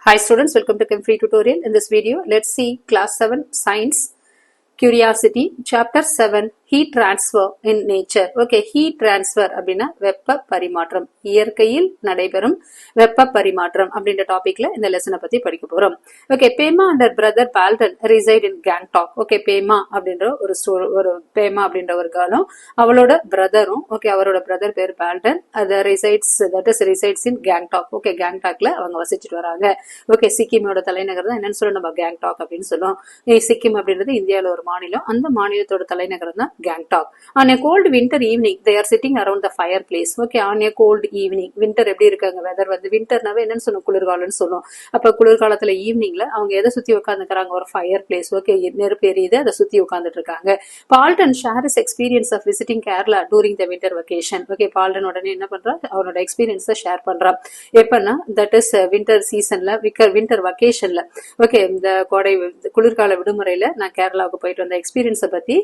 Hi students, welcome to Chem Free tutorial. In this video, let's see class 7 science curiosity chapter 7 heat transfer in nature. Okay, heat transfer அப்படினா வெப்ப பரிமாற்றம், இயற்கையில் நடைபெறும் வெப்ப பரிமாற்றம் அப்படின்ற டாபிக்ல இந்த லெசனை பத்தி படிக்க போறோம். Okay, Pema and her brother Balton reside in Gangtok. Okay, Pema அப்படின்ற ஒரு Pema அப்படின்ற ஒரு girl-ம் அவளோட பிரதரும், okay, அவரோட பிரதர் பேர் Balton, அது resides in Gangtok. Okay, Gangtokல அவங்க வசிச்சிட்டு வராங்க. Okay, சிக்கிமோட தலைநகர் தான் என்னன்னு சொல்ல நம்ம Gangtok அப்படின்னு சொல்லுவோம். சிக்கிம் அப்படின்றது இந்தியால ஒரு மாநிலம், அந்த மாநிலத்தோட தலைநகரம் தான் Gangtok. On a cold winter evening, they are sitting around the fireplace. Okay, on a cold evening, winter எப்படி இருக்காங்க வெதர் வந்து விண்டர்னாவே என்னன்னு சொல்லுவோம், குளிர்காலம்னு சொல்லுவோம். அப்ப குளிர்காலத்துல ஈவினிங்ல அவங்க எதை சுத்தி உட்காந்துக்கிறாங்க, ஒரு ஃபயர் பிளேஸ். ஓகே, நெருப்பு எரியுது, அதை சுத்தி உட்காந்துட்டு இருக்காங்க. Palden share is experience of visiting Kerala during the winter vacation. Okay, Palden உடனே என்ன பண்றா, அவனோட எக்ஸ்பீரியன்ஸை ஷேர் பண்றான். எப்பன்னா தட் இஸ் விண்டர் சீசன்ல, விண்டர் வெக்கேஷன்ல. ஓகே, இந்த கோடை குளிர்கால விடுமுறையில நான் கேரளாவுக்கு போயிட்டு வந்த எக்ஸ்பீரியன்ஸை பத்தி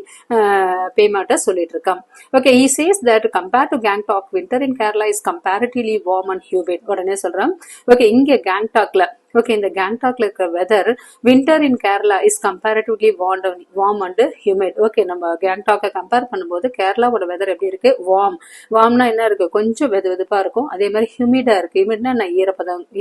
பேமாட்ட சொல்லிட்டு இருக்கான். Okay, he says that compared to Gangtok, winter in Kerala is comparatively warm and humid. உடனே சொல்றான். ஓகே, இங்க கேங்டாக்ல, ஓகே, இந்த கேங்டாக்ல இருக்கிற weather winter in Kerala is comparatively warm and humid. Okay, நம்ம கேங்டாக்கை கம்பேர் பண்ணும்போது கேரளாவோட வெதர் எப்படி இருக்கு, வார்ம்னா என்ன இருக்கு, கொஞ்சம் வெதுவெதுப்பா இருக்கும். அதே மாதிரி ஹியூமிடா இருக்கு, ஹியூமிட்னா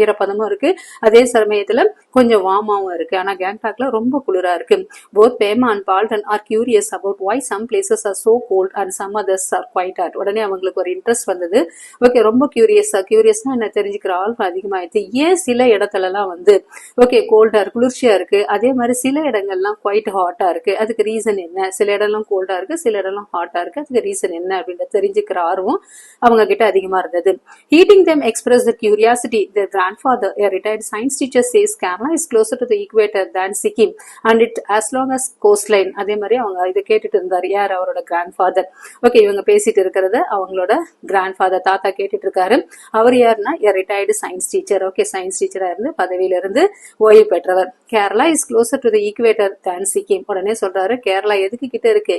ஈரப்பதமும் இருக்கு, அதே சமயத்துல கொஞ்சம் வார்மாவும் இருக்கு. ஆனா கேங்டாக்ல ரொம்ப குளிரா இருக்கு. Both Pema and Palden are curious about why some places are so cold and some others are quite hot. உடனே அவங்களுக்கு ஒரு இன்ட்ரெஸ்ட் வந்தது. ஓகே, ரொம்ப கியூரியஸ்னா என்ன தெரிஞ்சுக்கிற ஆள் அதிகமாயிடுச்சு. ஏன் சில இடத்துல வந்து ஓகே கோல்டா இருக்கு, குளிர்ச்சியா இருக்கு, அதே மாதிரி சில இடங்கள்லாம் குவைட் ஹாட்டா இருக்கு, அதுக்கு ரீசன் என்ன, சில இடம்லாம் கோல்டா இருக்கு, சில இடம்லாம் ஹாட்டா இருக்கு, அதுக்கு ரீசன் என்ன அப்படின்ற தெரிஞ்சுக்கிற ஆர்வம் அவங்க கிட்ட அதிகமா இருந்தது. Heating them expressed the curiosity. Their grandfather, a retired science teacher, says Kerala is closer to the equator than Sikkim and it as long as coastline. அதே மாதிரி அவங்க இதை கேட்டுட்டு இருந்தாரு. யார், அவரோட கிராண்ட்ஃபாதர். ஓகே, இவங்க பேசிட்டு இருக்கிறத அவங்களோட கிராண்ட்ஃபாதர் தாத்தா கேட்டுட்டு இருக்காரு. அவர் யாருன்னா retired science teacher. Okay, science டீச்சரா இருந்து பதவியிலிருந்து ஓய்வு பெற்றவர். Kerala is closer to the equator than Sikkim. உடனே சொல்றாரு, கேரளா எதுக்கு கிட்ட இருக்கு,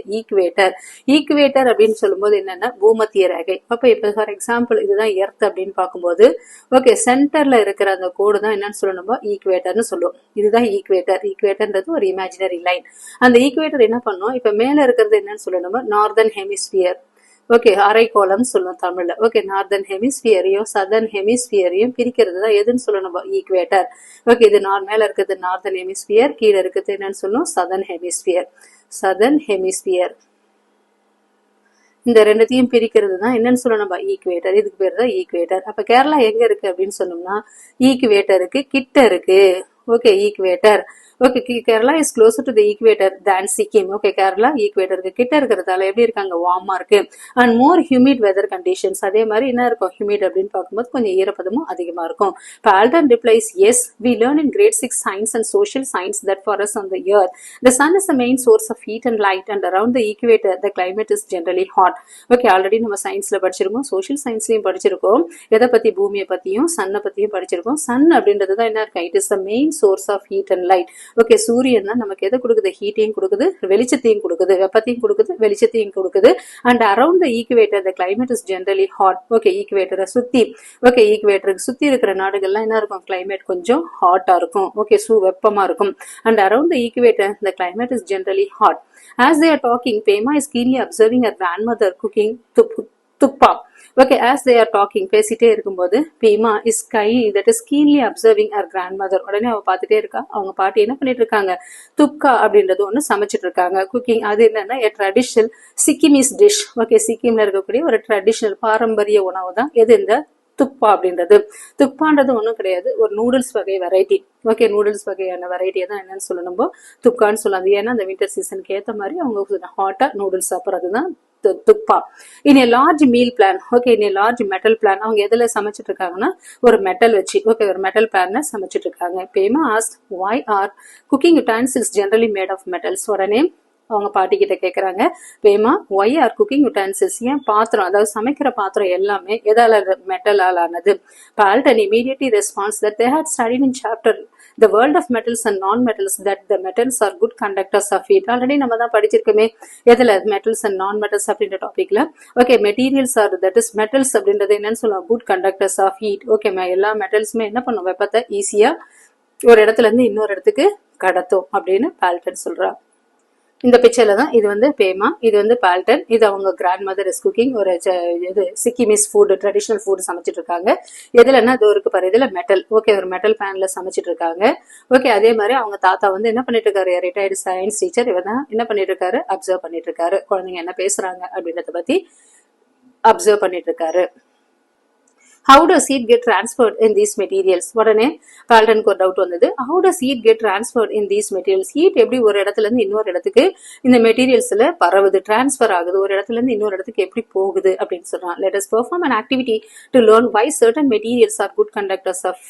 ஈக்குவேட்டர் அப்படின்னு சொல்லும்போது என்னன்னா பூமத்திய ரேகை. அப்ப இப்ப ஃபார் எக்ஸாம்பிள் இதுதான் எர்த் அப்படின்னு பார்க்கும்போது, ஓகே, சென்டர்ல இருக்கிற அந்த கோடு தான் என்னன்னு சொல்லணும், ஈக்குவேட்டர்னு சொல்லுவோம். இதுதான் ஈக்குவேட்டர்ன்றது ஒரு இமேஜினரி லைன். அந்த ஈக்குவேட்டர் என்ன பண்ணும், இப்ப மேல இருக்கிறது என்னன்னு சொல்லணும், நார்தர்ன் ஹெமிஸ்பியர். ஓகே, அரைக்கோளம் சொல்லுவோம் தமிழ்ல. ஓகே, நார்தர்ன் ஹெமிஸ்பியரையும் சதர்ன் ஹெமிஸ்பியரையும் பிரிக்கிறது தான் எதுன்னு சொல்லணும், ஈக்குவேட்டர். ஓகே, இது மேல இருக்கிறது நார்தர்ன் ஹெமிஸ்பியர், கீழே இருக்கிறது என்னன்னு சொல்லுவோம், சதர்ன் ஹெமிஸ்பியர். இந்த ரெண்டுத்தையும் பிரிக்கிறது தான் என்னன்னு சொல்லணும், ஈக்குவேட்டர். இதுக்கு பேர் தான் ஈக்குவேட்டர். அப்ப கேரளா எங்க இருக்கு அப்படின்னு சொன்னோம்னா ஈக்குவேட்டருக்கு கிட்ட இருக்கு. Okay, equator. Okay, Kerala is closer to the equator than Sikkim. Okay, Kerala ஈக்குவேட்டருக்கு கிட்ட இருக்கிறதால எப்படி இருக்காங்க, வார்மா இருக்கு and more humid weather conditions. அதே மாதிரி என்ன இருக்கும், ஹியூமிட் அப்படின்னு பார்க்கும்போது கொஞ்சம் ஈரப்பதமும் அதிகமா இருக்கும். Palden replies, yes, we learn in grade 6 science and social science that for us on the earth the sun is the main source of heat and light and around the equator the climate is generally hot. Okay, already நம்ம சயின்ஸ்ல படிச்சிருக்கோம், social சயின்ஸ்லயும் படிச்சிருக்கோம். எதை பத்தி, பூமியை பத்தியும் சன்னை பத்தியும் படிச்சிருக்கோம். சன் அப்படின்றது தான் என்ன இருக்கு, it is the main source of heat and light. Okay, சூரியன் தான் நமக்கு எதை கொடுக்குது, ஹீட்டையும் கொடுக்குது, வெளிச்சத்தையும் கொடுக்குது, வெப்பத்தையும் கொடுக்குது, வெளிச்சத்தையும் கொடுக்குது. And around the equator the climate is generally hot. Okay, ஈக்குவேட்டரை சுத்தி, ஓகே, ஈக்குவேட்டருக்கு சுத்தி இருக்கிற நாடுகள்லாம் என்ன இருக்கும், கிளைமேட் கொஞ்சம் ஹாட்டா இருக்கும். ஓகே, வெப்பமா இருக்கும். And around the equator the climate is generally hot. As they are talking, Pema is keenly observing her grandmother cooking tuppa. Okay, as they are talking, பேசிட்டே இருக்கும்போது Pema is keenly observing her grandmother. உடனே அவ பார்த்துட்டே இருக்கா, அவங்க பாட்டி என்ன பண்ணிட்டு இருக்காங்க, துப்கா அப்படின்றது ஒண்ணு சமைச்சிட்டு இருக்காங்க. குக்கிங், அது என்னன்னா ட்ரெடிஷனல் சிக்கிமிஸ் டிஷ். ஓகே, சிக்கிம்ல இருக்கக்கூடிய ஒரு ட்ரெடிஷனல் பாரம்பரிய உணவு தான் எது, இந்த துப்பா அப்படின்றது. துப்பான்றது ஒன்றும் கிடையாது, ஒரு நூடுல்ஸ் வகை வெரைட்டி. ஓகே, நூடுல்ஸ் வகையான வெரைட்டியை தான் என்னன்னு சொல்லணும், துப்கான்னு சொல்லலாம். ஏன்னா அந்த வின்டர் சீசனுக்கு ஏற்ற மாதிரி அவங்க ஹாட்டா நூடுல்ஸ் சாப்பிட்றது தான் துப்பா. In a large meal plan. Okay, in a large metal plan. அவங்க எதுல சமைச்சிட்டு இருக்காங்கன்னா ஒரு மெட்டல் வச்சு, ஓகே, ஒரு மெட்டல் பிளான்ல சமைச்சிட்டு இருக்காங்க. Pema ask, why are cooking utensils generally made of metals? உடனே அவங்க பாட்டி கிட்ட கேக்குறாங்க, Pema, why are cooking utensils, ஏன் பாத்திரம், அதாவது சமைக்கிற பாத்திரம் எல்லாமே எதால, மெட்டலால் ஆனது. Palden immediately responds that they had studied in chapter the world of metals and non-metals that the metals are good conductors of heat. Already நம்ம தான் படிச்சிருக்கோமே எதுல, மெட்டல்ஸ் அண்ட் நான் மெட்டல்ஸ் அப்படின்ற டாபிக்ல. Okay, materials are that is metals அப்படின்றது என்னன்னு சொல்லுவோம், good conductors of heat. Okay, எல்லா மெட்டல்ஸுமே என்ன பண்ணும், வெப்பத்தை ஈஸியா ஒரு இடத்துல இருந்து இன்னொரு இடத்துக்கு கடத்தும் அப்படின்னு பால்டன் சொல்றா. இந்த பிக்சர்ல தான் இது வந்து பேமா, இது வந்து பால்டன், இது அவங்க கிராண்ட் மதர் இஸ் குக்கிங், ஒரு இது சிக்கிமிஸ் ஃபுட், ட்ரெடிஷனல் ஃபுட் சமைச்சிட்டு இருக்காங்க. எதுலன்னா அது இருக்கு பாரு, இதுல மெட்டல், ஓகே, ஒரு மெட்டல் பேன்ல சமைச்சிட்டு இருக்காங்க. ஓகே, அதே மாதிரி அவங்க தாத்தா வந்து என்ன பண்ணிட்டு இருக்காரு, ரிட்டையர்டு சயின்ஸ் டீச்சர், இவர் தான் என்ன பண்ணிட்டு இருக்காரு, அப்சர்வ் பண்ணிட்டு இருக்காரு, குழந்தைங்க என்ன பேசுறாங்க அப்படின்றத பத்தி அப்சர்வ் பண்ணிட்டு இருக்காரு. How does heat get transferred in these materials? உடனே பால்டனுக்கு ஒரு டவுட் வந்தது. How does heat get transferred in these materials? heat எப்படி ஒரு இடத்துல இருந்து இன்னொரு இடத்துக்கு இந்த மெட்டீரியல்ஸ்ல பரவுது, டிரான்ஸ்ஃபர் ஆகுது, ஒரு இடத்துல இருந்து இன்னொரு இடத்துக்கு எப்படி போகுது அப்படின்னு சொல்றான். Let us perform an activity to learn why certain materials are good conductors of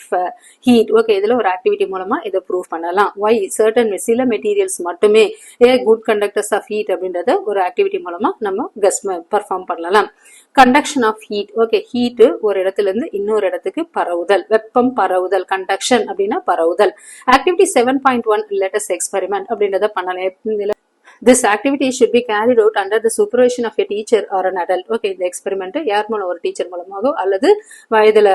heat. Okay, இதுல ஒரு ஆக்டிவிட்டி மூலமா இதை ப்ரூவ் பண்ணலாம். why certain சில மெட்டீரியல்ஸ் மட்டுமே குட் கண்டக்டர்ஸ் ஆஃப் ஹீட் அப்படின்றத ஒரு ஆக்டிவிட்டி மூலமா நம்ம பெர்ஃபார்ம் பண்ணலாம். Conduction of heat, okay, heat ஒரு இடத்துல இருந்து இன்னொரு இடத்துக்கு பரவுதல், வெப்பம் பரவுதல், கண்டக்ஷன் அப்படின்னா பரவுதல். ஆக்டிவிட்டி 7.1 let us experiment அப்படின்றத பண்ணலாம். This activity should be carried out under the supervision of a teacher or an adult. Okay, இந்த எக்ஸ்பெரிமெண்ட் யார் மூலம், ஒரு டீச்சர் மூலமாகவோ அல்லது வயதுல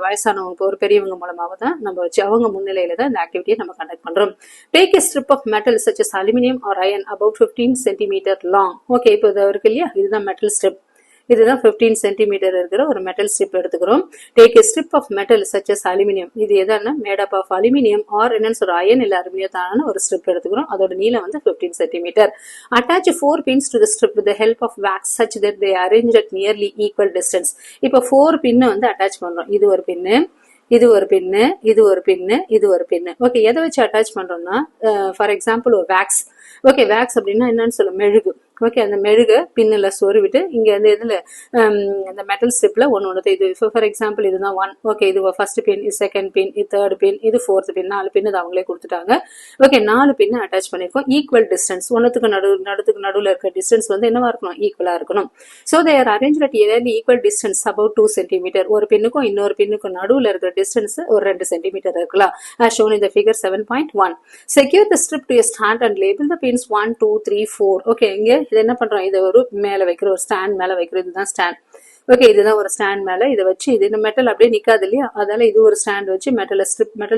வயசானவங்க ஒரு பெரியவங்க மூலமாக தான் நம்ம வச்சு அவங்க முன்னிலையில தான் இந்த ஆக்டிவிட்டியை நம்ம கண்டக்ட் பண்றோம். Take a strip of metal such as aluminum or iron about 15 centimeter long. Okay, இப்போ இது இருக்கு இல்லையா, இதுதான் மெட்டல் ஸ்ட்ரிப், இதுதான் 15 சென்டிமீட்டர் இருக்கிற ஒரு மெட்டல் ஸ்ட்ரிப் எடுத்துக்கிறோம். Take a strip of metal such as aluminum. இது எதான made up of aluminium or என்னன்னு சொல்ற அயன் இல்ல அலுமினியத்தான ஒரு ஸ்ட்ரிப் எடுத்துக்கிறோம். அதோட நீளம் வந்து 15 centimetre. Attach 4 pins to the strip with the help of wax such that they are arranged at nearly equal distance. இப்போ 4 பின்னை வந்து அட்டாச் பண்றோம். இது ஒரு பின்னு, இது ஒரு பின்னு, இது ஒரு பின்னு, இது ஒரு பின்னு. ஓகே, எதை வச்சு அட்டாச் பண்றோம்னா ஃபார் எக்ஸாம்பிள் ஒரு வேக்ஸ். ஓகே, வேக்ஸ் அப்படின்னா என்னன்னு சொல்ல, மெழுகு. ஓகே, அந்த மெழுகு பின்னில் சொருவிட்டு இங்க வந்து இதுல இந்த மெட்டல் ஸ்ட்ரிப்ல ஒன்று இது ஃபார் எக்ஸாம்பிள் இதுதான் 1. ஓகே, இது ஃபர்ஸ்ட் பின், இது செகண்ட் பின், இது தேர்ட் பின், இது ஃபோர்த் பின், 4 பின் இது அவங்களே கொடுத்துட்டாங்க. ஓகே, 4 பின் அட்டாச் பண்ணிருக்கோம். ஈக்குவல் டிஸ்டன்ஸ், ஒன்னுக்கு நடுவில் இருக்க டிஸ்டன்ஸ் வந்து என்னவா இருக்கணும், ஈக்குவலா இருக்கணும். So they are arranged at equal distance about 2 centimetre. ஒரு பின்னுக்கும் இன்னொரு பின்னுக்கும் நடுவில் இருக்கிற டிஸ்டன்ஸ் ஒரு 2 சென்டிமீட்டர் இருக்கலாம். as shown in the figure 7.1. secure the strip to a stand and label the pins 1 2 3 4. Okay, இங்க இது என்ன பண்றோம், இதை ஒரு மேல வைக்கிற, ஒரு ஸ்டாண்ட் மேல வைக்கிறோம். இதுதான் ஸ்டாண்ட். ஓகே, இதுதான் ஒரு ஸ்டாண்ட் மேல இதை வச்சு, இது இந்த மெட்டல் அப்படியே நிக்காது இல்லையா, அதனால இது ஒரு ஸ்டாண்ட் வச்சு மெட்டல்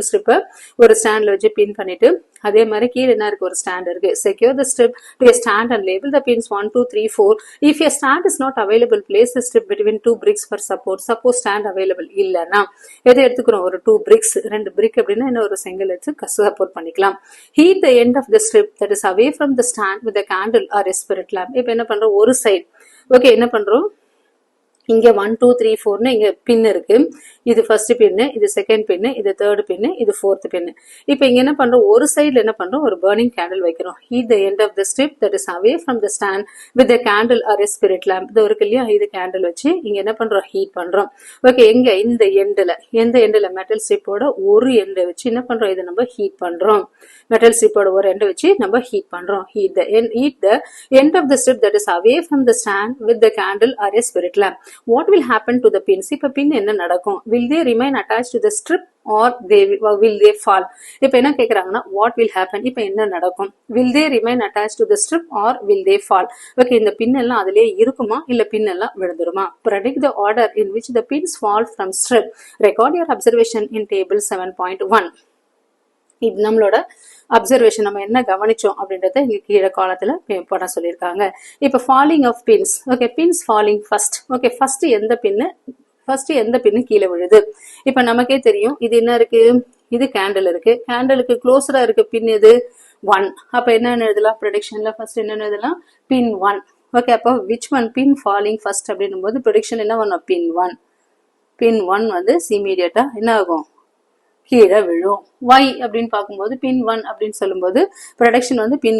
ஸ்ட்ரிப்பை ஒரு ஸ்டாண்ட்ல வச்சு பின் பண்ணிட்டு, அதே மாதிரி கீழே என்ன இருக்கு, ஒரு ஸ்டாண்ட் இருக்கு. secure the strip to a stand and label the pins 1 2 3 4. if a stand is not available, place the strip between 2 bricks for support. suppose stand available இல்லைன்னா எதை எடுத்துக்கிறோம், ஒரு 2 bricks, 2 brick அப்படின்னா என்ன, ஒரு செங்கல் எடுத்து சப்போர்ட் பண்ணிக்கலாம். heat the end of the strip that is away from the stand with a candle or a spirit lamp. இப்போ என்ன பண்றோம், ஒரு சைடு. ஓகே, என்ன பண்றோம், இங்க 1 2 3 4 இங்க பின் இருக்கு. இது ஃபர்ஸ்ட் பின்னு, இது செகண்ட் பின்னு, இது தேர்ட் பின்னு, இது ஃபோர்த் பின்னு. இப்போ இங்க என்ன பண்றோம், ஒரு சைடுல என்ன பண்றோம், ஒரு பர்னிங் கேண்டில் வைக்கிறோம். Heat the end of the strip that is away from the stand with the candle or a spirit lamp. இது இருக்கு இல்லையா, இது கேண்டில் வச்சு இங்க என்ன பண்றோம், ஹீட் பண்றோம். ஓகே, எங்க இந்த எந்த எண்டுல மெட்டல் ஸ்ட்ரிப்போட ஒரு எண்டை வச்சு என்ன பண்றோம், இதை நம்ம ஹீட் பண்றோம். மெட்டல் ஸ்ட்ரிப்போட ஒரு எண்டை வச்சு நம்ம ஹீட் பண்றோம். Heat the end of the strip that is away from the stand with the candle or a spirit lamp. what will happen to the pins? இப்ப பின் என்ன நடக்கும், will they remain attached to the strip or will they fall? இப்ப என்ன கேக்குறாங்கன்னா what will happen, இப்ப என்ன நடக்கும், will they remain attached to the strip or will they fall? Okay, இந்த பின் எல்லாம் அதிலே இருக்குமா இல்ல பின் எல்லாம் விழுந்துருமா? predict the order in which the pins fall from strip. record your observation in table 7.1. இது நம்மளோட அப்சர்வேஷன், நம்ம என்ன கவனிச்சோம் அப்படின்றத இங்க கீழே காலத்துல பண்ண சொல்லியிருக்காங்க. இப்ப falling of pins. Okay, pins falling first. Okay, first எந்த பின்னு கீழே விழுது. இப்ப நமக்கே தெரியும், இது என்ன இருக்கு, இது கேண்டில் இருக்கு, கேண்டலுக்கு க்ளோஸரா இருக்கு பின் எது, 1. அப்ப என்னன்னு எழுதலாம், ப்ரெடிக்ஷன்ல ஃபர்ஸ்ட் என்னன்னு எழுதலாம், பின் 1. ஓகே, அப்போ which one pin falling first அப்படின்னும் போது ப்ரெடிக்ஷன் என்ன பண்ணும், பின் 1. பின் 1 வந்து இமீடியட்டா என்ன ஆகும், கீழே விழும். y அப்படின்னு பார்க்கும்போது பின் 1 அப்படின்னு சொல்லும்போது ப்ரொடக்ஷன் வந்து பின்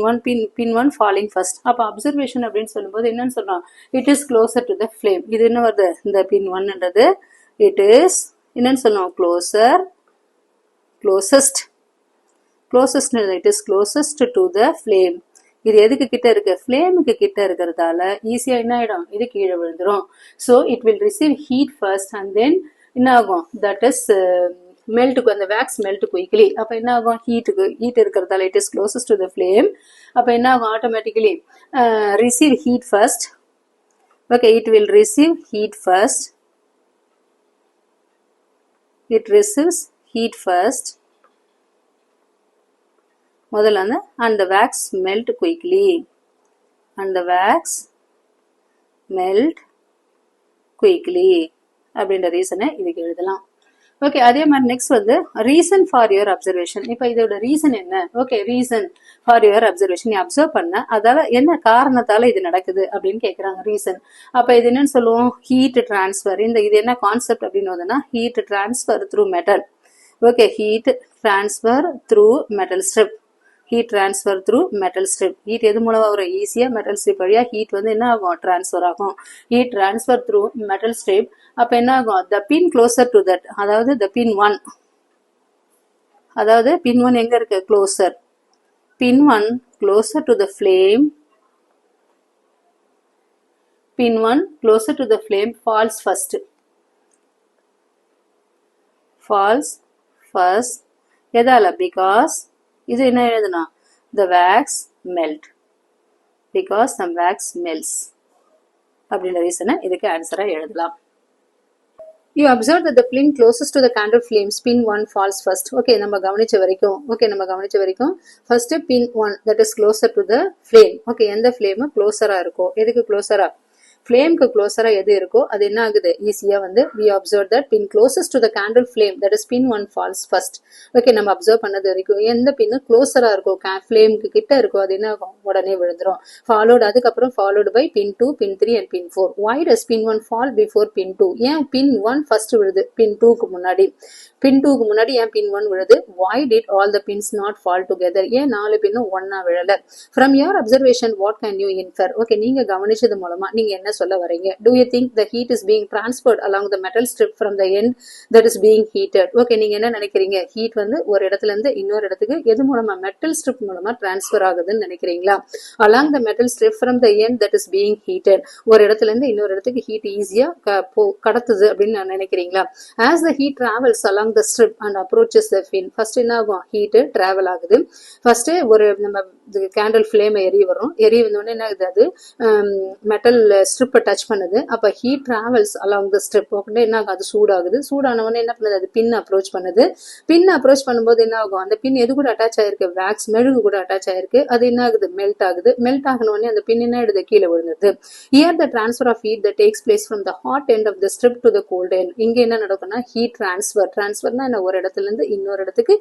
1 ஃபாலிங் ஃபர்ஸ்ட். அப்ப அப்சர்வேஷன் அப்படின்னு சொல்லும்போது என்னன்னு சொல்றோம், it is closer to the flame. இது என்ன வருது, இந்த பின் 1ன்றது இட் இஸ் என்னன்னு சொல்லுவோம், closest it is closest to the flame. இது எதுக்கு கிட்ட இருக்கு, ஃபிளேமுக்கு கிட்ட இருக்கிறதால ஈஸியா என்ன ஆயிடும், இது கீழே விழுந்துரும். So it will receive heat first and then என்ன ஆகும், தட் இஸ் மெல்ட்டுக்கு, அந்த வேக்ஸ் மெல்ட் குயிக்லி. அப்ப என்ன ஆகும், ஹீட் இருக்கிறதால it is closest to the flame. அப்ப என்ன ஆகும், automatically receive heat first. Okay, it will receive heat first. It receives heat first முதல்ல வந்து and the wax melt quickly and the wax melt quickly அப்படின்ற ரீசனை இதுக்கு எழுதலாம். Okay, அதே மாதிரி நெக்ஸ்ட் வந்து ரீசன் ஃபார் யுவர் அப்சர்வேஷன். இப்போ இதோட ரீசன் என்ன? Okay, reason for your observation, நீ அப்சர்வ் பண்ண அதால என்ன காரணத்தால இது நடக்குது அப்படின்னு கேட்குறாங்க. ரீசன். அப்போ இது என்னன்னு சொல்லுவோம்? Heat transfer. இது என்ன கான்செப்ட் அப்படின்னு heat transfer through metal. Okay, heat transfer through metal strip. Heat transfer through metal strip. Heat எது மூலமாக வரும்? ஈஸியாக மெட்டல் ஸ்ட்ரிப் வழியா ஹீட் வந்து என்ன ஆகும்? டிரான்ஸ்ஃபர் ஆகும். Heat transfer through metal strip. அப்போ என்ன ஆகும்? The pin closer to that, அதாவது த பின் ஒன், அதாவது பின் ஒன் எங்க இருக்கு? Closer. Pin one closer to the flame. Pin one closer to the flame falls first. Falls first. எதால? Because இது என்ன எழுதுனா? the wax melt, because some wax melts அப்படின்ற ரீசனை இதுக்கு ஆன்சரா எழுதலாம். You observe that the flame closest to the candle flame, pin 1 falls first. Okay, நம்ம கவனிச்ச வரைக்கும் first pin 1 that is closer to the flame. Okay, எந்த flame closer-ஆ இருக்கோ? எதுக்கு closer-ஆ? ஃப்ளேம்க்கு க்ளோஸரா எது இருக்கோ அது என்ன ஆகுது? ஈஸியா வந்து we observe that pin closest to the candle flame, that is pin 1 falls first. Okay, நம்ம அப்சர்வ் பண்ணது வரைக்கும் எந்த பின்னு க்ளோஸரா இருக்கோ, ஃப்ளேம்க்கு கிட்ட இருக்கோ, அது என்ன ஆகும்? உடனே விழுந்துரும். அதுக்கப்புறம் followed by pin 2, pin 3 and pin 4. why does pin 1 fall before pin 2? ஏன் pin 1 ஃபர்ஸ்ட் விழுது pin 2க்கு முன்னாடி? pin 2க்கு முன்னாடி ஏன் pin 1 விழுது? why did all the pins not fall together? ஏன் 4 பின்னும் ஒண்ணா விழல? from your observation what can you infer? Okay, நீங்க கவனிச்சது மூலமா நீங்க என்ன சொல்ல வரீங்க? Do you think the heat is being transferred along the metal strip from the end that is being heated? Okay, நீங்க என்ன நினைக்கிறீங்க? ஹீட் வந்து ஒரு இடத்துல இருந்து இன்னொரு இடத்துக்கு எது மூலமா? மெட்டல் ஸ்ட்ரிப் மூலமா டிரான்ஸ்ஃபர் ஆகுதுன்னு நினைக்கிறீங்களா? along the metal strip from the end that is being heated, ஒரு இடத்துல இருந்து இன்னொரு இடத்துக்கு ஹீட் ஈஸியா கடத்துது அப்படின்னு நினைக்கிறீங்களா? as the heat travels along the strip and approaches the fin, first என்ன ஆகும்? ஹீட் டிராவல் ஆகுது. ஃபர்ஸ்ட் ஒரு நம்ம கேண்டில் ஃபிளேம் எரிய வந்தோடனே என்ன ஆகுது? அது மெட்டல் ஸ்ட்ரிப்பை டச் பண்ணுது. அப்ப heat travels along the strip. உடனே என்ன ஆகும்? அது சூடானவொடனே என்ன பண்ணுது? அது பின் அப்ரோச் பண்ணுது. பின் அப்ரோச் பண்ணும்போது என்ன ஆகும்? அந்த பின் எது கூட அட்டாச் ஆயிருக்கு? வேக்ஸ் மெழுகு கூட அட்டாச் ஆயிருக்கு. அது என்ன ஆகுது? மெல்ட் ஆகுது. மெல்ட் ஆகணும்னே அந்த பின் என்ன ஆயிடுது? கீழே விழுந்துருது. Here the transfer of heat that takes place from the hot end of the strip to the cold end. இங்க என்ன நடக்கும்னா ஹீட் டிரான்ஸ்ஃபர்னா என்ன? ஒரு இடத்துல இருந்து இன்னொரு இடத்துக்கு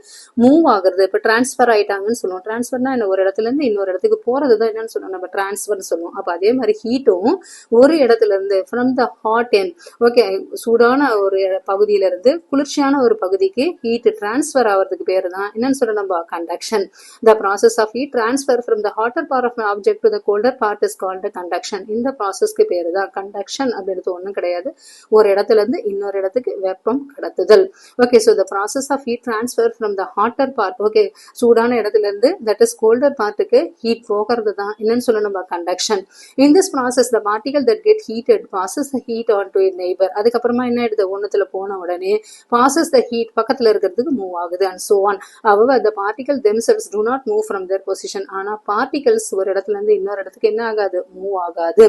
மூவ் ஆகுறது. இப்ப டிரான்ஸ்ஃபர் ஆயிட்டாங்கன்னு சொல்லுவோம். டிரான்ஸ்ஃபர்னா என்ன? ஒரு இடத்துல இருந்து இன்னொரு இடத்துக்கு போறதுதான் என்னன்னு சொல்லுவோம்? நம்ம டிரான்ஸ்ஃபர்னு சொல்லுவோம். அப்ப அதே மாதிரி ஹீட்டும் ஒரு இடத்துல இருந்து from the hot end, okay, சூடான ஒரு பகுதியில இருந்து குளிர்ச்சியான ஒரு பகுதிக்கு ஹீட் டிரான்ஸ்ஃபர் ஆகிறதுக்கு பேரு தான் என்னன்னு சொல்றோம்? நம்ம conduction. the process of heat transfer from the hotter part of an object to the colder part is called conduction. இந்த ப்ராசஸ்க்கு பேரு தான் கண்டக்ஷன். அப்படின்றது ஒண்ணும் கிடையாது, ஒரு இடத்துல இருந்து இன்னொரு இடத்துக்கு வெப்பம் கடத்துதல். Okay, so the process of heat transfer from the hotter part, okay, சூடான இடத்துல இருந்து that is colder partக்கு ஹீட் போகிறது தான் என்னன்னு சொல்லணும்? நம்ம conduction. in this process the particle that get heated passes the heat on to a neighbor. அதுக்கப்புறமா என்ன ஆயிடுது? ஒண்ணுத்துல போன உடனே passes the heat பக்கத்துல இருக்கிறதுக்கு மூவ் ஆகுது and so on. however the particle themselves do not move from their position. ஆனா particles ஒரு இடத்துல இருந்து இன்னொரு இடத்துக்கு என்ன ஆகாது? மூவ் ஆகாது.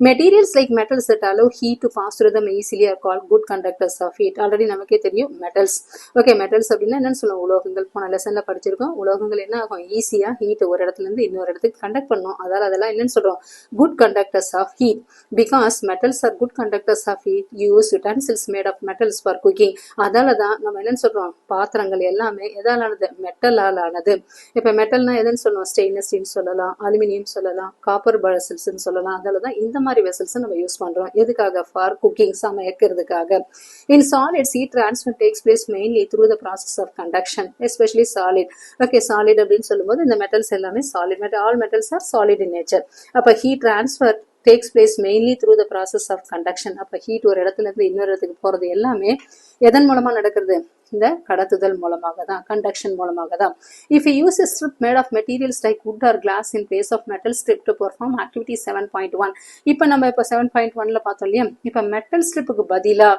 materials like metals that allow heat to pass through them easily are called good conductors of heat. Already நமக்கே தெரியும் மெட்டல்ஸ். ஓகே, மெட்டல்ஸ் அப்படின்னா என்னன்னு சொல்லுவோம்? உலோகங்கள். போன லெசன்ல படிச்சிருக்கோம். உலோகங்கள் என்ன ஆகும்? ஈஸியா ஹீட் ஒரு இடத்துல இருந்து இன்னொரு இடத்துக்கு கண்டக்ட் பண்ணும். அதால அதெல்லாம் என்னன்னு சொல்றோம்? good conductors of heat. because metals are good conductors of heat, use utensils made of metals for cooking. அதால தான் நம்ம என்னன்னு சொல்றோம்? பாத்திரங்கள் எல்லாமே எதாலானது? மெட்டலால் ஆனது. இப்ப மெட்டல்னா எதுன்னு சொல்லுவோம்? ஸ்டெயின்லெஸ் ஸ்டீல் சொல்லலாம், அலுமினியம் சொல்லலாம், காப்பர் வெசல்ஸ் சொல்லலாம். அதாலதான் இந்த மாதிரி வெசல்ஸ் நம்ம யூஸ் பண்றோம். எதுக்காக? ஃபார் குக்கிங், சமைக்கிறதுக்காக. in solids heat transfer takes place mainly through the process of conduction, especially solid. Okay, solid அப்படின்னு சொல்லும்போது இந்த மெட்டல்ஸ் எல்லாமே solid. all metals are solid in nature. அப்ப heat transfer takes place mainly through the process of conduction. அப்ப heat ஒரு இடத்துல இருந்து இன்னொரு இடத்துக்கு போறது எல்லாமே எதன் மூலமா நடக்கிறது? இந்த கடத்துதல் மூலமாக தான், கண்டக்ஷன் மூலமாக தான். if you use a strip made of materials like wood or glass in place of metal strip to perform activity 7.1. இப்ப நம்ம இப்ப 7.1ல பார்த்தோம் இல்லையா? இப்ப மெட்டல் ஸ்ட்ரிப்புக்கு பதிலா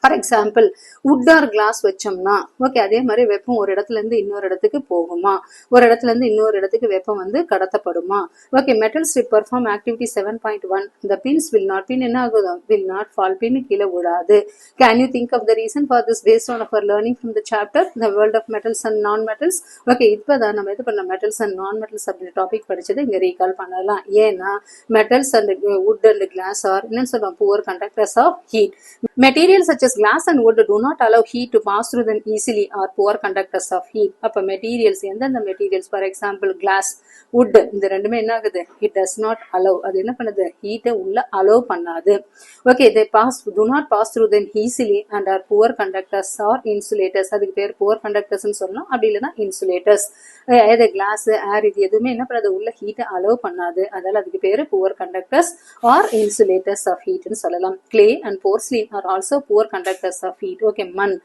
for example wood or glass வச்சோம்னா ஓகே அதே மாதிரி வெப்பம் ஒரு இடத்துல இருந்து இன்னொரு இடத்துக்கு போகுமா, ஒரு இடத்துல இருந்து இன்னொரு இடத்துக்கு வெப்பம் வந்து கடத்தப்படுமா. Okay metals perform activity 7.1 the pins will not pin என்ன ஆகுது will not fall pin கீழே விடாது. Can you think of the reason for this based on our learning from the chapter the world of metals and non metals. Okay இப்பதான் நம்ம இது பண்ண metals and non metals அப்படின்ற topic படிச்சது இங்க recall பண்ணலாம். ஏன்னா metals and wood and glass are என்னன்னு சொல்றோம் poor conductors of heat. Materials such as glass and wood do not allow heat to pass through them easily or poor conductors of heat. அப்ப materials எந்தெந்த materials for example glass wood இந்த ரெண்டுமே என்ன ஆகுது it does not allow அது என்ன பண்ணுது heat உள்ள allow பண்ணாது. Okay they do not pass through them easily and are poor conductors or insulators. அதுக்கு பேர் poor conductors னு சொல்லலாம், அப்படி இல்லனா insulators. either glass air இது எதுவுமே என்ன பண்ணாது உள்ள heat allow பண்ணாது, அதனால அதுக்கு பேர் poor conductors or insulators of heat னு சொல்லலாம். clay and porcelain are also poor conductors of heat. okay மண்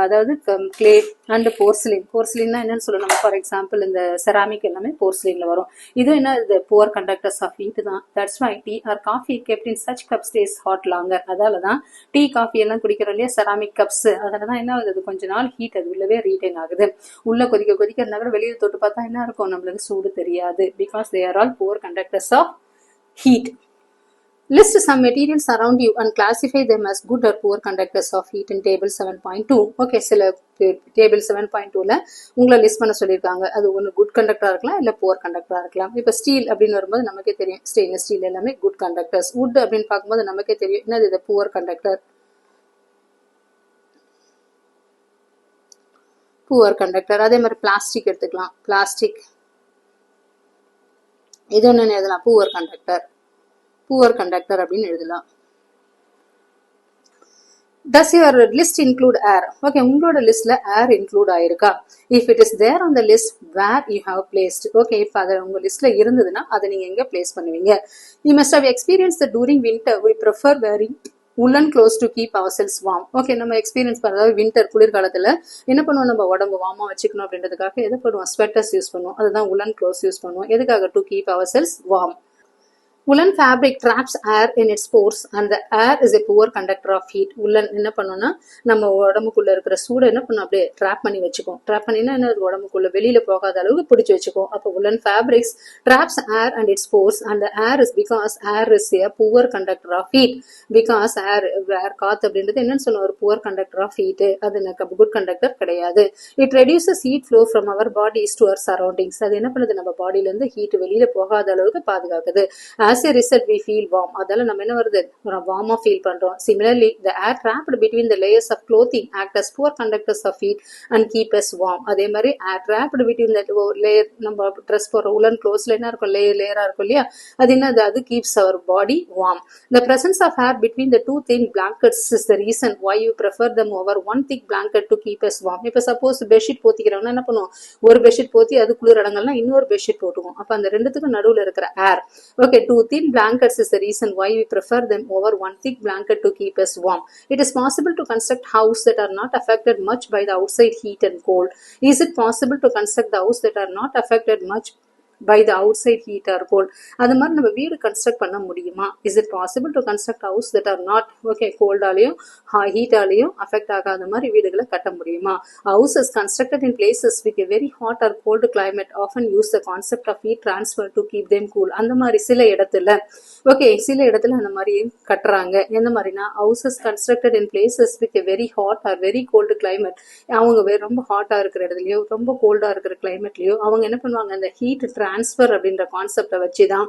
அதாவது clay and porcelain porcelain என்னன்னு சொல்லணும் for example இந்த ceramic எல்லாமே porcelainல வரும். இது என்ன இது poor conductors of heat தான். that's why tea or coffee kept in such cups stays hot longer. அதால தான் டீ காஃபி எல்லாம் குடிக்கிறோம் இல்லையா ceramic cups, அதனால தான் என்ன ஆகுது கொஞ்ச நாள் ஹீட் அது உள்ளவே ரீடைன் ஆகுது. உள்ள கொதிக்க கொதிக்க இருந்தா கூட வெளியில தொட்டு பார்த்தா என்ன இருக்கும் நம்மளுக்கு சூடு தெரியாது. because they are all poor conductors of heat. List some materials around you and classify them as good or poor conductors of heat in table 7.2. okay சில டேபிள் 7.2ல உங்களை லிஸ்ட் பண்ண சொல்லியிருக்காங்க. அது ஒன்று குட் கண்டக்டரா இருக்கலாம் இல்ல புவர் கண்டக்டரா இருக்கலாம். இப்ப ஸ்டீல் அப்படின்னு வரும்போது நமக்கே தெரியும் ஸ்டெயின்லெஸ் ஸ்டீல் எல்லாமே குட் கண்டக்டர்ஸ். வுட் அப்படின்னு பார்க்கும்போது நமக்கே தெரியும் என்னது இது புவர் கண்டக்டர் புவர் கண்டக்டர். அதே மாதிரி பிளாஸ்டிக் எடுத்துக்கலாம், பிளாஸ்டிக் இது ஒன்னு எழுதலாம் புவர் கண்டக்டர் புவர் கண்டக்டர் அப்படின்னு எழுதலாம். Does your list include air? okay உங்களோட லிஸ்ட்ல ஏர் இன்க்ளூட் ஆயிருக்கா? if it is there on the list where you have placed. okay இப்ப அது உங்க லிஸ்ட்ல இருந்ததுன்னா அதை நீங்க எங்க பிளேஸ் பண்ணுவீங்க? you must have experienced that during winter we prefer wearing woolen clothes to keep ourselves warm. okay நம்ம எக்ஸ்பீரியன்ஸ் பண்றது வின்டர் குளிர்காலத்துல என்ன பண்ணுவோம், நம்ம உடம்பு வார்மா வச்சுக்கணும் அப்படின்றதுக்காக எதை பண்ணுவோம் ஸ்வெட்டர்ஸ் யூஸ் பண்ணுவோம், அதுதான் woolen clothes யூஸ் பண்ணுவோம். எதுக்காக? to keep ourselves warm. Woolen fabric traps air in its pores and the air is a poor conductor of heat. woolen என்ன பண்ணும்னா நம்ம உடம்புக்குள்ள இருக்கிற சூடு என்ன பண்ணும் அப்படியே ட்ராப் பண்ணி வச்சுக்கும். ட்ராப் பண்ணினா என்ன உடம்புக்குள்ள வெளியில போகாத அளவுக்கு பிடிச்சு வச்சுக்கும். அப்போ woolen fabrics traps air and its pores and the air is because air is a poor conductor of heat. because air காத்து அப்படின்றது என்னன்னு சொல்லுவோம் ஒரு poor conductor of heat, அது எனக்கு குட் கண்டக்டர் கிடையாது. it reduces heat flow from our bodies to our surroundings. அது என்ன பண்ணுது நம்ம பாடியில இருந்து ஹீட் வெளியில போகாத அளவுக்கு பாதுகாக்குது. as a result we feel warm. அதால நம்ம என்ன வருது வார்மா ஃபீல் பண்றோம். similarly the air trapped between the layers of clothing act as poor conductors of heat and keep us warm. அதே மாதிரி air trapped between the layer நம்ம dress போற woolen clothesல என்ன இருக்கும் லேயரா இருக்கும் இல்லையா, அது என்னது அது keeps our body warm. the presence of air between the two thin blankets is the reason why you prefer them over one thick blanket to keep us warm. இப்ப சப்போஸ் பெட்ஷீட் போத்திக்கிறவங்க என்ன பண்ணுவோம், ஒரு பெட்ஷீட் போத்தி அது குளிர் அடங்கல்னா இன்னொரு bedsheet போட்டுவோம். அப்ப அந்த ரெண்டுத்துக்கும் நடுவுல இருக்கிற ஏர். okay two thin blankets is the reason why we prefer them over one thick blanket to keep us warm. it is possible to construct houses that are not affected much by the outside heat and cold. is it possible to construct the house that are not affected much by the outside heat or cold? அது மாதிரி நம்ம வீடு construct பண்ண முடியுமா? is it possible to construct house that are not okay கோல்டாலையும் ஹீட்டாலையும் affect ஆகாத மாதிரி வீடுகளை கட்ட முடியுமா? houses constructed in places with a very hot or cold climate often use the concept of heat transfer to keep them cool. அந்த மாதிரி சில இடத்துல சில இடத்துல அந்த மாதிரி கட்டுறாங்க. எந்த மாதிரினா houses constructed in places with a very hot or very cold climate. அவங்க ரொம்ப ஹாட்டா இருக்கிற இடத்துலயோ ரொம்ப கோல்டா இருக்கிற கிளைமேட்லயோ அவங்க என்ன பண்ணுவாங்க, அந்த ஹீட் டிரான்ஸ்ஃபர் அப்படின்ற கான்செப்டை வச்சுதான்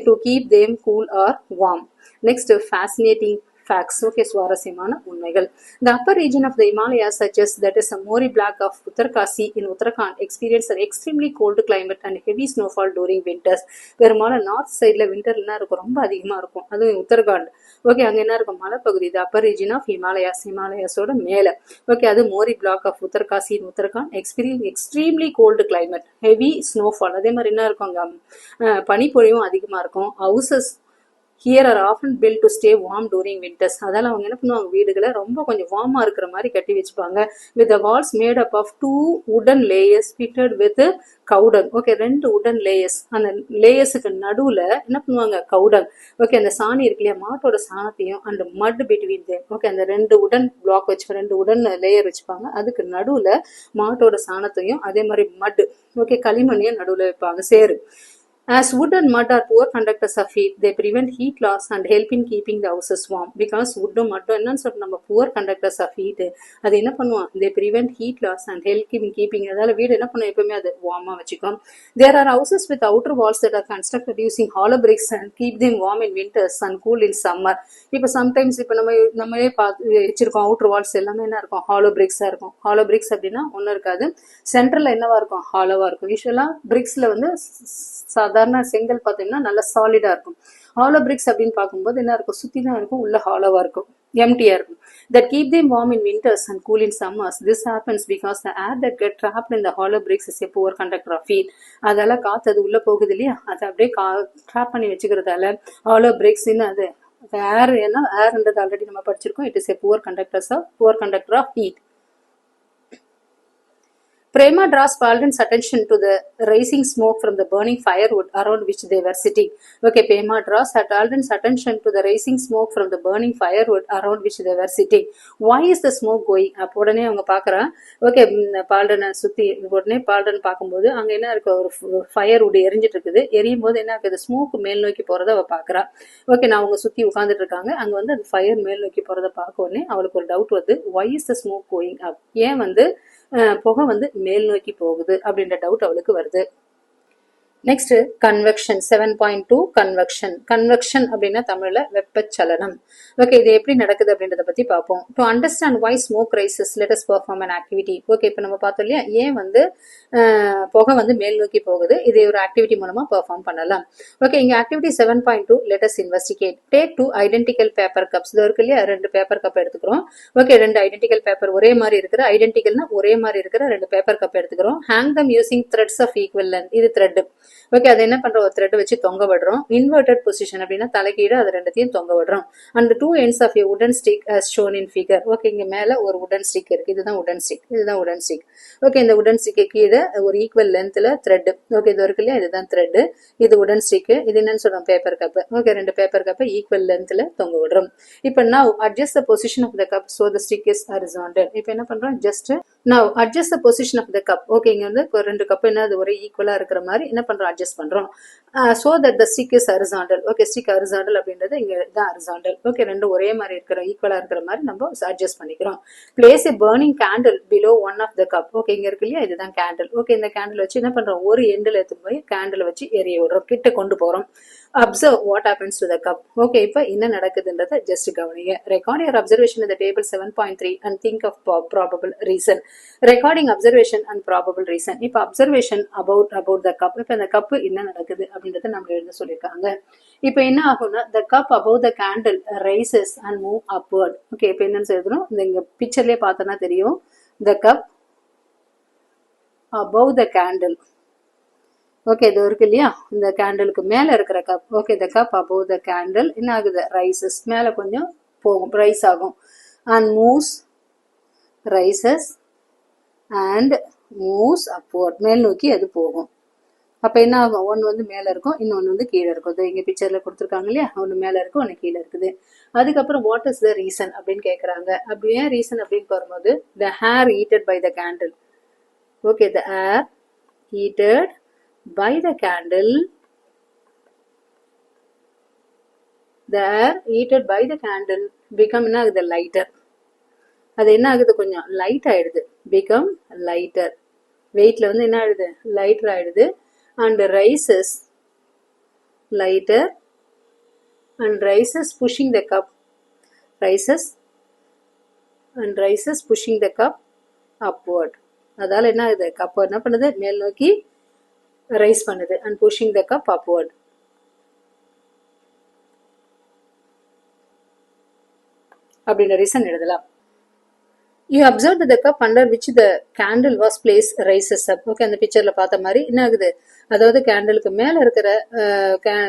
to keep them cool or warm. Next fascinating facts. சுவாரஸ்யமான உண்மைகள். The upper region of the Himalayas such as that is a Mori Block of Uttarkasi in Uttarakhand experience an extremely cold climate and heavy snowfall during winters. பெரும்பாலும் north சைட்ல விண்டர்லாம் இருக்கும், ரொம்ப அதிகமா இருக்கும். அது உத்தரகாண்ட். அங்க என்ன இருக்கும் மலைப்பகுதி. The upper region of Himalayas, ஹிமாலயாஸோட மேல. அது Mori block of Uttarkashi in Uttarakhand experience extremely cold climate, heavy snowfall. அதே மாதிரி என்ன இருக்கும் அங்க பனிப்பொழிவும் அதிகமா இருக்கும். Houses here are often built to stay warm during winters. அதால அவங்க என்ன பண்ணுவாங்க, வீடுகளை ரொம்ப கொஞ்சம் வார்மா இருக்கிற மாதிரி கட்டி வச்சுப்பாங்க. with the walls made up of 2 wooden layers fitted with கவுடன். Okay, 2 wooden layers. அந்த லேயர்ஸுக்கு நடுவுல என்ன பண்ணுவாங்க, கவுடன். ஓகே, அந்த சாணி இருக்கு இல்லையா, மாட்டோட சாணத்தையும் அந்த மட் பிட்வீன் தேம். ஓகே, அந்த 2 உடன் பிளாக் வச்சு 2 உடன் லேயர் வச்சுப்பாங்க. அதுக்கு நடுவுல மாட்டோட சாணத்தையும் அதே மாதிரி மட், ஓகே, களிமண்ணையும் நடுவுல வைப்பாங்க, சேரு. As wood and mud are poor conductors of heat, they prevent heat loss and help in keeping the houses warm. Because wood and mud என்னன்னு சொல்லிட்டு நம்ம poor conductors of heat, அது என்ன பண்ணுவோம், they prevent heat loss and help in keeping, அதால வீடு என்ன பண்ணும், எப்பவுமே அது வார்மா வச்சுக்கும். There are houses with outer walls that are constructed using hollow bricks and keep them warm in winters and cool in summer. இப்போ சம்டைம்ஸ் இப்போ நம்மளே வச்சிருக்கோம், அவுட்டர் வால்ஸ் எல்லாமே என்ன இருக்கும், ஹாலோ பிரிக்ஸா இருக்கும். ஹாலோ பிரிக்ஸ் அப்படின்னா ஒன்றும் இருக்காது, சென்டர்ல என்னவா இருக்கும், ஹாலோவா இருக்கும். யூஸ்வலா பிரிக்ஸ்ல வந்து சாதாரண செங்கல் பார்த்தீங்கன்னா நல்லா சாலிடா இருக்கும். ஹாலோ பிரிக்ஸ் அப்படின்னு பார்க்கும்போது என்ன இருக்கும், சுத்தி தான் இருக்கும், உள்ள ஹாலோவா இருக்கும், எம்டியா இருக்கும். that keep them warm in winters and cool in summers. This happens because the air that get trapped in the hollow bricks is a poor conductor of heat. அதால காத்து அது உள்ள போகுது இல்லையா, அதை அப்படியே ட்ராப் பண்ணி வச்சுக்கிறதால ஹாலோ பிரிக்ஸ்ன்னு அது ஏர், ஏன்னா ஏர்ன்றது ஆல்ரெடி நம்ம படிச்சிருக்கோம். It is a poor conductor of heat. Prema draws Spalding's attention to the rising smoke from the burning firewood around which they were sitting. Okay, Prema draws Spalding's attention to the rising smoke from the burning firewood around which they were sitting. Why is the smoke going up? உடனே அவங்க பார்க்குறான். Okay, பால்டனை சுற்றி உடனே பால்டன் பார்க்கும்போது அங்கே என்ன இருக்கு, ஒரு ஃபயர்வுட் எரிஞ்சிட்டு இருக்குது. எரியும் போது என்ன இருக்குது, ஸ்மோக் மேல் நோக்கி போகிறத அவள் பார்க்குறா. ஓகே, நான் அவங்க சுற்றி உட்காந்துட்டு இருக்காங்க, அங்கே வந்து அந்த ஃபயர் மேல் நோக்கி போகிறத பார்க்க உடனே அவளுக்கு ஒரு டவுட் வருது. why is the smoke going up? ஏன் வந்து புகை வந்து மேல் நோக்கி போகுது அப்படின்ற டவுட் அவளுக்கு வருது. Next convection 7.2 convection. கன்வெக்ஷன் அப்படின்னா தமிழ்ல வெப்பச்சலனம். ஓகே, இது எப்படி நடக்குது அப்படின்றத பத்தி பார்ப்போம். To understand why smoke rises let us perform an activity. Okay, இப்போ நம்ம பார்த்தோம் இல்லையா, ஏன் வந்து புகை வந்து மேல் நோக்கி போகுது, இதை ஒரு ஆக்டிவிட்டி மூலமா பெர்ஃபார்ம் பண்ணலாம். ஓகே, இங்க activity 7.2 let us investigate. Take 2 identical paper cups. இது இருக்கு இல்லையா, 2 பேப்பர் கப் எடுத்துக்கிறோம். ஓகே, 2 ஐடென்டிக்கல் பேப்பர், ஒரே மாதிரி இருக்கிற, ஐடென்டிக்கல்னா ஒரே மாதிரி இருக்கிற 2 பேப்பர் கப் எடுத்துக்கிறோம். Hang them using threads of equal length. இது த்ரெட். ஓகே, அதை என்ன பண்றோம், ஒரு த்ரெட் வச்சு தொங்க விடுறோம். இன்வெர்டட் பொசிஷன் அப்படின்னா தலைக்கீழ அது ரெண்டுத்தையும் தொங்க விடுறோம். அந்த 2 ends of a wooden stick as shown in figure. Okay, இங்க மேல ஒரு உடன் ஸ்டிக் இருக்கு, இதுதான் உடன் ஸ்டிக், இதுதான் உடன் ஸ்டிக். ஓகே, இந்த உடன் ஸ்டிக்கு கீழே ஒரு ஈக்குவல் லென்த்ல த்ரெட். ஓகே, இது இருக்கு இல்லையா, இதுதான் த்ரெட், இது உடன் ஸ்டிக். இது என்னன்னு சொல்றோம், பேப்பர் கப். ஓகே, 2 பேப்பர் கப்பை ஈக்குவல் லென்த்ல தொங்க விடுறோம். இப்போ now adjust the position of the cup so the stick is horizontal. இப்போ என்ன பண்றோம், just now adjust the position of the cup. Okay, இங்க வந்து 2 கப் என்ன அது ஒரே ஈக்குவலா இருக்கிற மாதிரி என்ன பண்றோம், அட்ஜஸ்ட் பண்றோம். so that the stick is horizontal. Okay, stick horizontal அப்படின்றது இங்க தான் horizontal. ஓகே, 2 ஒரே மாதிரி இருக்கிற, ஈக்குவலா இருக்கிற மாதிரி நம்ம அட்ஜஸ்ட் பண்ணிக்கிறோம். place a burning candle below one of the cup. Okay, இங்க இருக்கு இல்லையா, இதுதான் கேண்டில். ஓகே, இந்த கேண்டில் வச்சு என்ன பண்றோம், ஒரு எண்டில் எடுத்து போய் கேண்டில் வச்சு எரிய விடுறோம், கிட்ட கொண்டு போறோம். observe what happens to the cup. Okay, இப்போ என்ன நடக்குதுன்றத ஜஸ்ட் கவனிங்க. record your observation in the table 7.3 and think of probable reason. recording observation and probable reason. இப்போ observation about the cup. இப்போ இந்த கப் என்ன நடக்குது அப்படின்றத நம்ம எழுத சொல்லியிருக்காங்க. இப்போ என்ன ஆகும்னா, the cup above the candle rises and move upward. Okay, இப்போ என்னன்னு எழுதணும், இந்த பிக்சர்லயே பார்த்தோன்னா தெரியும். the cup above the candle. Okay, இது இருக்கு இல்லையா, இந்த கேண்டிலுக்கு மேல இருக்கிற cup. Okay, the cup above the candle என்ன ஆகுது, rises, மேல கொஞ்சம் போகும், ரைஸ் ஆகும். and rises and moves upward, மேல் நோக்கி அது போகும். அப்ப என்ன ஆகும், ஒன்னு வந்து மேல இருக்கும், இன்னொன்னு வந்து கீழே இருக்கும். இங்க பிக்சர்ல கொடுத்துருக்காங்க இல்லையா, ஒன்னு மேல இருக்கு, ஒன்னு கீழே இருக்குது. அதுக்கப்புறம் வாட் இஸ் த ரீசன் அப்படின்னு கேக்குறாங்க. அப்படி ஏன் ரீசன் அப்படின்னு வரும்போது, the air heated by the candle. Okay, the air heated by the candle, the air heated by the candle become என்ன ஆகுது, lighter. அது என்ன ஆகுது, கொஞ்சம் லைட் ஆயிடுது, become lighter. வெயிட்ல வந்து என்ன ஆயிடுது, லைட்டர் ஆயிடுது. and rises lighter and rises pushing the cup, rises and rises pushing the cup upward. அதால என்ன ஆகுது, கப் என்ன பண்ணுது, மேல் நோக்கி ரைஸ் பண்ணுது. and pushing the cup upward. அப்படின்ற ரீசன் எழுதலாம். You observe that the cup under which the candle was placed rises up. Okay, அந்த பிக்சர்ல பார்த்த மாதிரி என்ன ஆகுது, அதாவது கேண்டலுக்கு மேல இருக்கிற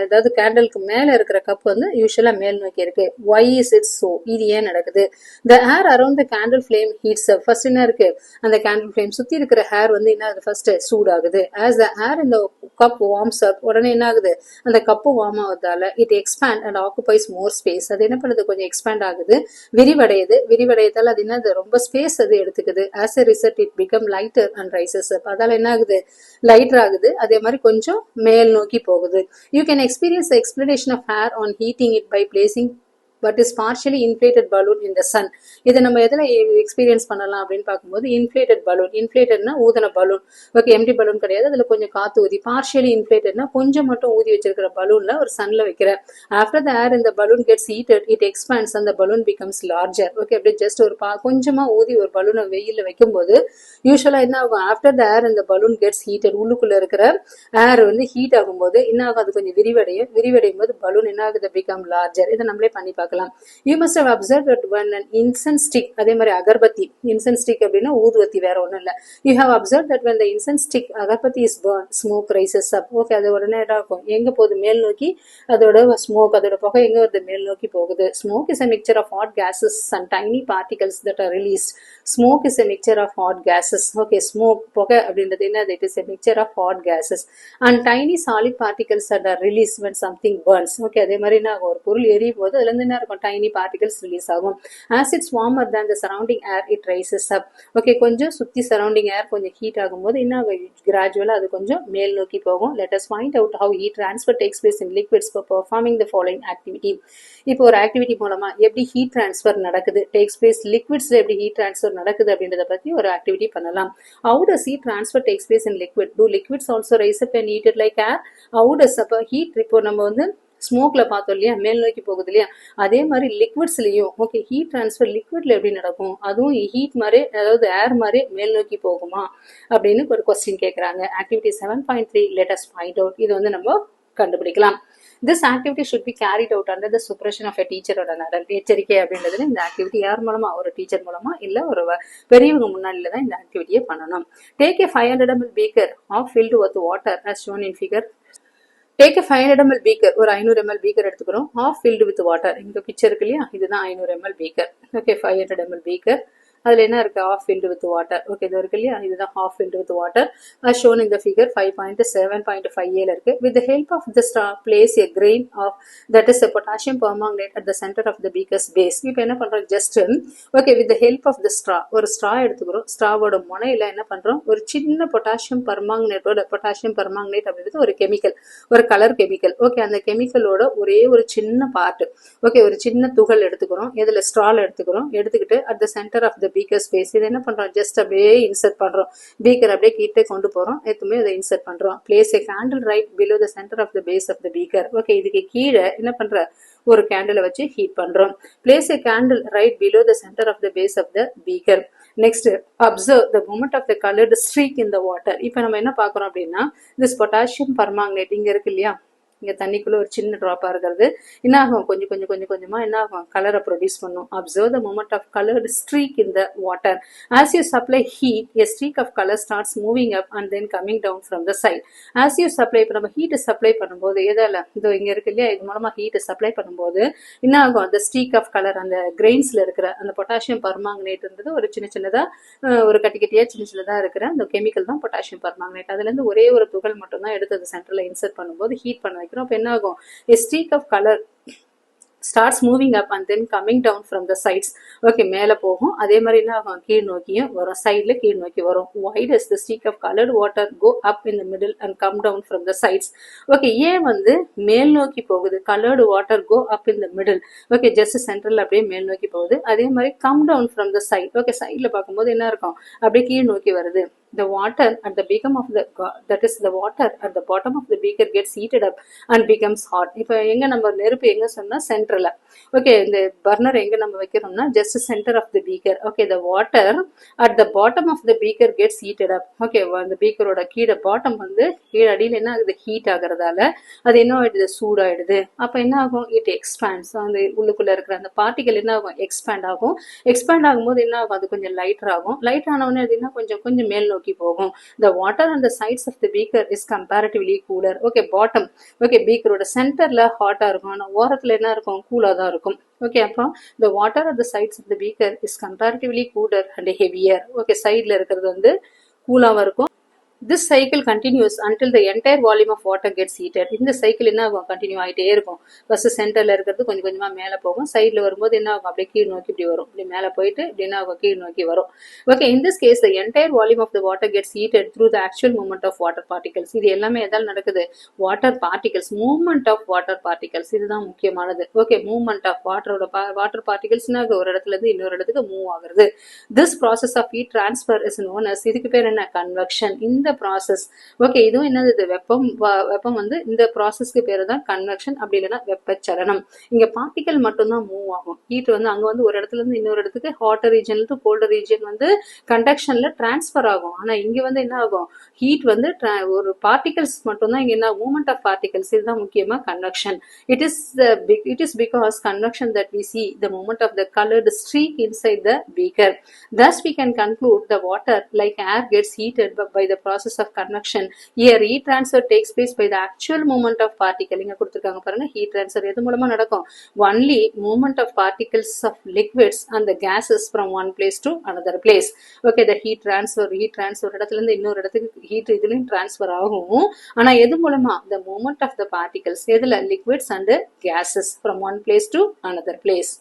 அதாவது கேண்டலுக்கு மேல இருக்கிற கப் வந்து யூஸ்வலா மேல் நோக்கி இருக்கு. Why is it so? இது ஏன் நடக்குது? The air around the candle flame heats up. First என்ன இருக்கு, அந்த கேண்டில் ஃபிளேம் சுத்தி இருக்கிற ஹேர் வந்து என்ன ஆகுது, first சூடாகுது. As the air in the cup warms up, உடனே என்ன ஆகுது, அந்த கப்பு வார்ம் ஆகுறதால it expand and occupies more space. அது என்ன பண்ணுது, கொஞ்சம் எக்ஸ்பேண்ட் ஆகுது, விரிவடையுது. விரிவடையதால அது என்ன, ரொம்ப ஸ்பேஸ் அது எடுத்துக்குது. As a result it become lighter and rises up. அதால என்ன ஆகுது, லைட்டர் ஆகுது, அதே மாதிரி கொஞ்சம் மேல் நோக்கி போகுது. You can experience the explanation of air on heating it by placing but is partially inflated balloon in the sun. இதை நம்ம எதுல எக்ஸ்பீரியன்ஸ் பண்ணலாம் அப்படின்னு பார்க்கும்போது, இன்ஃபிளேட்டட் பலூன். இன்ஃபிளேட்டட்னா ஊதின பலூன். ஓகே, எம்டி பலூன் கிடையாது, அதுல கொஞ்சம் காத்து ஊதி. பார்ஷியலி இன்ஃபிளேட்டட்னா கொஞ்சம் மட்டும் ஊதி வச்சிருக்கிற பலூன்ல ஒரு சன்ல வைக்கிற. ஆஃப்டர் த ஏர் இந்த பலூன் கெட்ஸ் ஹீட்டட் இட் எக்ஸ்பாண்ட்ஸ் அந்த பலூன் பிகம்ஸ் லார்ஜர். ஓகே, அப்படியே ஜஸ்ட் ஒரு கொஞ்சமா ஊதி ஒரு பலூனை வெயில வைக்கும்போது யூஸ்வலா என்ன ஆகும், ஆஃப்டர் த ஏர் இந்த பலூன் கெட்ஸ் ஹீட்டட், உள்ளுக்குள்ள இருக்கிற ஏர் வந்து ஹீட் ஆகும்போது என்ன ஆகும், அது கொஞ்சம் விரிவடையும். விரிவடையும் போது பலூன் என்ன ஆகுது, பிகம் லார்ஜர். இதை நம்மளே பண்ணி பார்க்கலாம். You must have observed that when an incense stick, அதே மாதிரி அகர்பத்தி, incense stick அப்படின்னா ஊதுவத்தி, வேற ஒண்ணும் இல்ல. You have observed that when the incense stick, agarbatti is burned, smoke rises up. Okay, அது உடனே இருக்கும், எங்க போகுது, மேல் நோக்கி. அதோட ஸ்மோக், அதோட புகை எங்க வருது, மேல் நோக்கி போகுது. Smoke is a mixture of hot gases and tiny particles that are released. Smoke is a mixture of hot gases. Okay, smoke, புகை அப்படின்றது என்னது, it is a mixture of hot gases and tiny solid particles that are released when something burns. Okay, அதே மாதிரி என்ன ஆகும், ஒரு பொருள் எரியும் போது அதுல இருந்து என்ன இருக்கும், tiny particles release ஆகும். As it's warmer than the surrounding air it rises up. Okay, கொஞ்சம் சுத்தி சரௌண்டிங் ஏர் கொஞ்சம் ஹீட் ஆகும்போது என்ன ஆகும், கிராஜுவலா அது கொஞ்சம் மேல் நோக்கி போகும். Let us find out how heat transfer takes place in liquids for performing the following activity. இப்போ ஒரு ஆக்டிவிட்டி மூலமா எப்படி ஹீட் டிரான்ஸ்ஃபர் நடக்குது, டேக்ஸ் பிளேஸ் லிக்விட்ஸ்ல எப்படி ஹீட் டிரான்ஸ்ஃபர் நடக்குது அப்படின்றத பத்தி ஒரு ஆக்டிவிட்டி பண்ணலாம். How does heat transfer takes place in liquid? Do liquids also rise up and heat it like air? How does அப்ப ஹீட், இப்போ நம்ம வந்து ஸ்மோக்ல பார்த்தோம் இல்லையா, மேல் நோக்கி போகுது இல்லையா, அதே மாதிரி லிக்விட்ஸ்லயும் ஓகே ஹீட் டிரான்ஸ்ஃபர் லிக்விட்ல எப்படி நடக்கும், அதுவும் ஹீட் மாதிரி, அதாவது ஏர் மாதிரி மேல் நோக்கி போகுமா அப்படின்னு ஒரு கொஸ்டின் கேட்கறாங்க. Activity 7.3 let us find out. இது வந்து நம்ம கண்டுபிடிக்கலாம். This activity should be carried out under the supervision of a teacher or an adult. எச்சரிக்கை அப்படின்றதுல இந்த ஆக்டிவிட்டி யார் மூலமா, ஒரு டீச்சர் மூலமா இல்ல ஒரு பெரியவங்க முன்னாடில தான் இந்த ஆக்டிவிட்டியை பண்ணணும். Take a 500 ml beaker of filled with water as shown in figure. Take a 500 ml beaker, ஒரு 500 ml beaker எடுத்துக்கிறோம், half filled with water. இங்க பிக்சர் இருக்கு இல்லையா, இதுதான் 500 ml beaker. Okay, 500 ml beaker. அதுல என்ன இருக்கு, half filled with water. Okay, இது இருக்கு இல்லையா, இதுதான் half filled with water as shown in the figure 5.7.5a ல இருக்கு. With the help of the straw place a grain of that is a potassium permanganate at the center of the beaker's base. இப்போ என்ன பண்றோம், just okay with the help of the straw, ஒரு straw எடுத்துக்கிறோம். ஸ்ட்ராவோட முனையில என்ன பண்றோம், ஒரு சின்ன பொட்டாசியம் பர்மாங்கனேட்டோட, பொட்டாசியம் பர்மாங்கனேட் அப்படின்றது ஒரு கெமிக்கல், ஒரு கலர் கெமிக்கல். ஓகே, அந்த கெமிக்கலோட ஒரே ஒரு சின்ன பார்ட், ஓகே ஒரு சின்ன துகள் எடுத்துக்கிறோம். இதுல ஸ்ட்ரால எடுத்துக்கிறோம். எடுத்துக்கிட்டு at the centre of the beaker space இது என்ன பண்றோம், ஜஸ்ட் அப்படியே இன்சர்ட் பண்றோம். பீக்கர் அப்படியே கிட்ட கொண்டு போறோம், எதுவுமே அதை இன்சர்ட் பண்றோம். Place a candle right below the centre of the base of the beaker. Okay, இதுக்கு கீழே என்ன பண்ற, ஒரு கேண்டிலை வச்சு ஹீட் பண்றோம். Place a candle right below the centre of the base of the beaker. Next, observe the movement of the coloured streak in the water. இப்போ நம்ம என்ன பார்க்கறோம் அப்படின்னா, திஸ் பொட்டாசியம் பர்மாங்கனேட் இங்க இருக்கு இல்லையா, இங்க தண்ணிக்குள்ள ஒரு சின்ன ட்ராப்பா இருக்கிறது என்ன ஆகும், கொஞ்சம் கொஞ்சம் கொஞ்சம் கொஞ்சமா என்ன ஆகும், கலரை ப்ரொடியூஸ் பண்ணும். Observe the movement of coloured streak in the water. As you supply heat a streak of color starts moving up and then coming down from the side. as you supply, இப்போ நம்ம heat supply பண்ணும்போது எதால, இதோ இங்க இருக்கு இல்லையா, இது மூலமா ஹீட் சப்ளை பண்ணும்போது என்ன ஆகும், அந்த ஸ்ட்ரீக் ஆஃப் கலர், அந்த கிரெயின்ஸ்ல இருக்கிற அந்த பொட்டாசியம் பர்மாங்கனேட்ன்றது ஒரு சின்ன சின்னதா, ஒரு கட்டி கட்டியா சின்ன சின்னதா இருக்கிற அந்த கெமிக்கல் தான் பொட்டாசியம் பர்மாங்கனேட். அதுல இருந்து ஒரே ஒரு துகள் மட்டும் தான் எடுத்து அது சென்டர்ல இன்சர்ட் பண்ணும்போது ஹீட் பண்ண வைக்கிறோம். அப்ப என்ன ஆகும், a streak of color starts moving up and then coming down from the sides. Okay, மேல போகும், அதே மாதிரி என்ன ஆகும், கீழ் நோக்கியும் வரும், சைட்ல கீழ் நோக்கி வரும். Why does the streak of colored water go up in the middle and come down from the sides? Okay, ஏன் வந்து மேல் நோக்கி போகுது, colored water go up in the middle. Okay, just சென்டர்ல அப்படியே மேல் நோக்கி போகுது. அதே மாதிரி come down from the side. Okay, சைட்ல பார்க்கும்போது என்ன இருக்கும், அப்படியே கீழ் நோக்கி வருது. the water at the bottom of the that is the water at the bottom of the beaker gets heated up and becomes hot. இப்போ எங்க நம்ம நெருப்பு எங்க சொன்னா சென்டர்ல, ஓகே இந்த பர்னர் எங்க நம்ம வைக்கிறோம்னா just centre of the beaker. Okay the water at the bottom of the beaker gets heated up. Okay அந்த பீக்கரோட கீழே பாட்டம் வந்து கீழே அடியில் என்ன ஆகுது, ஹீட் ஆகுறதால அது என்ன ஆயிடுது, சூடாயிடுது. அப்ப என்ன ஆகும், இட் எக்ஸ்பேண்ட்ஸ், அந்த உள்ளுக்குள்ள இருக்கிற அந்த பார்ட்டிகல் என்ன ஆகும், எக்ஸ்பேண்ட் ஆகும். எக்ஸ்பேண்ட் ஆகும்போது என்ன ஆகும், அது கொஞ்சம் லைட்டர் ஆகும். லைட்டர் ஆனவொடனே அது என்ன கொஞ்சம் கொஞ்சம் மேல் நோக்கி போகும். the water on the sides of the beaker is comparatively cooler. Okay bottom, okay பீக்கரோட சென்டர்ல ஹாட்டா இருக்கும், ஆனா ஓரத்துல என்ன இருக்கும், கூலா தான் இருக்கும். ஓகே அப்போ the water at the sides of the beaker is comparatively cooler and heavier. Okay சைட்ல இருக்கிறது வந்து கூலாவா இருக்கும். This cycle continues until the entire volume of water gets heated. இந்த சைக்கிள் என்ன ஆகும், கண்டினியூ ஆகிட்டே இருக்கும். ஃபர்ஸ்ட் சென்டர்ல இருக்கிறது கொஞ்சம் கொஞ்சமா மேலே போகும், சைட்ல வரும்போது என்ன ஆகும், அப்படியே கீழ் நோக்கி இப்படி வரும், இப்படி மேலே போயிட்டு இப்படி என்ன ஆகும், கீழ் நோக்கி வரும். Okay in this case the entire volume of the water gets heated through the actual movement of water particles. இது எல்லாமே எதால் நடக்குது, water particles, movement of water particles, இதுதான் முக்கியமானது. ஓகே மூவ்மெண்ட் ஆஃப் வாட்டர் பார்ட்டிகல்ஸ்னா ஒரு இடத்துல இருந்து இன்னொரு இடத்துக்கு மூவ் ஆகுறது. This process of heat transfer is known as, இதுக்கு பேர் என்ன, கன்வெக்ஷன். இந்த ப்ராசஸ், ஓகே இதுவும் என்னது, வெப்பம் வந்து இந்த ப்ராசஸ்க்கு பேரு தான் கன்வெக்ஷன், அப்படி இல்லைன்னா வெப்பச்சலனம். இங்க பார்ட்டிகல் மட்டும்தான் மூவ் ஆகும். ஹீட் வந்து அங்க வந்து ஒரு இடத்துல இருந்து இன்னொரு இடத்துக்கு, ஹாட்டர் ரீஜன்ல இருந்து கோல்டர் ரீஜன் வந்து கண்டக்ஷன்ல டிரான்ஸ்பர் ஆகும். ஆனா இங்க வந்து என்ன ஆகும், ஹீட் வந்து ஒரு பார்ட்டிகல்ஸ் மட்டும்தான் இங்க என்ன, மூவ்மெண்ட் ஆஃப் பார்ட்டிகல்ஸ், இதுதான் முக்கியமா convection. It is because convection that we see the movement of the colored streak inside the beaker. Thus we can conclude the water like air gets heated by the process of convection. Here heat transfer takes place by the actual movement of particle. இங்க கொடுத்திருக்காங்க பாருங்க, heat transfer எது மூலமா நடக்கும், only movement of particles of liquids and the gases from one place to another place. Okay the heat transfer இடத்துல இருந்து இன்னொரு இடத்துக்கு ஹீட் இதுலயும் டிரான்ஸ்ஃபர் ஆகும். ஆனா எது மூலமா, the movement of the particles, எதுல, liquids and gases from one place to another place.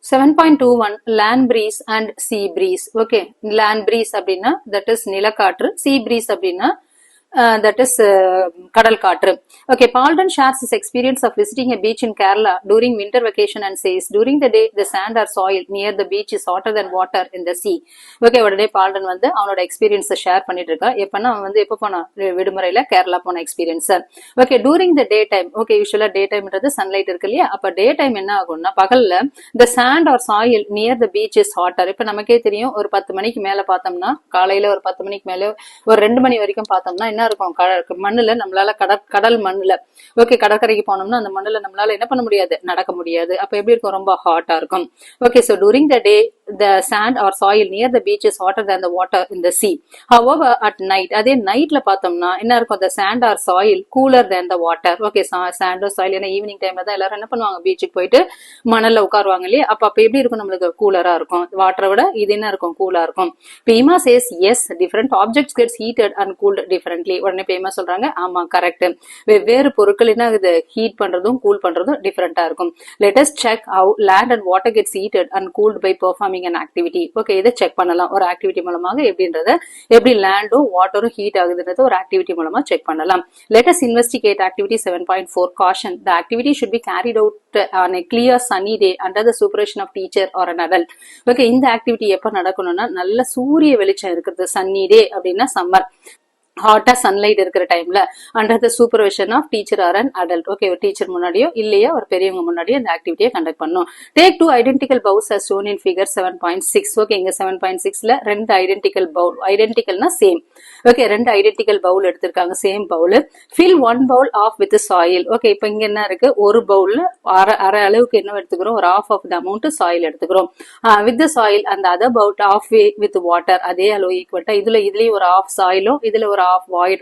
7.21 land breeze and sea breeze. Okay land breeze அப்படின்னா that is நிலக்காற்று, sea breeze அப்படின்னா that is கடல் காற்று. Okay Paulden shares his experience of visiting a beach in Kerala during winter vacation and says during the day the sand or soil near the beach is hotter than water in the sea. Okay உடனே பால்டன் வந்து அவனோட எக்ஸ்பீரியன்ஸை share பண்ணிட்டு இருக்கா. எப்பன்னா அவன் வந்து எப்போ போனா, விடுமுறையில கேரளா போன experience. Okay during the day time, okay யூஸ்வலா டே டைம்ன்றது சன்லைட் இருக்கு இல்லையா, அப்ப டே டைம் என்ன ஆகும்னா பகல்ல the sand or soil near the beach is hotter. இப்ப நமக்கே தெரியும், ஒரு 10 மணிக்கு மேல பார்த்தோம்னா, காலையில ஒரு 10 மணிக்கு மேல ஒரு 2 மணி வரைக்கும் பார்த்தோம்னா என்ன இருக்கும், மண்ணுல நம்மளால கடல் மண்ணுல, ஓகே கடற்கரைக்கு போனோம்னா அந்த மண்ணுல நம்மளால என்ன பண்ண முடியாது, நடக்க முடியாது. அப்ப எப்படி இருக்கும், ரொம்ப ஹாட்டா இருக்கும். Okay so during the day the sand or soil near the beach is hotter than the water in the sea. However at night, அதே நைட்ல பார்த்தோம்னா என்ன இருக்கும், the sand or soil cooler than the water. Okay sand or soil, ஏன்னா evening டைம்ல தான் எல்லாரும் என்ன பண்ணுவாங்க, பீச்சுக்கு போயிட்டு மணல்ல உட்காருவாங்க இல்லையா, அப்ப எப்படி இருக்கும், நம்மளுக்கு கூலரா இருக்கும், வாட்டரை விட இது என்ன இருக்கும், கூலா இருக்கும். Pima says yes, different objects gets heated and cooled differently. உடனே பேமா சொல்றாங்க, ஆமா கரெக்ட், வெவ்வேறு பொருட்கள் என்ன ஆகுது, ஹீட் பண்றதும் கூல் பண்றதும் டிஃபரெண்டா இருக்கும். Let us check how land and water gets heated and cooled by performing an activity. Okay இதை செக் பண்ணலாம், ஒரு ஆக்டிவிட்டி மூலமாக எப்படி லேண்டும் வாட்டரும் ஹீட் ஆகுதுன்றது ஒரு ஆக்டிவிட்டி மூலமா செக் பண்ணலாம். Let us investigate activity 7.4 caution. The activity should be carried out on a clear sunny day under the supervision of teacher or an adult. Okay இந்த activity எப்ப நடக்கணும்னா, நல்ல சூரிய வெளிச்சம் இருக்கிறது, சன்னி டே அப்படின்னா சம்மர், ஹாட்டா சன்லைட் இருக்கிற டைம்ல under the supervision of teacher or an adult. Okay ஒரு டீச்சர் முன்னாடியோ இல்லையா ஒரு பெரியவங்க முன்னாடியோ அந்த ஆக்டிவிட்டியை கண்டக்ட் பண்ணும். Take 2 identical bowls as shown in figure 7.6. Okay இங்க 7.6ல 2 ஐடென்டிக்கல் பவுல், ஐடென்டிக்கல்னா சேம். ஓகே 2 ஐடென்டிக்கல் பவுல் எடுத்திருக்காங்க, same bowl. fill 1 bowl off with soil. ஓகே இப்போ இங்க என்ன இருக்கு, ஒரு பவுல்ல அரை அளவுக்கு என்ன எடுத்துக்கிறோம், ஒரு half of the amount soil எடுத்துக்கிறோம். with the soil and the other bowl halfway with water. அதே அளவு ஈக்குவல்ட்டா இதுலயும் ஒரு half soilம் இதுல ஒரு half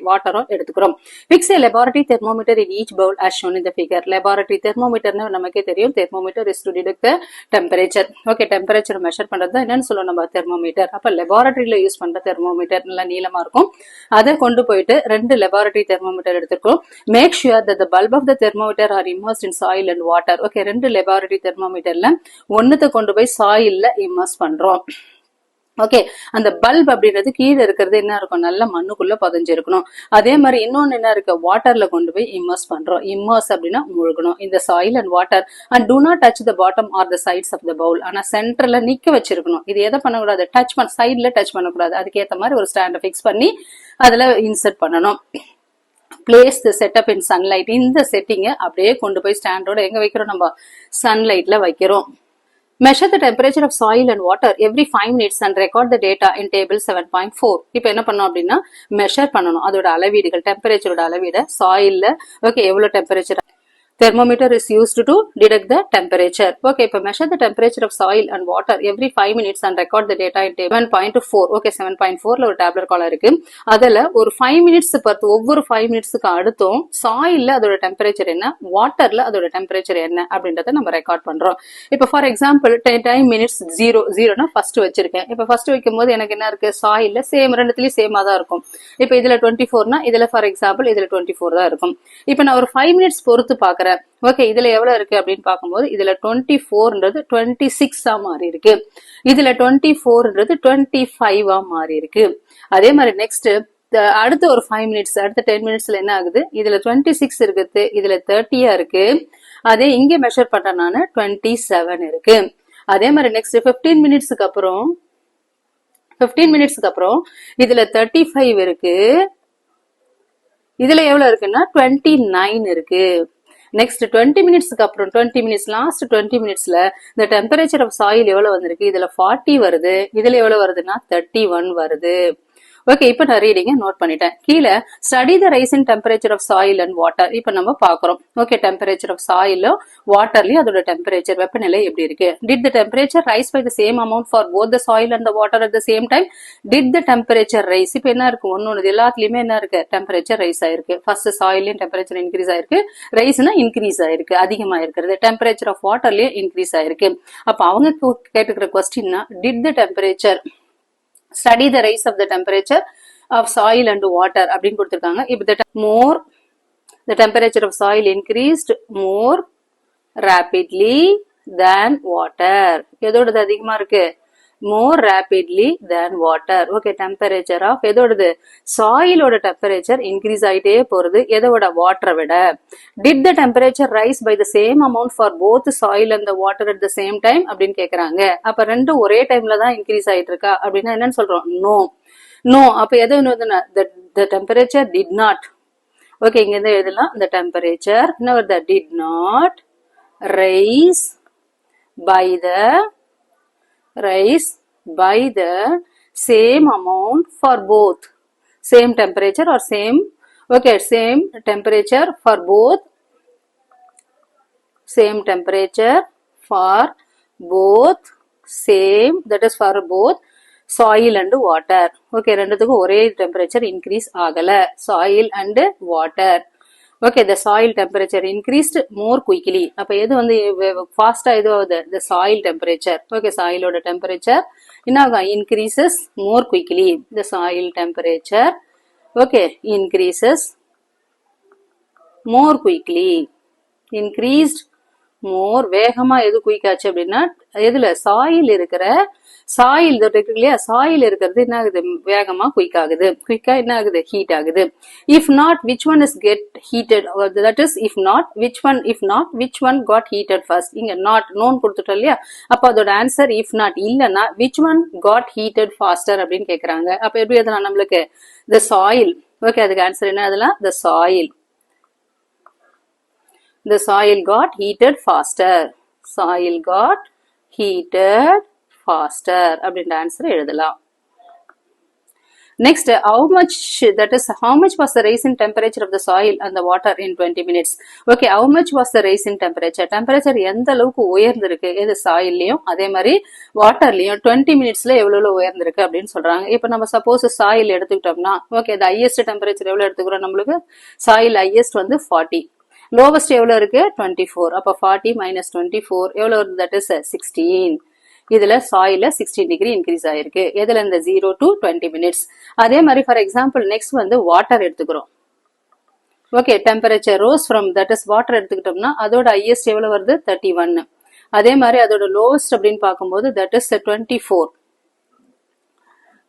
வாட்டரும் எடுத்துக்கிறோம். Fix a laboratory thermometer in each bowl as shown in the figure. laboratory thermometer நமக்கே தெரியும், thermometer is to detect the temperature. Okay temperature measure பண்றது என்னன்னு சொல்லுவோம் நம்ம, தெர்மோமீட்டர். அப்ப லெபார்டரியில யூஸ் பண்ற தெர்மோமீட்டர் நல்லா நீளமா இருக்கும், அதை கொண்டு போயிட்டு 2 laboratory thermometer எடுத்துக்கிறோம். Make sure that the bulb of the thermometer are immersed in soil and water. Okay 2 laboratory thermometerல ஒன்னுத்தை கொண்டு போய் சாயில்ல இம்மர்ஸ் பண்றோம். ஓகே, அந்த பல்ப் அப்படின்றது கீழே இருக்கிறது என்ன இருக்கும், நல்ல மண்ணுக்குள்ள புதைஞ்சிருக்கணும். அதே மாதிரி இன்னொன்னு என்ன இருக்கு, வாட்டர்ல கொண்டு போய் இம்மர்ஸ் பண்றோம். இம்மர்ஸ் அப்படின்னா மூழ்கணும் இந்த soil and water. And do not touch the bottom or the sides of the bowl. ஆனா சென்டர்ல நிக்க வச்சிருக்கணும். இது எதை பண்ணக்கூடாது, டச் பண்ண சைட்ல டச் பண்ணக்கூடாது. அதுக்கேற்ற மாதிரி ஒரு ஸ்டாண்டை ஃபிக்ஸ் பண்ணி அதுல இன்சர்ட் பண்ணணும். பிளேஸ் த செட்டப் இன் சன்லைட். இந்த செட்டிங்கை அப்படியே கொண்டு போய் ஸ்டாண்டோட எங்க வைக்கிறோம், நம்ம சன்லைட்ல வைக்கிறோம். Measure the temperature of soil and water every 5 minutes and record the data in table 7.4. இப்போ என்ன பண்ணோம் அப்படின்னா மெஷர் பண்ணணும் அதோட அளவீடுகள், டெம்பரேச்சரோட அளவீடு சாயில்ல. ஓகே, எவ்வளவு temperature. Thermometer is used to detect the temperature. Okay, இப்போ measure the temperature of soil and water every 5 minutes and record the data in table 7.4. Okay, 7.4ல ஒரு டேப்லெட் காலம் இருக்கு. அதுல ஒரு 5 minutes பார்த்து ஒவ்வொரு 5 minutesக்கு அடுத்தும் சாயில்ல அதோட டெம்பரேச்சர் என்ன, வாட்டர்ல அதோட டெம்பரேச்சர் என்ன அப்படின்றத நம்ம ரெக்கார்ட் பண்றோம். இப்போ ஃபார் எக்ஸாம்பிள் 10 minutes 0 ஃபர்ஸ்ட் வச்சிருக்கேன். இப்போ ஃபர்ஸ்ட் வைக்கும் போது எனக்கு என்ன இருக்கு, சாயில்ல சேம், ரெண்டுத்துலயும் சேமா தான் இருக்கும். இப்போ இதுல 24னா இதுல ஃபார் எக்ஸாம்பிள் இதுல 24 தான் இருக்கும். இப்போ நான் ஒரு 5 minutes பொறுத்து பாக்குறேன். ஓகே, இதுல எவ்வளவு இருக்கு அப்படின்னு பார்க்கும்போது இதுல 24ன்றது 26 மாறி இருக்கு. இதுல 24ன்றது 25 மாறி இருக்கு. அதே மாதிரி நெக்ஸ்ட் அடுத்த ஒரு 5 minutes, அடுத்த 10 minutesல என்ன ஆகுது, இதுல 26 இருக்குது, இதுல 30 இருக்கு. அதே இங்க மெஷர் பண்ற நானு 27 இருக்கு. அதே மாதிரி நெக்ஸ்ட் 15 minutesக்கு அப்புறம் இதுல 35 இருக்கு. இதுல எவ்வளவு இருக்குன்னா 29 இருக்கு. நெக்ஸ்ட் 20 minutesக்கு அப்புறம் 20 minutes, லாஸ்ட் 20 minutesல இந்த டெம்பரேச்சர் ஆஃப் சாயில் எவ்வளவு வந்திருக்கு, இதுல 40 வருது, இதுல எவ்வளவு வருதுன்னா 31 வருது. ஓகே, இப்ப நான் ரீடிங்க நோட் பண்ணிட்டேன். கீழே study the rise in temperature of soil and water. இப்ப நம்ம பாக்குறோம். ஓகே, டெம்பரேச்சர் ஆஃப் சாயிலும் வாட்டர்லயும் அதோட டெம்பரேச்சர், வெப்பநிலை எப்படி இருக்கு. Did the temperature rise by the same amount for both the soil and the water at the same time. Did the temperature rise. இப்ப என்ன இருக்கு, ஒன்னு எல்லாத்துலயுமே என்ன இருக்கு, டெம்பரேச்சர் ரைஸ் ஆயிருக்கு. ஃபர்ஸ்ட் சாயிலையும் டெம்பரேச்சர் இன்க்ரீஸ் ஆயிருக்கு, ரைஸ்னா இன்க்ரீஸ் ஆயிருக்கு, அதிகமா இருக்கிறது. டெம்பரேச்சர் ஆஃப் வாட்டர்லயும் இன்க்ரீஸ் ஆயிருக்கு. அப்ப அவங்க கேட்டுக்கிற கொஸ்டின்னா did the temperature study the rise of the temperature of soil and water அப்படின்னு கொடுத்திருக்காங்க. இப்போ the temperature of soil increased more rapidly than water. எதோடது அதிகமா இருக்கு, more rapidly than water. Okay, temperature of எதோடது, சாயிலோட டெம்பரேச்சர் இன்க்ரீஸ் ஆயிட்டே போறது, எதோட, வாட்டரை விட. Did the temperature rise by the same amount for both soil and the water at the same time அப்படின்னு கேக்குறாங்க. அப்ப ரெண்டும் ஒரே டைம்ல தான் இன்க்ரீஸ் ஆயிட்டு இருக்கா அப்படின்னா என்னன்னு சொல்றோம், நோ. அப்ப எது என்னதுன்னா the temperature did not. Okay, இங்க இருந்து எழுதலாம், the temperature என்ன வருது, did not rise by the same amount for both, same temperature or same temperature for both, same temperature for both, same, that is for both soil and water. Okay, ரெண்டுத்துக்கும் ஒரே temperature increase ஆகல, soil and water. Okay, the soil temperature increased more quickly. அப்ப எது வந்து ஃபாஸ்டா இது ஆகுது, the soil temperature. Okay, சாயிலோட டெம்பரேச்சர் என்ன ஆகும், increases more quickly. the soil temperature okay increases more quickly, increased more, வேகமா எது குயிக் ஆச்சு அப்படின்னா எதுல, சாயில் இருக்கிற, சாயில் இருக்கு இல்லையா, சாயில் இருக்கிறது என்ன ஆகுது, வேகமா குயிக் ஆகுது. குயிக்கா என்ன ஆகுது, ஹீட் ஆகுது. If not which one is get heated, that is if not which one got heated first. இங்க நாட் நோன் கொடுத்துட்டோம் இல்லையா, அப்ப அதோட ஆன்சர் if not, இல்லன்னா which one got heated faster அப்படின்னு கேக்குறாங்க. அப்ப எப்படி எதுனா நம்மளுக்கு the soil. ஓகே, அதுக்கு ஆன்சர் என்ன, அதெல்லாம் the soil got heated faster. Soil got heated faster அப்படின்ற ஆன்சர் எழுதலாம். Next, how much was the rise in temperature of the soil and the water in 20 minutes? Okay, how much was the rise in temperature? Temperature எந்த அளவுக்கு உயர்ந்திருக்கு, எது சாயில்லையும் அதே மாதிரி வாட்டர்லயும் 20 minutesல எவ்வளவு உயர்ந்திருக்கு அப்படின்னு சொல்றாங்க. இப்ப நம்ம சப்போஸ் சாயில் எடுத்துக்கிட்டோம்னா, ஓகே, the highest temperature எவ்வளவு எடுத்துக்கிறோம், நம்மளுக்கு சாயில் highest வந்து 40, lowest எவ்வளவு இருக்கு 24. அப்ப 40 minus 24 எவ்வளவு வருது, that is 16. இதுல சாயில 16 டிகிரி இன்க்ரீஸ் ஆயிருக்கு. எதுல, இந்த 0 to 20 minutes. அதே மாதிரி ஃபார் எக்ஸாம்பிள் நெக்ஸ்ட் வந்து வாட்டர் எடுத்துக்கிறோம். Okay, temperature rose from, that is water எடுத்துக்கிட்டோம்னா அதோட ஹையஸ்ட் எவ்வளவு வருது, 31. அதே மாதிரி அதோட லோவஸ்ட் அப்படின்னு பார்க்கும்போது தட் இஸ் 24.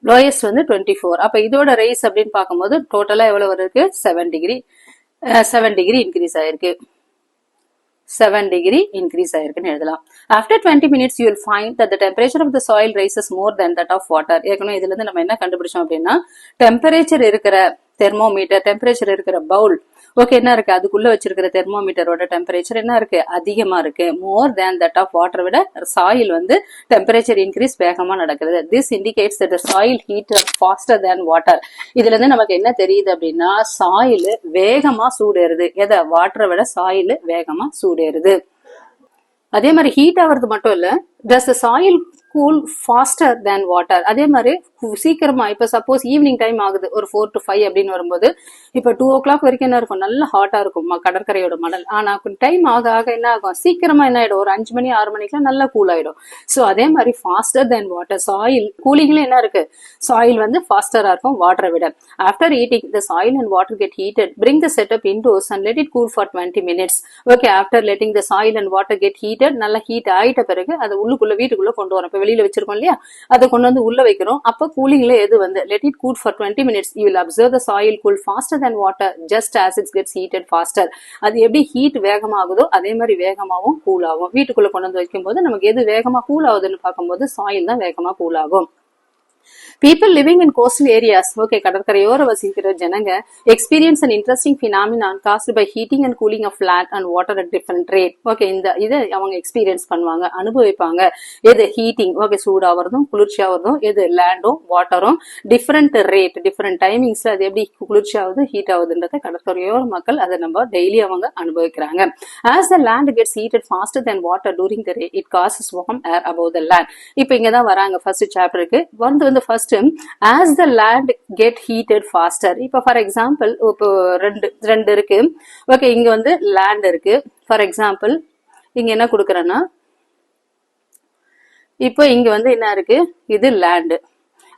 லோயஸ்ட் வந்து 24. அப்ப இதோட ரைஸ் அப்படின்னு பார்க்கும்போது டோட்டலா எவ்வளவு இருக்கு 7 டிகிரி 7 டிகிரி இன்க்ரீஸ் ஆயிருக்கு 7 degree increase ஆயிருக்குன்னு எழுதலாம். After 20 minutes you will find that the temperature of the soil rises more than that of water. ஏற்கனவே இதுல இருந்து நம்ம என்ன கண்டுபிடிச்சோம் அப்படின்னா டெம்பரேச்சர் இருக்கிற தெர்மோமீட்டர் டெம்பரேச்சர் இருக்கிற பவுல் ஓகே என்ன இருக்கு அதுக்குள்ள வச்சிருக்கிற தெர்மோமீட்டரோட டெம்பரேச்சர் என்ன இருக்கு அதிகமா இருக்கு மோர் தேன் தட் ஆஃப் வாட்டர் விட சாயில் வந்து டெம்பரேச்சர் இன்க்ரீஸ் வேகமா நடக்கிறது. This indicates that soil heat pastor than water. இதுல இருந்து நமக்கு என்ன தெரியுது அப்படின்னா சாயில் வேகமா சூடேறுது எதை வாட்டரை விட சாயில் வேகமா சூடேறுது. அதே மாதிரி ஹீட் ஆகிறது மட்டும் இல்ல does the soil cool faster than water. அதே மாதிரி சீக்கிரமா இப்ப சப்போஸ் ஈவினிங் டைம் ஆகுது ஒரு 4 to 5 அப்படின்னு வரும்போது இப்ப 2 o'clock வரைக்கும் என்ன இருக்கும் நல்லா ஹாட்டா இருக்கும் கடற்கரையோட மணல். ஆனா டைம் ஆக ஆக என்ன ஆகும் சீக்கிரமா என்ன ஆயிடும் ஒரு 5 மணி 6 மணிக்கெல்லாம் நல்லா கூல் ஆயிடும். சோ அதே மாதிரி ஃபாஸ்டர் தேன் வாட்டர் சாயில் கூலிங்ல என்ன இருக்கு சாயில் வந்து ஃபாஸ்டரா இருக்கும் வாட்டரை விட. After eating the soil and water get heated bring the setup indoors and let it cool for 20 minutes. Okay after letting the soil and water get heated நல்லா heat ஆயிட்ட பிறகு அது உள்ளுக்குள்ள வீட்டுக்குள்ள கொண்டு வரோம். இப்ப வெளியில வச்சிருக்கோம் இல்லையா அதை கொண்டு வந்து உள்ள வைக்கிறோம். அப்ப கூலிங்ல எது வந்து let it cool for 20 minutes. You will observe the soil cool faster than water just as it gets heated faster. அது எப்படி ஹீட் வேகமாகுதோ அதே மாதிரி வேகமாவும் கூல் ஆகும். வீட்டுக்குள்ள கொண்டு வந்து வைக்கும் போது நமக்கு எது வேகமா கூல் ஆகுதுன்னு பார்க்கும்போது சாயில் தான் வேகமா கூல் ஆகும். People living in coastal areas, okay, கடற்கரையோர வசிக்கிற ஜனங்க experience an interesting phenomenon caused by heating and cooling of land and water at different rate. Okay, இதை அவங்க எக்ஸ்பீரியன்ஸ் பண்ணுவாங்க அனுபவிப்பாங்க. எது ஹீட்டிங் ஓகே சூடாவதும் குளிர்ச்சியாவதும் எது லேண்டும் வாட்டரும் டிஃப்ரெண்ட் ரேட் டிஃப்ரெண்ட் டைமிங்ஸ்ல அது எப்படி குளிர்ச்சியாவது ஹீட் ஆகுதுன்றத கடற்கரையோர மக்கள் அதை நம்ம டெய்லி அவங்க அனுபவிக்கிறாங்க. As the land gets heated faster than water during the day, it causes warm air above the land. இப்ப இங்கதான் வராங்க ஃபர்ஸ்ட் சாப்டருக்கு வந்து first as the land get heated faster. இப்ப ஃபார் எக்ஸாம்பிள் இப்போ ரெண்டு இருக்கு ஓகே இங்க வந்து லேண்ட் இருக்கு. ஃபார் எக்ஸாம்பிள் இங்க என்ன கொடுக்கறேன்னா இப்போ இங்க வந்து என்ன இருக்கு இது லேண்ட்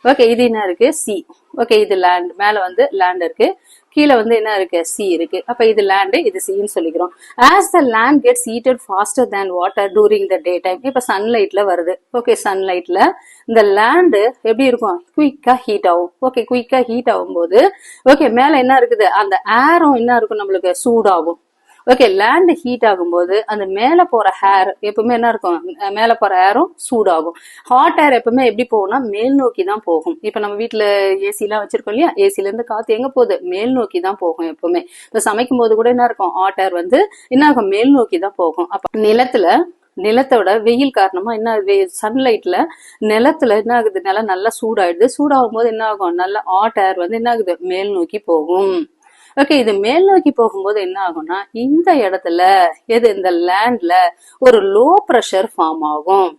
ஓகே இது என்ன இருக்கு சி ஓகே இது லேண்ட் மேல வந்து லேண்ட் இருக்கு கீழே வந்து என்ன இருக்கு சி இருக்கு. அப்ப இது லேண்ட் இது சின்னு சொல்லிக்கிறோம். as the land gets heated faster than water during the day time. இப்ப சன்லைட்ல வருது ஓகே சன்லைட்ல இந்த லேண்ட் எப்படி இருக்கும் குயிக்கா ஹீட் ஆகும். ஓகே குயிக்கா ஹீட் ஆகும் போது ஓகே மேல என்ன இருக்குது அந்த ஏரும் என்ன இருக்கும் நம்மளுக்கு சூடாகும். ஓகே லேண்ட் ஹீட் ஆகும்போது அந்த மேல போற ஹேர் எப்பவுமே என்ன இருக்கும் மேல போற ஏரும் சூடாகும். ஹாட் ஏர் எப்பவுமே எப்படி போகும்னா மேல் நோக்கி தான் போகும். இப்ப நம்ம வீட்டுல ஏசி எல்லாம் வச்சிருக்கோம் இல்லையா ஏசில இருந்து காத்து எங்க போகுது மேல் நோக்கி தான் போகும் எப்பவுமே. இப்ப சமைக்கும் போது கூட என்ன இருக்கும் ஹாட் ஏர் வந்து என்ன ஆகும் மேல் நோக்கி தான் போகும். அப்ப நிலத்தோட வெயில் காரணமா என்ன சன்லைட்ல நிலத்துல என்ன ஆகுது நிலம் நல்லா சூடாயிடுது. சூடாகும் போது என்ன ஆகும் நல்ல ஹாட் ஏர் வந்து என்ன ஆகுது மேல் நோக்கி போகும். ஓகே இது மேல் நோக்கி போகும்போது என்ன ஆகும்னா இந்த இடத்துல இந்த லேண்ட்ல ஒரு லோ ப்ரெஷர் ஃபார்ம் ஆகும்.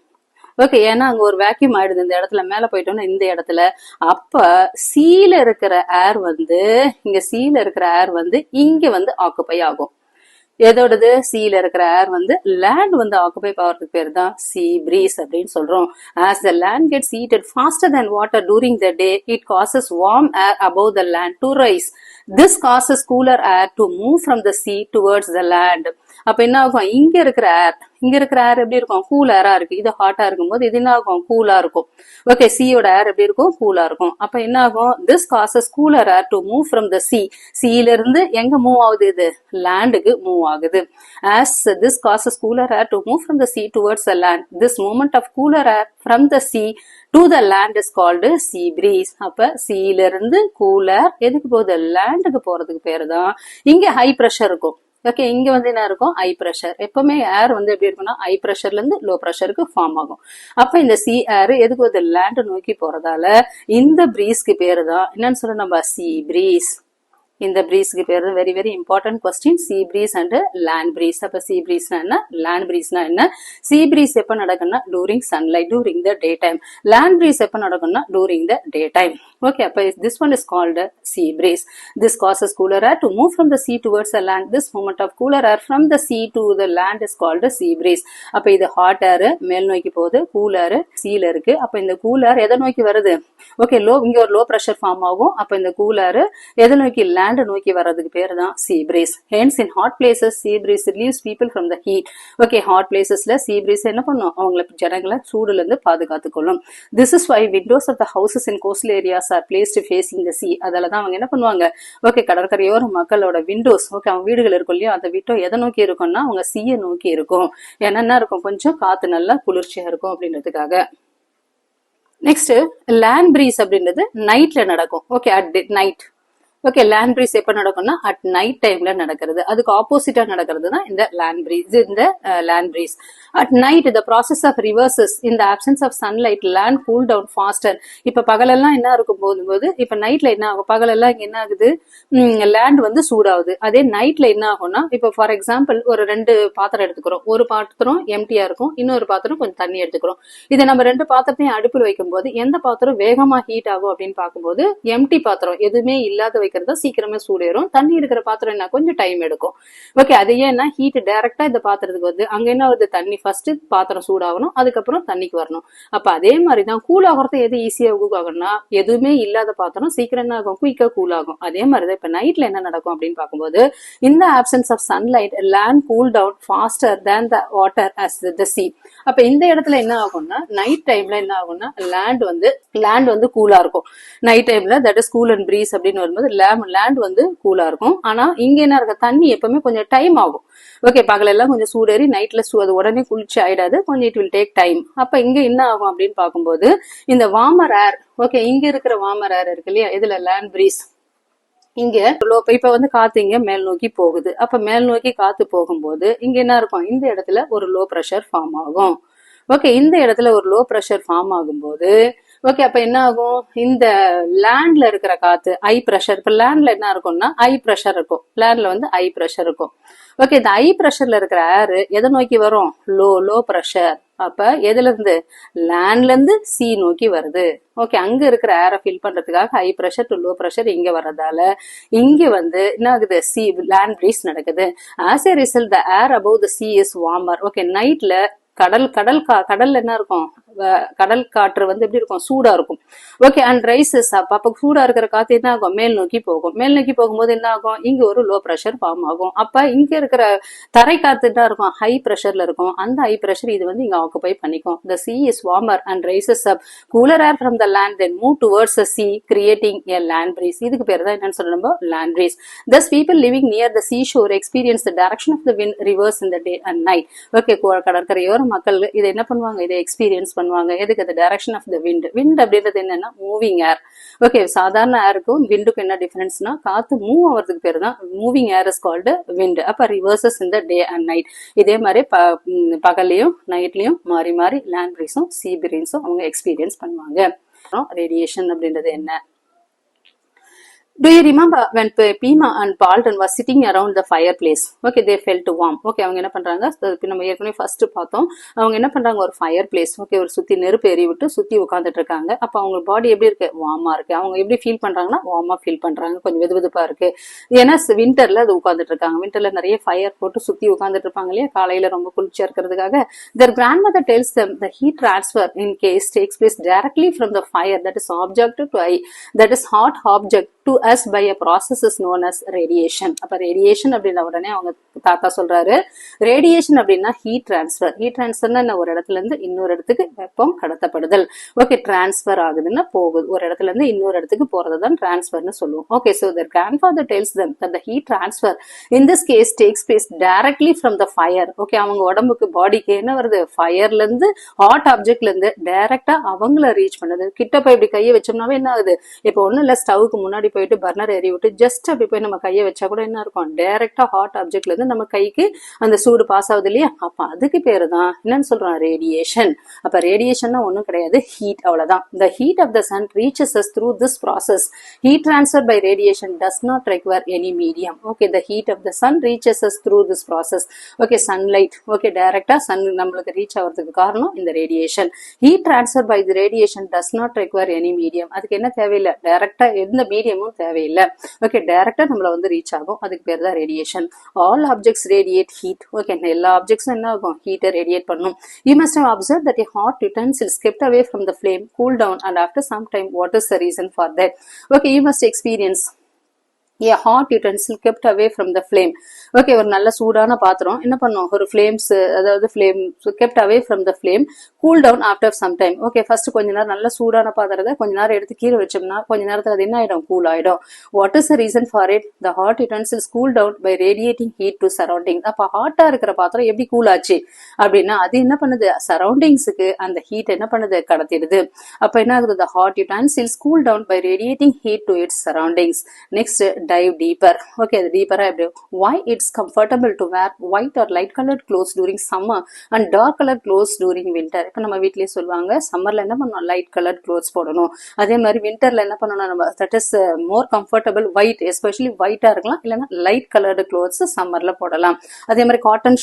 ஓகே ஏன்னா அங்க ஒரு வேக்யூம் ஆயிடுது இந்த இடத்துல மேல போயிட்டோம்னா இந்த இடத்துல அப்ப சீல இருக்கிற ஏர் வந்து இங்க வந்து ஆக்குபை ஆகும். எதோடது சீல இருக்கிற ஏர் வந்து லேண்ட் வந்து ஆக்குபை ஆகிறதுக்கு பேர் தான் சி பிரீஸ் அப்படின்னு சொல்றோம். as the land gets heated faster than water during the day, it causes warm air above the land to rise. This causes cooler air to move from the sea towards the land. அப்ப என்ன ஆகும் இங்க இருக்கிற ஏர் எப்படி இருக்கும் cool era இருக்கு. இது ஹாட்டா இருக்கும் போது இது என்ன ஆகும் கூலா இருக்கும். ஓகே சியோட ஏர் எப்படி இருக்கும் கூலா இருக்கும். அப்ப என்ன ஆகும் this causes cooler air to move from the sea. சீல இருந்து எங்க மூவ் ஆகுது இது லேண்டுக்கு மூவ் ஆகுது. as this causes cooler air to move from the sea towards the land, this movement of cooler air from the sea to the land is called sea breeze. அப்ப சீல இருந்து கூலர் எதுக்கு போகுது லேண்டுக்கு போறதுக்கு பேரு தான் இங்க ஹை பிரஷர் இருக்கும். ஓகே இங்க வந்து என்ன இருக்கும் ஹை பிரஷர். எப்பவுமே ஏர் வந்து எப்படி இருக்கும்னா ஹை பிரஷர்ல இருந்து லோ பிரஷருக்கு ஃபார்ம் ஆகும். அப்ப இந்த சி ஏர் எதுக்கு வந்து லேண்ட் நோக்கி போறதால இந்த பிரீஸ்க்கு பேரு தான் என்னன்னு சொல்ற நம்ம சி பிரீஸ். இந்த பிரீஸ்க்கு பேரு very very important question sea breeze and land breeze. அப்ப சி பிரீஸ்னா என்ன லேண்ட் பிரீஸ்னா என்ன. சி பிரீஸ் எப்ப நடக்கும்னா during sunlight during the day time. Land breeze எப்ப நடக்கும்னா during the day time. Okay, this one is called sea breeze. This causes cooler air to move from the sea towards the land. This movement of cooler air from the sea to the land is called sea breeze. அப்ப இது hot air மேல் நோக்கி போகுது, cool air seaல இருக்கு. அப்ப இந்த cool air எதை நோக்கி வருது? ஓகே, இங்க ஒரு low pressure form ஆகும். அப்ப இந்த cool air எதை நோக்கி, land நோக்கி வர்றதுக்கு பேர் தான் sea breeze. Hence in hot places sea breeze relieves people from the heat. Okay, hot placesல sea breeze என்ன பண்ணும், அவங்களுக்கு ஜனங்களை சூடுல இருந்து பாதுகாத்துக்கொள்ளும். This is why windows of the houses in coastal areas are placed facing the sea. அதனாலதான் அவங்க என்ன பண்ணுவாங்க, okay, கடற்கரையோர மக்களோட விண்டோஸ், ஓகே, அவங்க வீடுகள் இருக்கும் இல்லையா, அந்த விண்டோ எதை நோக்கி இருக்கும்னா அவங்க சீயை நோக்கி இருக்கும். ஏன்னா என்ன இருக்கும், கொஞ்சம் காத்து நல்லா குளிர்ச்சியா இருக்கும் அப்படின்றதுக்காக. நெக்ஸ்ட் லேண்ட் பிரீஸ் அப்படின்றது நைட்ல நடக்கும். Okay, at night. Okay, land breeze எப்ப நடக்கும்னா அட் நைட் டைம்ல நடக்கிறது. அதுக்கு ஆப்போசிட்டா நடக்கிறதுனா இந்த land breeze. At night the process of reverses in the absence of sunlight, land cool down faster. இப்ப பகலெல்லாம் என்ன இருக்கும் போது இப்ப நைட்ல என்ன ஆகும், பகலெல்லாம் இங்க என்ன ஆகுது, லேண்ட் வந்து சூடாகுது. அதே நைட்ல என்ன ஆகும்னா, இப்ப ஃபார் எக்ஸாம்பிள் ஒரு 2 பாத்திரம் எடுத்துக்கிறோம். ஒரு பாத்திரம் எம்டியா இருக்கும், இன்னொரு பாத்திரம் கொஞ்சம் தண்ணி எடுத்துக்கிறோம். இதை நம்ம 2 பாத்திரத்தையும் அடுப்பில் வைக்கும் போது எந்த பாத்திரம் வேகமா ஹீட் ஆகும் அப்படின்னு பார்க்கும்போது எம்டி பாத்திரம், எதுவுமே இல்லாத வைக்கிறதா சீக்கிரமே சூடேறும். தண்ணி இருக்கிற பாத்திரம் என்ன கொஞ்சம் டைம் எடுக்கும். ஓகே, அது ஏன்னா ஹீட் டைரக்டா இந்த பாத்திரத்துக்கு வருது. அங்க என்ன வருது, தண்ணி ஃபர்ஸ்ட் பாத்திரம் சூடாகணும், அதுக்கப்புறம் தண்ணிக்கு வரணும். அப்ப அதே மாதிரிதான் கூல் ஆகிறது எது ஈஸியா கூல் ஆகும்னா, எதுவுமே இல்லாத பாத்திரம் சீக்கிரம் என்ன ஆகும், குயிக்கா கூல் ஆகும். அதே மாதிரிதான் இப்ப நைட்ல என்ன நடக்கும் அப்படின்னு பார்க்கும்போது, இந்த absence of sunlight land cool down faster than the water as the sea. அப்ப இந்த இடத்துல என்ன ஆகும்னா, நைட் டைம்ல என்ன ஆகும்னா லேண்ட் வந்து கூலா இருக்கும். நைட் டைம்ல that is cool and breeze அப்படின்னு வரும்போது லேண்ட் வந்து கூலா இருக்கும். ஆனா இங்க என்ன இருக்க, தண்ணி எப்பவுமே கொஞ்சம் டைம் ஆகும். ஓகே, பகலெல்லாம் கொஞ்சம் சூடேறி நைட்ல அது உடனே குளிர்ச்சி ஆயிடாது, கொஞ்சம் இட் வில் டேக் டைம். அப்ப இங்க என்ன ஆகும் அப்படின்னு பார்க்கும்போது இந்த வார்மர் ஏர், ஓகே, இங்க இருக்கிற வார்மர் ஏர் இருக்கு இல்லையா, இதுல லேண்ட் பிரீஸ், இங்க இப்ப வந்து காத்து இங்க மேல் நோக்கி போகுது. அப்ப மேல் நோக்கி காத்து போகும்போது இங்க என்ன இருக்கும், இந்த இடத்துல ஒரு லோ பிரஷர் ஃபார்ம் ஆகும். ஓகே, இந்த இடத்துல ஒரு லோ பிரஷர் ஃபார்ம் ஆகும்போது ஓகே, அப்ப என்ன ஆகும், இந்த லேண்ட்ல இருக்கிற காத்து ஐ பிரஷர், இப்ப லேண்ட்ல என்ன இருக்கும்னா ஐ பிரஷர் இருக்கும், லேண்ட்ல வந்து ஐ பிரஷர் இருக்கும். ஓகே, இந்த ஐ பிரஷர்ல இருக்கிற ஏர் எதை நோக்கி வரும், லோ பிரஷர். அப்ப எதுல இருந்து, லேண்ட்ல இருந்து சி நோக்கி வருது. ஓகே, அங்க இருக்கிற ஏரை ஃபில் பண்றதுக்காக high pressure to low pressure இங்க வர்றதால இங்க வந்து என்ன ஆகுது, சி லேண்ட் பிரீஸ் நடக்குது. As a result the air above the C is warmer. Okay, நைட்ல கடல்ல என்ன இருக்கும், கடல் காற்று வந்து எப்படி இருக்கும், சூடா இருக்கும். Okay, and rises up. அப்ப சூடா இருக்கிற காத்து என்ன ஆகும், மேல் நோக்கி போகும். மேல் நோக்கி போகும்போது என்ன ஆகும், இங்க ஒரு லோ பிரஷர் ஃபார்ம் ஆகும். அப்ப இங்க இருக்கிற தரை காத்து என்ன இருக்கும், ஹை பிரஷர்ல இருக்கும். அந்த ஹை பிரஷர் இது வந்து இங்க ஆக்குபை பண்ணிக்கும். The sea is warmer and rises up. Cooler air from the land then move towards the sea, creating a land breeze. இதுக்கு பேர் தான் என்னன்னு சொல்றோம், land breeze. Thus people living near the seashore experience the direction of the wind reverse in the day and night. Okay, கடற்கரையோர மக்கள் இதை என்ன பண்ணுவாங்க, இதை எக்ஸ்பீரியன்ஸ் பண்ணுவாங்க. எதுக்கு, the direction of the wind. wind அப்படின்றது என்னன்னா மூவிங் ஏர். ஓகே, சாதாரண ஏருக்கும் விண்டுக்கும் என்ன டிஃபரன்ஸ்னா, காத்து மூவ் ஆகிறதுக்கு பேர் தான் moving air is called wind. அப்ப reverses in the day and night. இதே மாதிரி பகல்லையும் நைட்லயும் மாறி மாறி லேண்ட் பிரீஸும் சீ பிரீஸும் அவங்க எக்ஸ்பீரியன்ஸ் பண்ணுவாங்க. ரேடியேஷன் அப்படின்றது என்ன, do you remember when Pima and Paulton was sitting around the fireplace? Okay, they felt warm. Okay, அவங்க என்ன பண்றாங்க, நம்ம ஏற்கனவே ஃபர்ஸ்ட் பார்த்தோம், அவங்க என்ன பண்றாங்க, ஒரு ஃபயர் பிளேஸ், ஓகே, ஒரு சுத்தி நெருப்பு எரி விட்டு சுத்தி உட்காந்துட்டு இருக்காங்க. அப்ப அவங்க பாடி எப்படி இருக்கு, வார்மா இருக்கு. அவங்க எப்படி ஃபீல் பண்றாங்கன்னா வார்மா ஃபீல் பண்றாங்க, கொஞ்சம் வெதுவெதுப்பா இருக்கு. ஏன்னா விண்டர்ல அது உட்காந்துட்டு இருக்காங்க. விண்டர்ல நிறைய ஃபயர் போட்டு சுத்தி உட்காந்துட்டு இருப்பாங்க இல்லையா, காலையில ரொம்ப குளிர்ச்சியா இருக்கிறதுக்காக. their grandmother tells them the heat transfer in case takes place directly from the fire that is object to eye, that is hot object to us by a process is known as radiation. அப்ப radiation அப்படின்னா உடனே அவங்க தாத்தா சொல்றாரு, radiation அப்படின்னா heat transfer. Heat டிரான்ஸ்பர்னா ஒரு இடத்துல இருந்து இன்னொரு இடத்துக்கு வெப்பம் கடத்தப்படுதல். ஓகே, டிரான்ஸ்பர் ஆகுதுன்னா போகுது, ஒரு இடத்துல இருந்து இன்னொரு இடத்துக்கு போறதுதான் டிரான்ஸ்பர்னு சொல்லுவோம். Okay, so their grandfather tells them that the heat transfer in this case takes place directly from the fire. Okay, அவங்க உடம்புக்கு பாடிக்கு என்ன வருது, ஃபயர்ல இருந்து ஹாட் ஆப்ஜெக்ட்ல இருந்து டைரக்டா அவங்கள ரீச் பண்ணுது. கிட்ட போய் இப்படி கையை வச்சோம்னாவே என்ன ஆகுது, இப்ப ஒண்ணும் இல்ல, ஸ்டவ்க்கு முன்னாடி போயிட்டு பர்னர் எரி விட்டு ஜஸ்ட் அப்படி போய் நம்ம கையை வச்சா கூட என்ன இருக்கும், டைரக்டா ஹாட் ஆப்ஜெக்ட்ல இருந்து நம்ம கைக்கு அந்த சூடு பாஸ் ஆகுது இல்லையா, அப்ப அதுக்கு பேரு தான் என்னன்னு சொல்றோம், ரேடியேஷன். அப்ப ரேடியேஷன்னா ஒண்ணும் கிடையாது, ஹீட், அவ்வளவுதான். The heat of the sun reaches us through this process. Heat transfer by radiation does not require any medium. Okay, the heat of the sun reaches us through this process. Okay, sunlight. Okay, directா sun நம்மளுக்கு reach ஆகிறதுக்கு காரணம் இந்த radiation. Heat transfer by the radiation does not require any medium. அதுக்கு என்ன தேவையில்லை, டைரக்டா எந்த மீடியமும் தேவையில்லை. ஓகே, டைரக்டா நம்மள வந்து ரீச் ஆகும், அதுக்கு பேர் தான் radiation. All objects radiate heat. Okay, எல்லா ஆப்ஜெக்ட்ஸும் என்ன ஆகும், ஹீட்டை ரேடியேட் பண்ணும். You must have observed that a hot utensil is kept away from the flame, cool down, and after some time, what is the reason for that? Okay, you must experience a hot utensil kept away from the flame. Okay, ஒரு நல்ல சூடான பாத்திரம் என்ன பண்ணும், ஒரு flames, அதாவது flame kept away from the flame, cool down after some time. Okay, first கொஞ்ச நேரம் நல்ல சூடான பாத்திரத்தை கொஞ்ச நேரம் எடுத்து கீழே வச்சோம்னா கொஞ்ச நேரத்துல அது என்ன ஆயிடும், கூல் ஆயிடும். What is the reason for it? The hot utensils cool down by radiating heat to surroundings. அப்ப ஹாட்டா இருக்கிற பாத்திரம் எப்படி கூல் ஆச்சு அப்படின்னா அது என்ன பண்ணுது, சரௌண்டிங்ஸுக்கு அந்த ஹீட் என்ன பண்ணுது, கடத்திடுது. அப்ப என்ன ஆகுது, the hot utensils cool down by radiating heat to its surroundings. Next, dive deeper. Okay, deeper எப்படி, why it's comfortable to wear white or light colored clothes during summer and dark colored clothes during winter. இப்ப நம்ம வீட்லயே சொல்லுவாங்க, சம்மர்ல என்ன பண்ணணும், light coloured clothes போடணும். அதே மாதிரி விண்டர்ல என்ன பண்ணணும், நம்ம that is more comfortable white, especially ஒயிட்டா இருக்கலாம், இல்லைன்னா லைட் கலர்டு க்ளோத்ஸ் சம்மர்ல போடலாம். அதே மாதிரி காட்டன்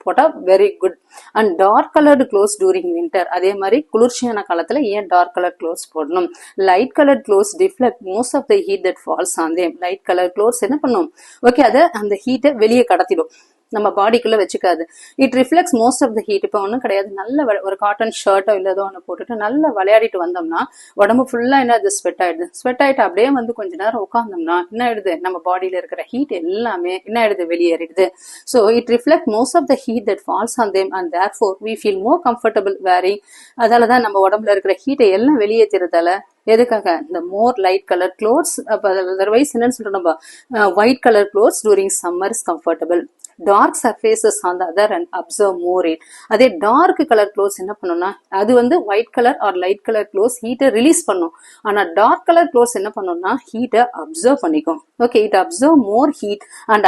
போட்டா very good. And dark coloured clothes during winter, அதே மாதிரி குளிர்ச்சியான காலத்துல ஏன் டார்க் கலர் க்ளோத்ஸ் போடணும். Light colour clothes deflect most of the heat that falls on them. Light colour clothes என்ன பண்ணும், ஓகே, அதை அந்த ஹீட்டை வெளியே கடத்திடும், நம்ம பாடிக்குள்ள வச்சுக்காது. It reflects most of the heat. இப்போ ஒன்றும் கிடையாது, நல்ல ஒரு காட்டன் ஷர்ட்டோ இல்லதோ ஒன்று போட்டுட்டு நல்லா விளையாடிட்டு வந்தோம்னா உடம்பு ஃபுல்லா என்ன ஆகுது, ஸ்வெட் ஆயிடுது. ஸ்வெட் ஆயிட்டு அப்படியே வந்து கொஞ்ச நேரம் உட்கார்ந்தோம்னா என்ன ஆயிடுது, நம்ம பாடியில இருக்கிற ஹீட் எல்லாமே என்ன ஆயிடுது, வெளியேறிடுது. So it reflect most of the heat that falls on them and therefore we feel more comfortable wearing. அதாலதான் நம்ம உடம்புல இருக்கிற ஹீட்டை எல்லாம் வெளியேற்றுறதால எதுக்காக, இந்த மோர் லைட் கலர் க்ளோத்ஸ். அப்ப அதர்வைஸ் என்னன்னு சொல்றோம், நம்ம white colour clothes during summer is comfortable. Dark surfaces on the other and observe more it. அதே டார்க் கலர் க்ளோத்ஸ் என்ன பண்ணும்னா அது வந்து white colour or light colour clothes ஹீட்டை ரிலீஸ் பண்ணும். ஆனா டார்க் கலர் க்ளோத்ஸ் என்ன பண்ணும்னா ஹீட்டை அப்சர்வ் பண்ணிக்கும். Okay, it observe more heat and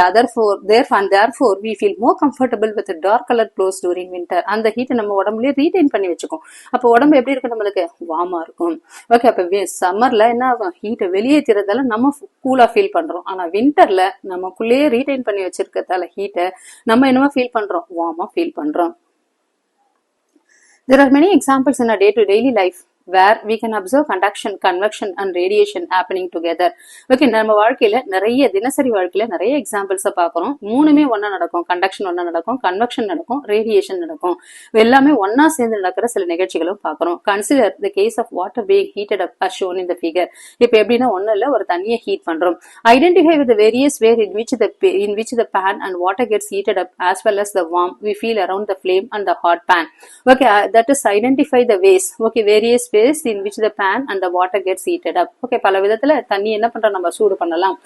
therefore we feel more comfortable with dark colored clothes during winter. அந்த ஹீட்டை நம்ம உடம்புலயே ரீடைன் பண்ணி வச்சுக்கும். அப்போ உடம்பு எப்படி இருக்கும், நம்மளுக்கு வார்மா இருக்கும். ஓகே, அப்ப சம்மர்ல என்ன ஆகும், ஹீட்டை வெளியேற்றதால நம்ம கூலா ஃபீல் பண்றோம். ஆனா விண்டர்ல நமக்குள்ளேயே ரீடைன் பண்ணி வச்சிருக்கிறதால ஹீட்டை நம்ம என்னமா ஃபீல் பண்றோம், வார்மா ஃபீல் பண்றோம். There are many examples in our day-to-daily life where we can observe conduction, convection and radiation happening together. Okay, நம்ம வாழ்க்கையில நிறைய தினசரி வாழ்க்கையில நிறைய எக்ஸாம்பிள்ஸை பார்க்கறோம். மூணுமே ஒன்னா நடக்கும், கண்டக்ஷன் ஒன்னா நடக்கும், கன்வெக்ஷன் நடக்கும், ரேடியேஷன் நடக்கும். எல்லாமே ஒன்னா சேர்ந்து நடக்கிற சில நிகழ்ச்சிகளும் பார்க்கறோம். Consider the case of water being heated up as shown in the figure. இப்ப எப்படின்னா ஒன்னும் இல்ல, ஒரு தண்ணியை ஹீட் பண்றோம். Identify with the various ways in which the pan and water gets heated up as well as the warmth we feel around the flame and the hot pan. Okay, that is identify the ways. Okay, various ways in which the pan and the water gets heated up. Okay, பல விதத்துல தண்ணி என்ன பண்றோம், நம்ம சூடு பண்ணலாம்.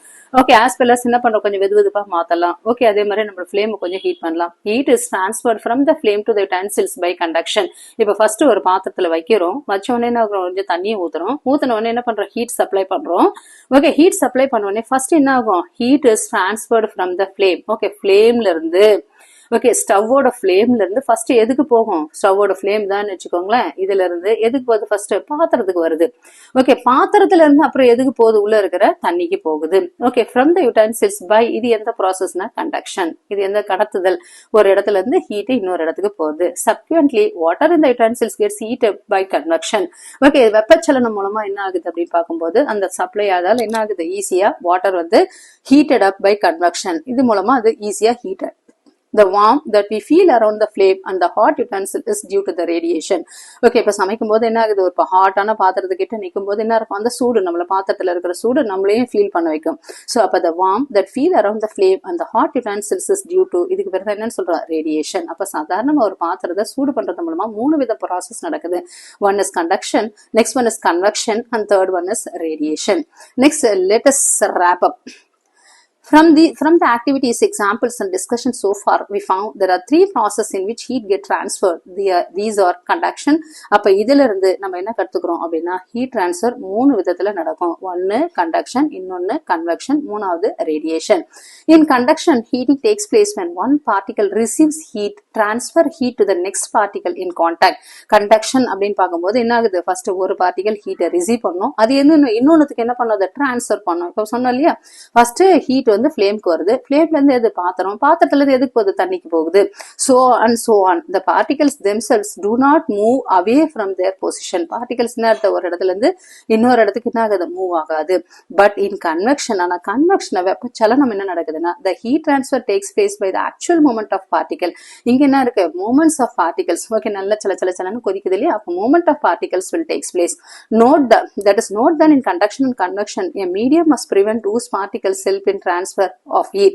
Okay, as well as என்ன பண்றோம், கொஞ்சம் வெதுவெதுப்பா மாத்தலாம். ஓகே, அதே மாதிரி நம்ம ஃப்ளேம் கொஞ்சம் ஹீட் பண்ணலாம். Heat is transferred from the flame to the utensils by conduction. இப்ப ஃபர்ஸ்ட் ஒரு பாத்திரத்துல வைக்கிறோம், வச்ச உடனே என்ன ஆகும், கொஞ்சம் தண்ணியை ஊத்துன உடனே என்ன பண்றோம், ஹீட் சப்ளை பண்றோம். ஓகே, ஹீட் சப்ளை பண்ண உடனே ஃபர்ஸ்ட் என்ன ஆகும், heat is transferred from the flame. Okay, ஃப்ளேம்ல இருந்து, ஓகே, ஸ்டவ்வோட ஃப்ளேம்ல இருந்து ஃபர்ஸ்ட் எதுக்கு போகும், ஸ்டவ்வோட ஃப்ளேம் தான் வச்சுக்கோங்களேன். இதுல இருந்து எதுக்கு போகுது, ஃபர்ஸ்ட் பாத்திரத்துக்கு வருது. ஓகே, பாத்திரத்துல இருந்து அப்புறம் எதுக்கு போகுது, உள்ள இருக்கிற தண்ணிக்கு போகுது. Okay, from the utensils by, இது எந்த ப்ராசஸ்னா கண்டக்ஷன். இது எந்த கடத்துதல், ஒரு இடத்துல இருந்து ஹீட் இன்னொரு இடத்துக்கு போகுது. Subsequently water in the utensils gets heated by convection. Okay, வெப்பச்சலனம் மூலமா என்ன ஆகுது அப்படின்னு பார்க்கும்போது அந்த சப்ளை ஆதால் என்ன ஆகுது, ஈஸியா வாட்டர் வந்து ஹீட்டட் அப் பை கன்வெக்ஷன். இது மூலமா அது ஈஸியா heated. The warmth that we feel around the flame and the hot utensil is due to the radiation. Okay, இப்ப சமைக்கும் போது என்ன ஆகுது, ஒரு ஹாட்டான பாத்திரத்துக்கிட்ட நிற்கும் போது என்ன இருக்கும், அந்த சூடு நம்மள பாத்திரத்துல இருக்கிற சூடு நம்மளையும் ஃபீல் பண்ண வைக்கும். சோ அப்ப the warmth that feel around the flame and the hot utensils is due to, இதுக்கு பிறகு என்னன்னு சொல்றோம், ரேடியேஷன். அப்ப சாதாரணமா ஒரு பாத்திரத்தை சூடு பண்றது மூலமா மூணு வித ப்ராசஸ் நடக்குது. One is conduction, next one is convection and third one is radiation. Next, let us wrap up. From the activities, examples and discussions so far, we found there are three processes in which heat get transferred. These are conduction. அப்ப இதுல இருந்து நம்ம என்ன கத்துக்கிறோம் அப்படின்னா heat transfer மூணு விதத்துல நடக்கும். ஒன்னு conduction, இன்னொன்னு convection, மூணாவது radiation. In conduction, heating takes place when one particle receives heat, transfer heat to the next particle in contact. Conduction அப்படின்னு பார்க்கும்போது என்ன ஆகுது? First ஒரு particle heat receive பண்ணும். அது இன்னொன்னுக்கு என்ன பண்ணும்? அதை transfer பண்ணும். இப்ப சொன்னோம் இல்லையா? First heat வந்து ஃப்ளேம்க்கு வருது, ஃப்ளேம்ல இருந்து எது பாத்திரத்துல இருந்து எதுக்கு போகுது? தண்ணிக்கு போகுது. So on the particles themselves do not move away from their position. particles ஒரு இடத்துல இருந்து இன்னொரு இடத்துக்கு என்ன ஆகுது? மூவ் ஆகாது. பட் இன் கன்வெக்ஷன், ஆனா கன்வெக்ஷன் வெப்பச்சலனம் என்ன நடக்குதுன்னா the heat transfer takes place by the actual movement of particle. இங்க என்ன இருக்கு? movements of particles. ஓகே, நல்ல சலன்னு கொதிக்குது இல்லையா? அப்ப movement of particles will takes place. That is note that in conduction and convection a medium must prevent whose particles help in transfer of heat.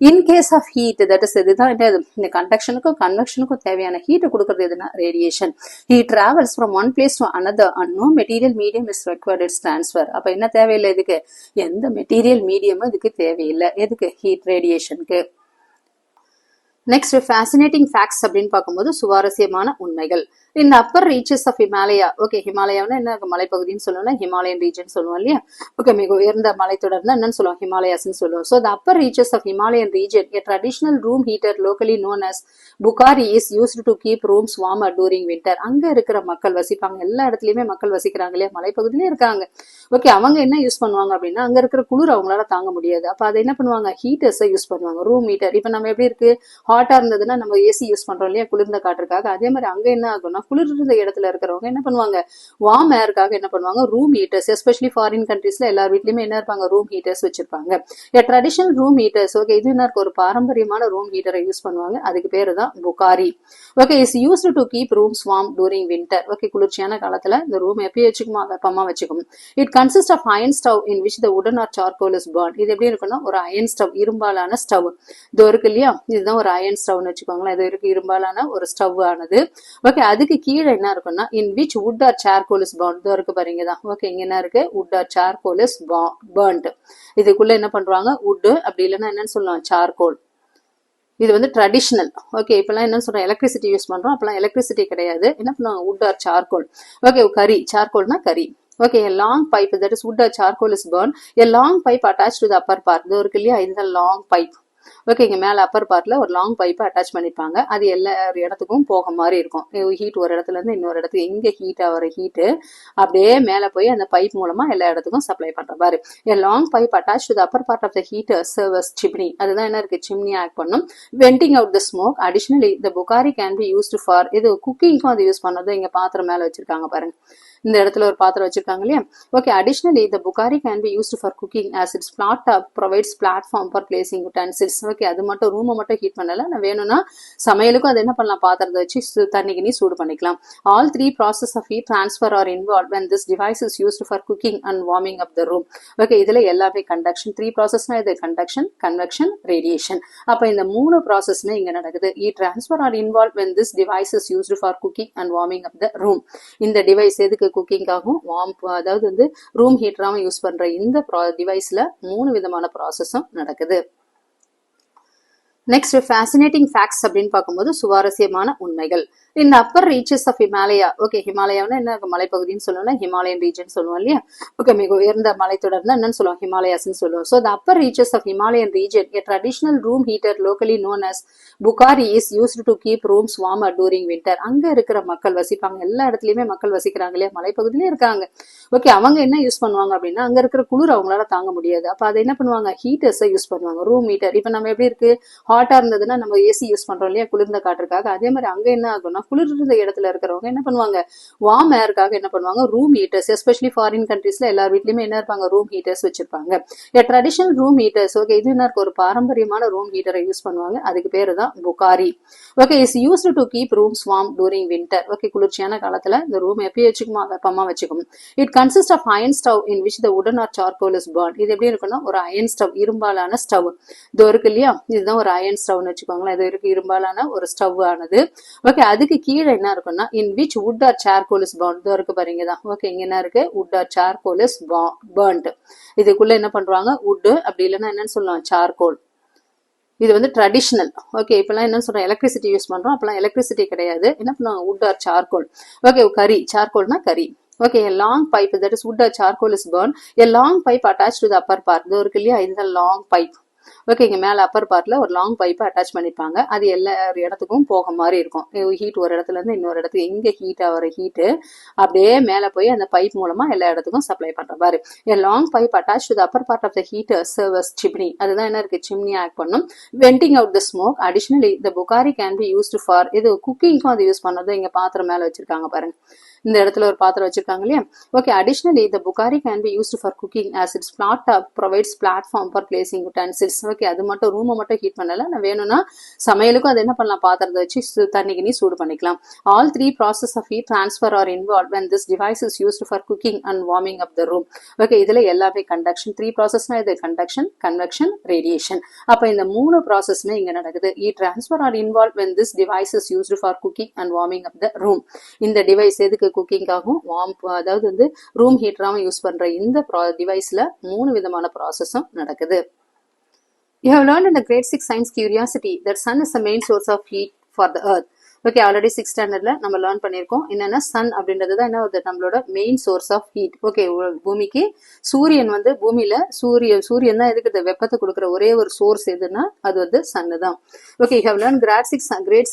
In case of heat, that is இதுதான் இந்த கண்டக்ஷனுக்கும் கன்வெக்ஷனுக்கும் தேவையான heat கொடுக்கறது எதுனா radiation. Heat travels from one place to another and no material medium is required its transfer. அப்ப என்ன தேவையில்லை இதுக்கு? எந்த மெட்டீரியல் மீடியமும் இதுக்கு தேவையில்லை. எதுக்கு? ஹீட் ரேடியேஷனுக்கு. நெக்ஸ்ட் ஃபேசினேட்டிங் ஃபேக்ட்ஸ் அப்படின்னு பார்க்கும்போது சுவாரஸ்யமான உண்மைகள். இந்த upper reaches of Himalaya. Okay, ஹிமாலயாவுன்னா என்ன? மலைப்பகுதின்னு சொல்லுவோம்னா ஹிமாலயன் ரீஜன் சொல்லுவோம் இல்லையா? ஓகே, மிக உயர்ந்த மலைத்தொடர்னா என்னன்னு சொல்லுவோம்? ஹிமாலயாஸ்ன்னு சொல்லுவோம். So the upper reaches of Himalayan region a traditional room heater locally known as bukhari is used to keep rooms warmer during winter. அங்க இருக்கிற மக்கள் வசிப்பாங்க, எல்லா இடத்துலயுமே மக்கள் வசிக்கிறாங்க இல்லையா? மலைப்பகுதியிலே இருக்காங்க. ஓகே, அவங்க என்ன யூஸ் பண்ணுவாங்க அப்படின்னா அங்க இருக்கிற குளிர் அவங்களால தாங்க முடியாது. அப்ப அதை என்ன பண்ணுவாங்க? ஹீட்டர்ஸை யூஸ் பண்ணுவாங்க, ரூம் ஹீட்டர். இப்ப நம்ம எப்படி இருக்கு? ஹாட்டா இருந்ததுன்னா நம்ம ஏசி யூஸ் பண்றோம் இல்லையா? குளிர்ந்த காற்றுக்காக. அதே மாதிரி அங்க என்ன ஆகும்னா குளிர் இருந்த இடத்துல இருக்கிறவங்க என்ன பண்ணுவாங்க? வார்ம் ஏருக்காக என்ன பண்ணுவாங்க? Room heaters. எஸ்பெஷலி ஃபாரின் கண்ட்ரீஸ்ல எல்லார் வீட்லயுமே என்ன இருப்பாங்க? ரூம் ஹீட்டர்ஸ் வச்சிருப்பாங்க. Traditional room heaters. ஓகே, இது என்ன இருக்கு? ஒரு பாரம்பரியமான ரூம் ஹீட்டரை யூஸ் பண்ணுவாங்க. அதுக்கு பேரு தான் bukhari. Okay, is used to keep rooms warm during winter. Okay, குளிர்ச்சியான காலத்துல இந்த ரூம் எப்படி வச்சுக்குமா? வெப்பமா வச்சுக்கும். It consist of iron stove in which the wood or charcoal is burn. இது எப்படி இருக்குன்னா ஒரு அயன் ஸ்டவ், இரும்பாலான ஸ்டவ். இது இருக்கு இல்லையா? இதுதான் ஒரு அயன் ஸ்டவ்னு வச்சுக்கோங்களேன். இது இருக்கு இரும்பாலான ஒரு ஸ்டவ் ஆனது. ஓகே, அதுக்கு கீழே என்ன இருக்குன்னா in which wood or charcoal is burn. இது இருக்கு பாருங்க தான். ஓகே, இங்க என்ன இருக்கு? Wood or charcoal is burnt. இதுக்குள்ள என்ன பண்றாங்க? வுட் அப்படி இல்லைன்னா என்னன்னு சொல்லலாம்? சார்கோல். இது வந்து ட்ரெடிஷனல். ஓகே, இப்பெல்லாம் என்ன சொல்றோம்? எலக்ட்ரிசிட்டி யூஸ் பண்றோம். அப்பெல்லாம் எலக்ட்ரிசிட்டி கிடையாது. என்ன பண்ணுவாங்க? Wood or charcoal. ஓகே, கரி. சார்கோல்னா கரி. Okay, a long pipe, that is wood or charcoal is burned. A long pipe attached to the upper part. இது இருக்கு இல்லையா? இது long pipe. ஓகே, இங்க மேல அப்பர் பார்ட்ல ஒரு லாங் பைப்பை அட்டாச் பண்ணிருப்பாங்க. அது எல்லா இடத்துக்கும் போக மாதிரி இருக்கும். ஹீட் ஒரு இடத்துல இருந்து இன்னொரு இடத்துக்கு, எங்க ஹீட் ஆகிற ஹீட்டு அப்படியே மேல போய் அந்த பைப் மூலமா எல்லா இடத்துக்கும் சப்ளை பண்ற மாதிரி. Long pipe attach to the upper part of the heater serves chimney. அதுதான் என்ன இருக்கு? சிம்னி ஆக்ட் பண்ணும். Venting out the smoke. Additionally the bukhari can be used for, இது குக்கிங்க்கும் அது யூஸ் பண்ணது. இங்க பாத்திரம் மேல வச்சிருக்காங்க பாருங்க. இந்த இடத்துல ஒரு பாத்திரம் வச்சிருக்காங்க இல்லையா? Okay, additionally the bukhari can be used for cooking as its flat top provides platform for placing utensils. Okay, அது மட்டும் ரூமை மட்டும் ஹீட் பண்ணல, நான் வேணும்னா சமையலுக்கும் அது என்ன பண்ணலாம்? பாத்திரத்தை வச்சு தண்ணிக்கு நீ சூடு பண்ணிக்கலாம். All three process of heat transfer are involve when this device is used for cooking and warming up the room. Okay, இதுல எல்லாமே கண்டக்ஷன். த்ரீ ப்ராசஸ்னா இது கண்டக்ஷன், கன்வெக்ஷன், ரேடியேஷன். அப்ப இந்த மூணு ப்ராசஸ்மே இங்க நடக்குது. Heat transfer are involve when this device is used for cooking and warming up the room. இந்த device எதுக்கு? குக்கிங்காகவும் வார்ம், அதாவது வந்து ரூம் ஹீட்டராகவும் யூஸ் பண்ற இந்த டிவைஸ்ல மூணு விதமான ப்ராசஸும் நடக்குது. நெக்ஸ்ட் ஃபேசினேட்டிங் ஃபேக்ட்ஸ் அப்படின்னு பார்க்கும்போது சுவாரஸ்யமான உண்மைகள். இந்த upper reaches of Himalaya. Okay, ஹிமாலயாவுன்னா என்ன? மலைப்பகுதின்னு சொல்லுவோம்னா ஹிமாலயன் ரீஜன் சொல்லுவோம் இல்லையா? ஓகே, மிக உயர்ந்த மலைத்தொடர்னா என்னன்னு சொல்லுவோம்? ஹிமாலயாஸ்ன்னு சொல்லுவோம். So the upper reaches of Himalayan region a traditional room heater locally known as bukhari is used to keep rooms warmer during winter. அங்க இருக்கிற மக்கள் வசிப்பாங்க, எல்லா இடத்துலயுமே மக்கள் வசிக்கிறாங்க இல்லையா? மலைப்பகுதியிலே இருக்காங்க. ஓகே, அவங்க என்ன யூஸ் பண்ணுவாங்க அப்படின்னா அங்க இருக்கிற குளிர் அவங்களால தாங்க முடியாது. அப்ப அதை என்ன பண்ணுவாங்க? ஹீட்டர்ஸை யூஸ் பண்ணுவாங்க, ரூம் ஹீட்டர். இப்ப நம்ம எப்படி இருக்கு? ஹாட்டா இருந்ததுன்னா நம்ம ஏசி யூஸ் பண்றோம் இல்லையா? குளிர்ந்த காற்றுக்காக. அதே மாதிரி அங்க என்ன ஆகும்னா குளிர் இருந்த இடத்துல இருக்கிறவங்க என்ன பண்ணுவாங்க? வார்ம் ஏருக்காக என்ன பண்ணுவாங்க? Room heaters. எஸ்பெஷலி ஃபாரின் கண்ட்ரீஸ்ல எல்லார் வீட்லயுமே என்ன இருப்பாங்க? ரூம் ஹீட்டர்ஸ் வச்சிருப்பாங்க. Traditional room heaters. ஓகே, இது என்ன இருக்கு? ஒரு பாரம்பரியமான ரூம் ஹீட்டரை யூஸ் பண்ணுவாங்க. அதுக்கு பேரு தான் bukhari. Okay, is used to keep rooms warm during winter. Okay, குளிர்ச்சியான காலத்துல இந்த ரூம் எப்படி வச்சுக்குமா? வெப்பமா வச்சுக்கும். It consist of iron stove in which the wood or charcoal is burn. இது எப்படி இருக்குன்னா ஒரு அயன் ஸ்டவ், இரும்பாலான ஸ்டவ். இது இருக்கு இல்லையா? இதுதான் ஒரு அயன் ஸ்டவ்னு வச்சுக்கோங்களேன், இது இருக்கு இரும்பாலான ஒரு ஸ்டவ் ஆனது. ஓகே, அதுக்கு கீழே என்ன இருக்குன்னா in which wood or charcoal is burnt இருக்கு பாருங்க தான். ஓகே, இங்க என்ன இருக்கு, wood or charcoal is burnt. இதுக்குள்ள என்ன பண்றாங்க, வுட் அப்படி இல்லைன்னா என்னன்னு சொல்லலாம், சார்கோல். இது வந்து ட்ரெடிஷனல். ஓகே, இப்பெல்லாம் என்ன சொல்றோம், எலக்ட்ரிசிட்டி யூஸ் பண்றோம், அப்பெல்லாம் எலக்ட்ரிசிட்டி கிடையாது. என்ன பண்ணுவாங்க, வுட் ஆர் சார்கோல். ஓகே, கரி, சார்கோல்னா கரி. Okay, a long pipe, that is wood or charcoal is burned. A long pipe attached to the upper part. இது இருக்கு இல்லையா, இது long pipe. ஓகே, இங்க மேல அப்பர் பார்ட்ல ஒரு லாங் பைப்பை அட்டாச் பண்ணிருப்பாங்க. அது எல்லா இடத்துக்கும் போக மாதிரி இருக்கும். ஹீட் ஒரு இடத்துல இருந்து இன்னொரு இடத்துக்கு, எங்க ஹீட் ஆகிற ஹீட்டு அப்படியே மேல போய் அந்த பைப் மூலமா எல்லா இடத்துக்கும் சப்ளை பண்ற மாதிரி. A long pipe attached to the upper part of the heater serves as chimney. அதுதான் என்ன இருக்கு, சிம்னி ஆக்ட் பண்ணும். Venting out the smoke. Additionally, the bukari can be used for இது குக்கிங்க்கும் அது யூஸ் பண்ணது. இங்க பாத்திரம் மேல வச்சிருக்காங்க பாருங்க, இந்த இடத்துல ஒரு பாத்திரம் வச்சிருக்காங்க இல்லையா. Okay, additionally the bukari can be used for cooking as its flat top provides platform for placing utensils. Okay, அது மட்டும் ரூமை மட்டும் ஹீட் பண்ணல, நான் வேணும்னா சமையலுக்கும் அது என்ன பண்ணலாம், பாத்திரத்தை வச்சு தண்ணிக்கு நீ சூடு பண்ணிக்கலாம். All three process of heat transfer are involved when this device is used for cooking and warming up the room. Okay, இதுல எல்லாமே கண்டக்ஷன். த்ரீ ப்ராசஸ்னா இது கண்டக்ஷன், கன்வெக்ஷன், ரேடியேஷன். அப்ப இந்த மூணு ப்ராசஸ்மே இங்க நடக்குது. Heat transfer are involved when this device is used for cooking and warming up the room. இந்த device எதுக்கு, குக்கிங்காகவும் வார்ம், அதாவது வந்து ரூம் ஹீட்டராகவும் யூஸ் பண்ற இந்த டிவைஸ்ல மூணு விதமான ப்ராசஸும் நடக்குது. You have learned in the grade 6 science curiosity that sun is the main source of heat for the earth. Okay, already 6th ஸ்டாண்டர்ட்ல நம்ம லேர்ன் பண்ணியிருக்கோம். என்னன்னா சன் அப்படின்றது தான் என்ன வருது, நம்மளோட main source of heat. Okay, பூமிக்கு சூரியன் வந்து பூமியில சூரியன் தான் எதுக்கு வெப்பத்தை கொடுக்குற ஒரே ஒரு சோர்ஸ் எதுன்னா அது வந்து சன்னு தான். Okay, you have learned grade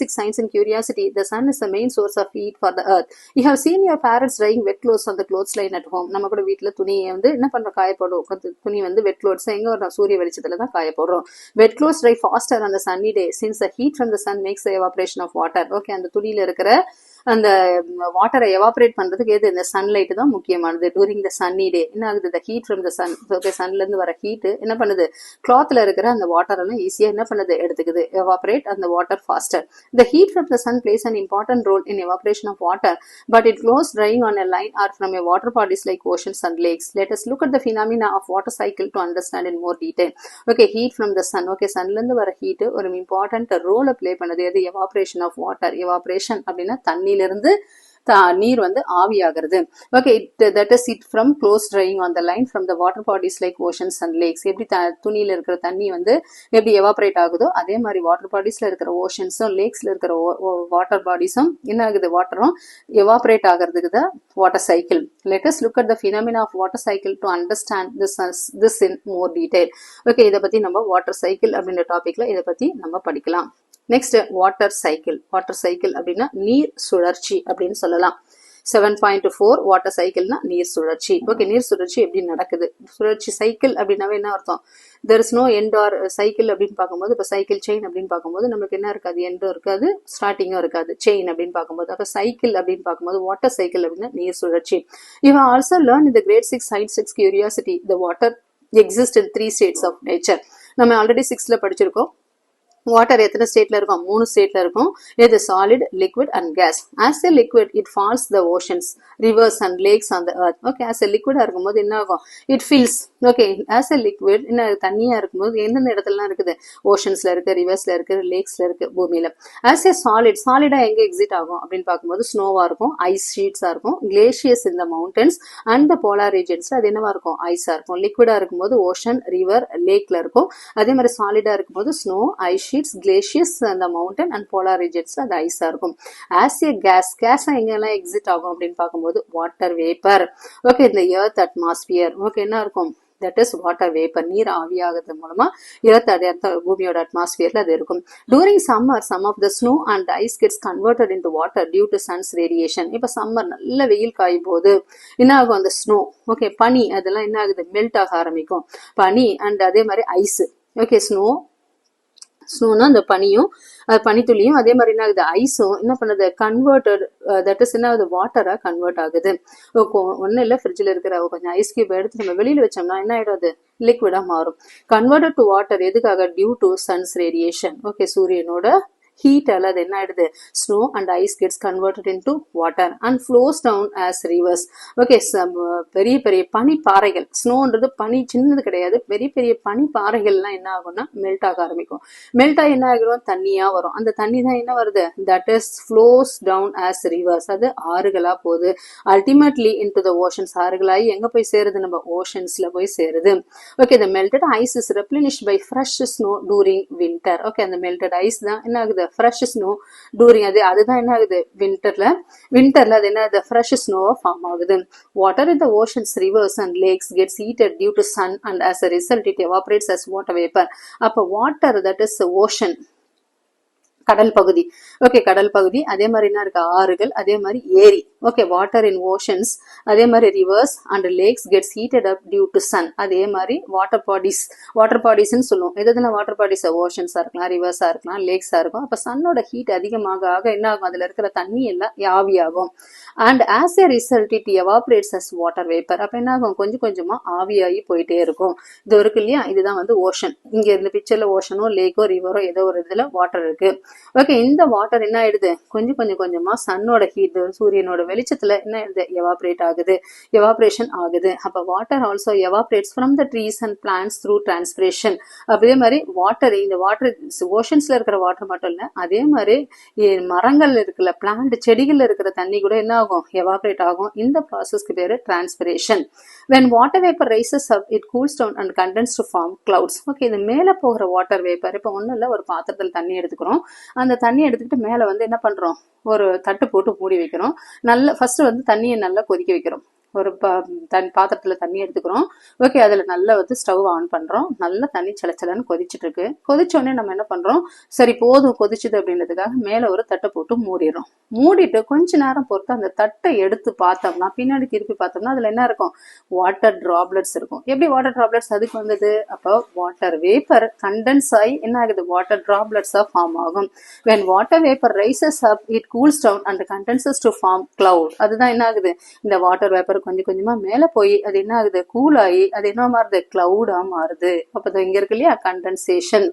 6 science and curiosity. The sun is the main source of heat for the earth. You have seen your parents drying wet clothes on the clothes line at home. நம்ம கூட வீட்டுல துணியை வந்து என்ன பண்றோம், காயப்போடுறோம். துணி வந்து வெட் clothes எங்க வரும், சூரிய வெளிச்சத்துல தான் காயப்போடுறோம். Wet clothes dry faster on the sunny day since the heat from the sun makes the evaporation of water. Okay, அந்த துணியில இருக்கிற அந்த வாட்டரை எவாபரேட் பண்றதுக்கு எது, இந்த சன்லைட் தான் முக்கியமானது. டூரிங் த சன்னி டே என்ன ஆகுது, the heat from the sun. Okay, சன்ல இருந்து வர ஹீட் என்ன பண்ணுது, கிளாத்ல இருக்கிற அந்த வாட்டர் எல்லாம் ஈஸியா என்ன பண்ணுது, எடுத்துக்குது, எவாபரேட் அந்த water faster. The heat from the sun plays an important role in evaporation of water, but it close drying on a line or from a water bodies like oceans and lakes. Let us look at the phenomena of water cycle to understand in more detail. Okay, heat from the sun. Okay, sunல இருந்து வர heat ஒரு important ரோலை play பண்ணுது. எது, evaporation of water. Evaporation அப்படின்னா தண்ணியிலிருந்து நீர் வந்து ஆவியாகிறது. Okay, that is it from clothes drying on the line from the water bodies like oceans and lakes. எப்படி துணியில இருக்கிற தண்ணி வந்து எப்படி எவாபரேட் ஆகுதோ அதே மாதிரி வாட்டர் பாடிஸ்ல இருக்கிற ஓஷன்ஸும் லேக்ஸ்ல இருக்கிற வாட்டர் பாடிஸும் என்ன ஆகுது, வாட்டரும் எவாபரேட் ஆகிறதுக்கு தான் water cycle. Let us look at the phenomena of water cycle to understand this in more detail. Okay, இதை பத்தி நம்ம வாட்டர் சைக்கிள் அப்படின்ற டாபிக்ல இதை பத்தி நம்ம படிக்கலாம். Next water cycle. Water cycle அப்படின்னா நீர் சுழற்சி அப்படின்னு சொல்லலாம். 7.4 வாட்டர் சைக்கிள்னா நீர் சுழற்சி. ஓகே, நீர் சுழற்சி எப்படி நடக்குது, சுழற்சி சைக்கிள் அப்படின்னாவே என்ன அர்த்தம், there is no end or cycle அப்படின்னு பார்க்கும்போது, இப்போ சைக்கிள் செயின் அப்படின்னு பார்க்கும்போது நமக்கு என்ன இருக்காது, எண்டும் இருக்காது, ஸ்டார்டிங்கும் இருக்காது. செயின் அப்படின்னு பார்க்கும்போது, அப்போ சைக்கிள் அப்படின்னு பார்க்கும்போது வாட்டர் சைக்கிள் அப்படின்னா நீர் சுழற்சி. யூ ஹவ் ஆல்சோ லேர்ன் இந்த grade 6 science 6 curiosity the water exist in 3 states of nature. நம்ம ஆல்ரெடி 6ல படிச்சிருக்கோம். வாட்டர் எத்தனை ஸ்டேட்ல இருக்கும், 3 ஸ்டேட்ல இருக்கும். இது solid, liquid and gas. As a liquid it falls the oceans, rivers and lakes on the earth. Okay, as a லிக்விடா இருக்கும்போது என்ன ஆகும், it fills. Okay, as a liquid என்ன தண்ணியா இருக்கும்போது எந்தெந்த இடத்துலலாம் இருக்குது, ஓஷன்ஸ்ல இருக்கு, ரிவர்ஸ்ல இருக்கு, லேக்ஸ்ல இருக்கு, பூமியில. ஆஸ் எ சாலிட், சாலிடா எங்க எக்ஸிட் ஆகும் அப்படின்னு பார்க்கும்போது ஸ்னோவா இருக்கும், ஐஸ் ஷீட்ஸா இருக்கும், glaciers in the mountains and the polar ரீஜன்ஸ்ல அது என்னவா இருக்கும், ஐஸா இருக்கும். லிக்விடா இருக்கும்போது ஓஷன், ரிவர், லேக்ல இருக்கும். அதே மாதிரி சாலிடா இருக்கும்போது snow, ice glaciers and the mountain and polar regions அது ஐஸா இருக்கும். as a gas, gas எங்கெல்லாம் எக்ஸிட் ஆகும் அப்படின்னு பார்க்கும்போது வாட்டர் வேப்பர். ஓகே, இந்த எர்த் அட்மாஸ்பியர். ஓகே, என்ன இருக்கும், தட் இஸ் வாட்டர் வேப்பர். நீர் ஆவியாகிறது மூலமா எர்த் அது பூமியோட அட்மாஸ்பியர்ல அது இருக்கும். During summer some of the snow and ice gets converted into water due to sun's radiation. இப்ப சம்மர் நல்ல வெயில் காயும் போது என்ன ஆகும், அந்த ஸ்னோ, ஓகே, பனி அதெல்லாம் என்ன ஆகுது, மெல்ட் ஆக ஆரம்பிக்கும். பனி அண்ட் அதே மாதிரி ஐஸ். ஓகே, ஸ்னோனா அந்த பனியும் பனித்துளியும் அதே மாதிரி என்ன ஆகுது, ஐஸும் என்ன பண்ணுது, கன்வெர்டட், தட் இஸ் என்ன ஆகுது, வாட்டரா கன்வெர்ட் ஆகுது. ஒன்னும் இல்ல, ஃப்ரிட்ஜில் இருக்கிற கொஞ்சம் ஐஸ் கியூப் எடுத்து நம்ம வெளியில வச்சோம்னா என்ன ஆயிடும், அது லிக்விடா மாறும். கன்வெர்டட் டு வாட்டர் எதுக்காக, due to sun's radiation. Okay, சூரியனோட ஹீட் அல்ல அது என்ன ஆயிடுது, snow and ice gets converted into water and flows down as rivers. Okay, பெரிய பெரிய பனி பாறைகள், ஸ்னோன்றது பனி சின்னது கிடையாது, பெரிய பெரிய பனி பாறைகள்லாம் என்ன ஆகும்னா மெல்ட் ஆக ஆரம்பிக்கும். மெல்ட் ஆகி என்ன ஆகிடும், தண்ணியா வரும். அந்த தண்ணி தான் என்ன வருது, that is flows down as rivers, அது ஆறுகளா போகுது. அல்டிமேட்லி இன்டு த ஓஷன்ஸ், ஆறுகளாகி எங்க போய் சேருது, நம்ம ஓஷன்ஸ்ல போய் சேருது. Okay, the melted ice is replenished by fresh snow during winter. Okay, அந்த melted ice தான் என்ன ஆகுது, fresh snow during, அதுதான் என்ன ஆகுது, விண்டர்ல அது என்ன ஆகுது, fresh snow ஃபார்ம் ஆகுது. Water in the oceans, rivers and lakes gets heated due to sun and as a result it evaporates as water vapor. அப்ப water, that is ocean, கடல் பகுதி. ஓகே, கடல் பகுதி, அதே மாதிரி என்ன இருக்கு, ஆறுகள், அதே மாதிரி ஏரி. ஓகே, வாட்டர் இன் ஓஷன்ஸ், அதே மாதிரி rivers and lakes gets heated up due to sun. அதே மாதிரி வாட்டர் பாடிஸ்ன்னு சொல்லுவோம். எதுனா வாட்டர் பாடிஸ், ஓஷன்ஸா இருக்கலாம், ரிவர்ஸா இருக்கலாம், லேக்ஸா இருக்கும். அப்ப சன்னோட ஹீட் அதிகமாக ஆக என்ன ஆகும், அதுல இருக்கிற தண்ணி எல்லாம் ஆவியாகும். And as a result it evaporates as water vapour. அப்ப என்ன ஆகும், கொஞ்சம் கொஞ்சமா ஆவியாகி போயிட்டே இருக்கும். இது இருக்கு இல்லையா, இதுதான் வந்து ஓஷன். இங்க இந்த பிக்சர்ல ஓஷனோ லேக்கோ ரிவரோ ஏதோ ஒரு இதுல வாட்டர் இருக்கு. ஓகே, இந்த வாட்டர் என்ன ஆயிடுது, கொஞ்சம் கொஞ்சமா சன்னோட ஹீட், சூரியனோட வெளிச்சத்துல என்ன ஆயிடுது, எவாபரேட் ஆகுது, எவாபரேஷன் ஆகுது. அப்ப water also எவாபரேட்ஸ் from the trees and plants through transpiration. அதே மாதிரி வாட்டர், இந்த வாட்டர் ஓஷன்ஸ்ல இருக்கிற வாட்டர் மட்டும் இல்ல, அதே மாதிரி மரங்கள் இருக்குல்ல, பிளான்ட் செடிகள்ல இருக்கிற தண்ணி கூட என்ன ஆகும், எவாபரேட் ஆகும். இந்த ப்ராசஸ்க்கு பேரு transpiration. when water vapor rises up it cools down and condenses to form clouds. Okay, இது மேல போகிற வாட்டர் வேப்பர், இப்ப ஒண்ணும் இல்ல, ஒரு பாத்திரத்துல தண்ணி எடுத்துக்கிறோம். அந்த தண்ணி எடுத்துக்கிட்டு மேல வந்து என்ன பண்றோம், ஒரு தட்டு போட்டு மூடி வைக்கிறோம். நல்ல ஃபர்ஸ்ட் வந்து தண்ணியை நல்லா கொதிக்க வைக்கிறோம். ஒரு பாத்திரத்துல தண்ணி எடுத்துக்கிறோம். ஓகே, அதுல நல்லா வந்து ஸ்டவ் ஆன் பண்றோம். நல்ல தண்ணி சலச்சலன்னு கொதிச்சுட்டு இருக்கு. கொதிச்சோடனே நம்ம என்ன பண்றோம், சரி போதும் கொதிச்சுது அப்படின்றதுக்காக மேல ஒரு தட்டை போட்டு மூடிடுறோம். மூடிட்டு கொஞ்ச நேரம் பொறுத்து அந்த தட்டை எடுத்து பார்த்தோம்னா, பின்னாடி திருப்பி பார்த்தோம்னா அதுல என்ன இருக்கும், வாட்டர் டிராப்லெட்ஸ் இருக்கும். எப்படி வாட்டர் டிராப்லெட்ஸ் அதுக்கு வந்தது, அப்போ வாட்டர் வேப்பர் கண்டென்ஸ் ஆகி என்ன ஆகுது, வாட்டர் டிராப்லெட்ஸா ஃபார்ம் ஆகும். when water vapor rises up it cools down and condenses to form cloud. அதுதான் என்ன ஆகுது, இந்த வாட்டர் வேப்பர் கொஞ்சம் கொஞ்சமா மேல போய் அது என்ன ஆகுது, கூல் ஆகி அது என்ன மாறுது, கிளவுடா மாறுது. அப்ப இங்க இருக்கு இல்லையா, கண்டென்சேஷன்.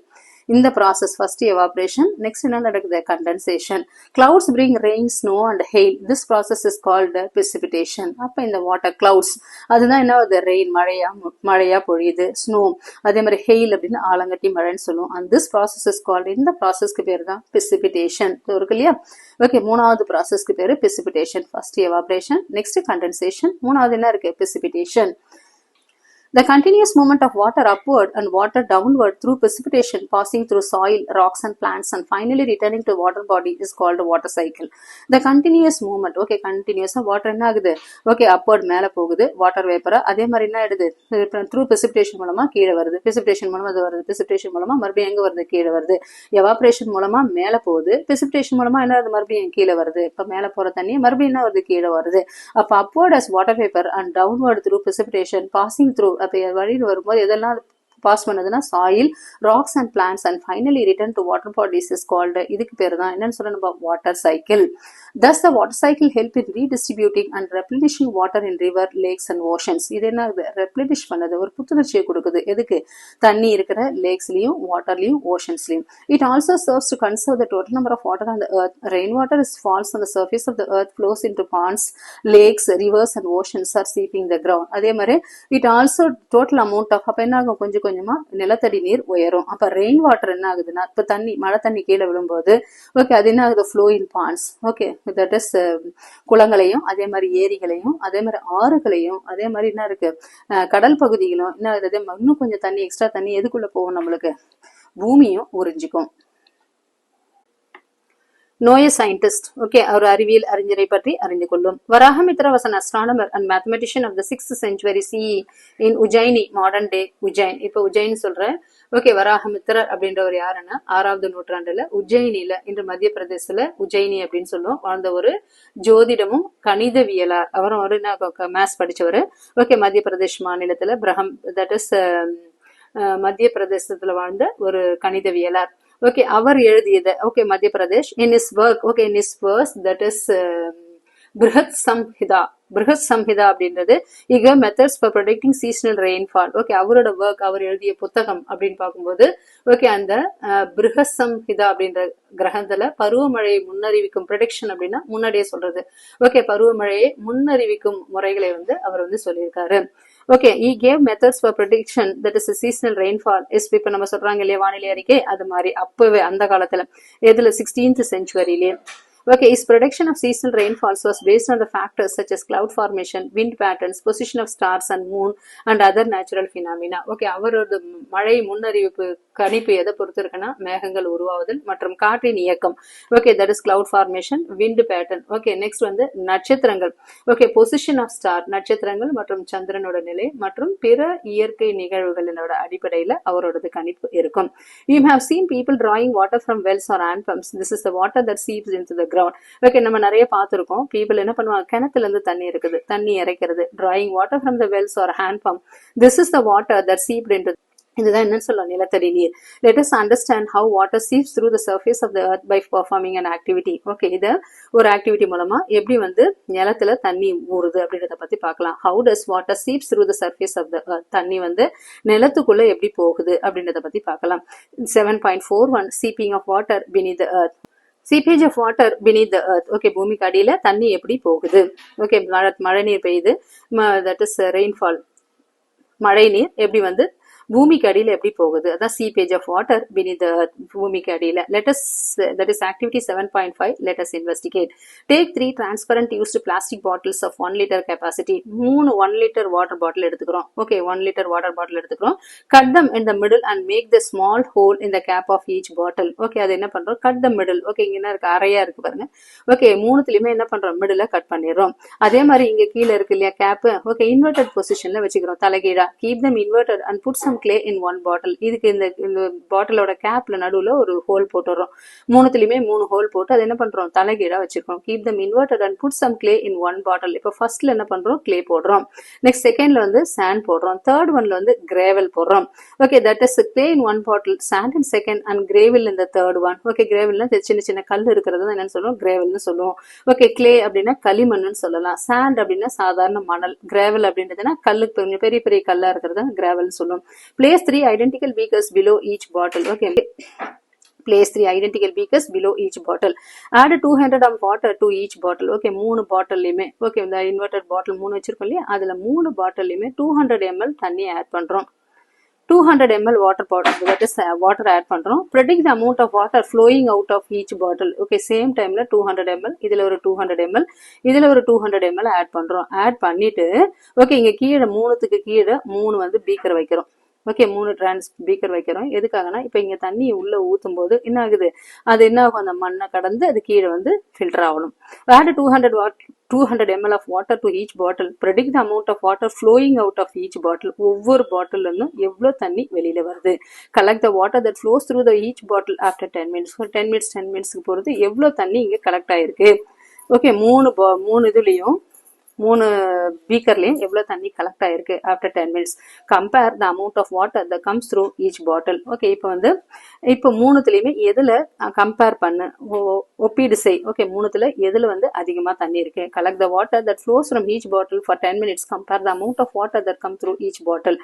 இந்த ப்ராசஸ் ஃபர்ஸ்ட் எவாபரேஷன், நெக்ஸ்ட் என்ன நடக்குது, condensation. Clouds bring rain, snow and hail. This process is called precipitation. அப்ப இந்த வாட்டர் கிளவுட்ஸ் அதுதான் என்ன ஆகுது, ரெயின், மழையா பொழியுது, ஸ்னோ அதே மாதிரி ஹெயில் அப்படின்னு ஆலங்கட்டி மழைன்னு சொல்லுவோம். And this process is called, இந்த ப்ராசஸ்க்கு பேர் தான் precipitation. இருக்கு இல்லையா. ஓகே, மூணாவது ப்ராசஸ்க்கு பேரு precipitation. First evaporation, next condensation, மூணாவது என்ன இருக்கு, precipitation. The continuous movement of water upward and water downward through precipitation passing through soil, rocks and plants and finally returning to water body is called a water cycle. The continuous movement, okay, continuous water என்ன ஆகுது, okay, upward மேல போகுது water வேப்பரா, அதே மாதிரி என்ன ஆயிடுது, through precipitation மூலமா கீழே வருது, precipitation மூலமா அது வருது, precipitation மூலமா மறுபடியும் எங்க வருது, கீழே வருது, evaporation மூலமா மேல போகுது, precipitation மூலமா என்ன ஆகுது, மறுபடியும் கீழே வருது. இப்ப மேல போற தண்ணி மறுபடியும் என்ன வருது, கீழே வருது. அப்ப upward as water vapor and downward through precipitation passing through, அப்ப வழியில் வரும்போது எதெல்லாம் பாஸ் பண்ணதுன்னா, soil, rocks and plants and finally return to water bodies is called. இதுக்கு பேர் தான் என்னன்னு சொல்லணும், water cycle. Thus the water cycle help in redistributing and replenishing water in river, lakes and oceans. இது என்ன ஆகுது, ரெப்ளினிஷ் பண்ணது, ஒரு புத்துணர்ச்சியை கொடுக்குது. எதுக்கு, தண்ணி இருக்கிற லேக்ஸ்லயும், வாட்டர்லயும், ஓஷன்ஸ்லயும். It also serves to conserve the total number of water on the earth. Rainwater falls on the surface of the earth, flows into ponds, lakes, rivers and oceans are seeping the ground. அதே மாதிரி it also total amount of, அப்ப என்ன ஆகும், கொஞ்சம் கொஞ்சமா நிலத்தடி நீர் உயரும். அப்ப ரெயின் வாட்டர் என்ன ஆகுதுன்னா, இப்ப தண்ணி, மழை தண்ணி கீழே விழும்போது ஓகே, அது என்ன ஆகுது, flow in ponds. Okay, that is குளங்களையும், அதே மாதிரி ஏரிகளையும், அதே மாதிரி ஆறுகளையும், அதே மாதிரி என்ன இருக்கு, கடல் பகுதிகளும் என்ன ஆகுது, இன்னும் கொஞ்சம் தண்ணி, எக்ஸ்ட்ரா தண்ணி எதுக்குள்ள போகும், நம்மளுக்கு பூமியும் உறிஞ்சிக்கும். நோய சயின்டிஸ்ட், ஓகே, அவர் அறிவியல் அறிஞரை பற்றி அறிந்து கொள்ளும். வராகமித்ரா was an astronomer and mathematician of the 6th century CE in Ujjaini, modern day Ujjain. இப்ப உஜ்ஜைன் சொல்றேன். ஓகே, வராகமித்ரர் அப்படின்றவர் யாருன்னா 6வது நூற்றாண்டுல உஜ்ஜயினில, இன்று மத்திய பிரதேசத்துல உஜ்ஜயினி அப்படின்னு சொல்லுவோம், வாழ்ந்த ஒரு ஜோதிடமும் கணிதவியலார். அவரும் ஒரு மேத்ஸ் படிச்சவர். ஓகே, மத்திய பிரதேஷ் மாநிலத்துல தட் இஸ் மத்திய பிரதேசத்துல வாழ்ந்த ஒரு கணிதவியலார். ஓகே, அவர் எழுதியது, ஓகே, மத்திய Pradesh. in his work, okay, in his verse, that is பிருஹத் Samhita, பிருஹத் Samhita அப்படின்றது இங்க methods for predicting seasonal rainfall. Okay, அவரோட ஒர்க், அவர் எழுதிய புத்தகம் அப்படின்னு பார்க்கும்போது ஓகே, அந்த பிருஹத் சம்ஹிதா அப்படின்ற கிரகத்துல பருவமழையை முன்னறிவிக்கும் ப்ரெடிக்ஷன் அப்படின்னா முன்னாடியே சொல்றது. ஓகே, பருவமழையை முன்னறிவிக்கும் முறைகளை அவர் சொல்லியிருக்காரு. Okay, he gave methods for prediction that is a seasonal rainfall. இப்ப நம்ம சொல்றாங்க இல்லையா வானிலை அறிக்கை, அது மாதிரி அப்பவே அந்த காலத்துல எதுல 16th centuryலயே. Okay, his prediction of seasonal rainfalls was based on the factors such as cloud formation, wind patterns, position of stars and moon and other natural phenomena. Okay, அவரோட மழை முன்னறிவிப்பு கணிப்பு எதை பொறுத்து இருக்குன்னா மேகங்கள் உருவாவதல் மற்றும் காற்றின் இயக்கம். Okay, that is cloud formation, wind pattern. Okay, next நட்சத்திரங்கள். ஓகே, பொசிஷன் ஆஃப் ஸ்டார், நட்சத்திரங்கள் மற்றும் சந்திரனோட நிலை மற்றும் பிற இயற்கை நிகழ்வுகளோட அடிப்படையில அவரோடது கணிப்பு இருக்கும். You have seen people drawing water from wells or hand pumps. This is the water that seeps into the ground. Okay, நம்ம நிறைய பார்த்திருக்கோம். பீப்புள் என்ன பண்ணுவாங்க, கிணத்துல இருந்து தண்ணி இருக்குது, தண்ணி இறைக்கிறது. drawing water from the wells or hand pump. This is the water that seeped into. இதுதான் என்னன்னு சொல்லலாம், நிலத்தடி நீர். Let us understand how water seeps through the surface of the earth by performing an activity. Okay, இத ஒரு activity மூலமா எப்படி நிலத்துல தண்ணி ஊறுது அப்படின்றத பத்தி பார்க்கலாம். How does water seeps through the surface of the earth? தண்ணி நிலத்துக்குள்ள எப்படி போகுது அப்படின்றத பத்தி பார்க்கலாம். 7.41 seeping of water beneath the earth. Seepage of water beneath the earth. Okay, பூமிக்கு அடியில தண்ணி எப்படி போகுது. ஓகே, மழை நீர் பெய்யுது, that is rainfall. மழை நீர் எப்படி பூமிக்கு அடியில எப்படி போகுது, அதான் seepage of water beneath the earth, பூமிக்கு அடியில. Let us, that is activity 7.5. Let us investigate. Take 3 transparent used plastic bottles of 1 liter capacity. 3 1 liter water bottle எடுத்துக்கிறோம். ஓகே, 1 liter water bottle எடுத்துக்கிறோம். Cut them in the middle and make the small hole in the cap of each bottle. Okay, அது என்ன பண்றோம், cut the middle. Okay, இங்க என்ன இருக்கு, அறையா இருக்கு பாருங்க. ஓகே, மூணுத்துலயுமே என்ன பண்றோம், மிடில் கட் பண்ணிடுறோம். அதே மாதிரி இங்க கீழே இருக்கு இல்லையா கேப். ஓகே, இன்வெர்டட் பொசிஷன்ல வச்சுக்கிறோம், தலைகீழா. Keep them inverted and put some clay in one bottle. இதுக்கு இந்த பாட்டிலோட கேப்ல நடுவுல ஒரு ஹோல் போட்டுறோம். மூணுத்துலயுமே 3 ஹோல் போட்டு அது என்ன பண்றோம், தலைகீழா வச்சிருக்கோம். Keep them inverted and put some clay in one bottle. இப்ப ஃபர்ஸ்ட்ல என்ன பண்றோம், clay போடுறோம். நெக்ஸ்ட் செகண்ட்ல sand போடுறோம். தேர்ட் ஒன்ல gravel போடுறோம். Okay, that is clay in one bottle, sand in second and gravel in the third one. Okay, gravelனா சின்ன சின்ன கல் இருக்கிறது என்னன்னு சொல்லுவோம், gravelனு சொல்லுவோம். ஓகே, clay அப்படின்னா களிமண்ணுன்னு சொல்லலாம். sand அப்படின்னா சாதாரண மணல். gravel அப்படின்றதுன்னா கல்லுக்கு பெரிய பெரிய கல்லா இருக்கிறது gravelனு சொல்லுவோம். Place 3 identical beakers below each bottle. Okay, place 3 identical beakers below each bottle. Add 200 of water to each bottle. Okay, 3 பாட்டில்லையுமே okay, இந்த இன்வெர்டட் பாட்டில் 3 வச்சிருக்கோம் இல்லையா, அதுல 3 பாட்டில்லையுமே 200 ml தண்ணி ஆட் பண்றோம். 200 ml water bottle, that is water add பண்றோம். Predict the amount of water flowing out of each bottle. Okay, same timeல 200 ml, இதுல ஒரு 200 ml, இதுல ஒரு 200 ml ஆட் பண்றோம். ஆட் பண்ணிட்டு ஓகே, இங்க கீழே 3க்கு கீழே 3 பீக்கர் வைக்கிறோம். ஓகே, 3 டிரான்ஸ் பீக்கர் வைக்கிறோம். எதுக்காகனா இப்ப இங்க தண்ணி உள்ள ஊத்தும் போது என்ன ஆகுது, அது என்ன ஆகும், அந்த மண்ணை கடந்து அது கீழே ஃபில்டர் ஆகணும். Add 200 ml of water to each bottle. Predict the amount of water flowing out of each bottle. ஒவ்வொரு பாட்டில் இருந்தும் எவ்வளவு தண்ணி வெளியில வருது. Collect the water that flows through the each bottle after 10 minutes. 10 minutes பொறுத்து எவ்வளவு தண்ணி இங்க கலெக்ட் ஆயிருக்கு. ஓகே, 3 இதுலயும் 3 பீக்கர்லயும் எவ்வளவு தண்ணி கலெக்ட் ஆயிருக்கு after 10 minutes. Compare the amount of water that comes through each bottle. Okay, இப்போ மூணுத்துலயுமே எதுல கம்பேர் பண்ணு, ஒப்பீடு செய். ஓகே, மூணுத்துல எதுல அதிகமா தண்ணி இருக்கு. Collect the water that flows from each bottle for 10 minutes. Compare the amount of water that comes through each bottle.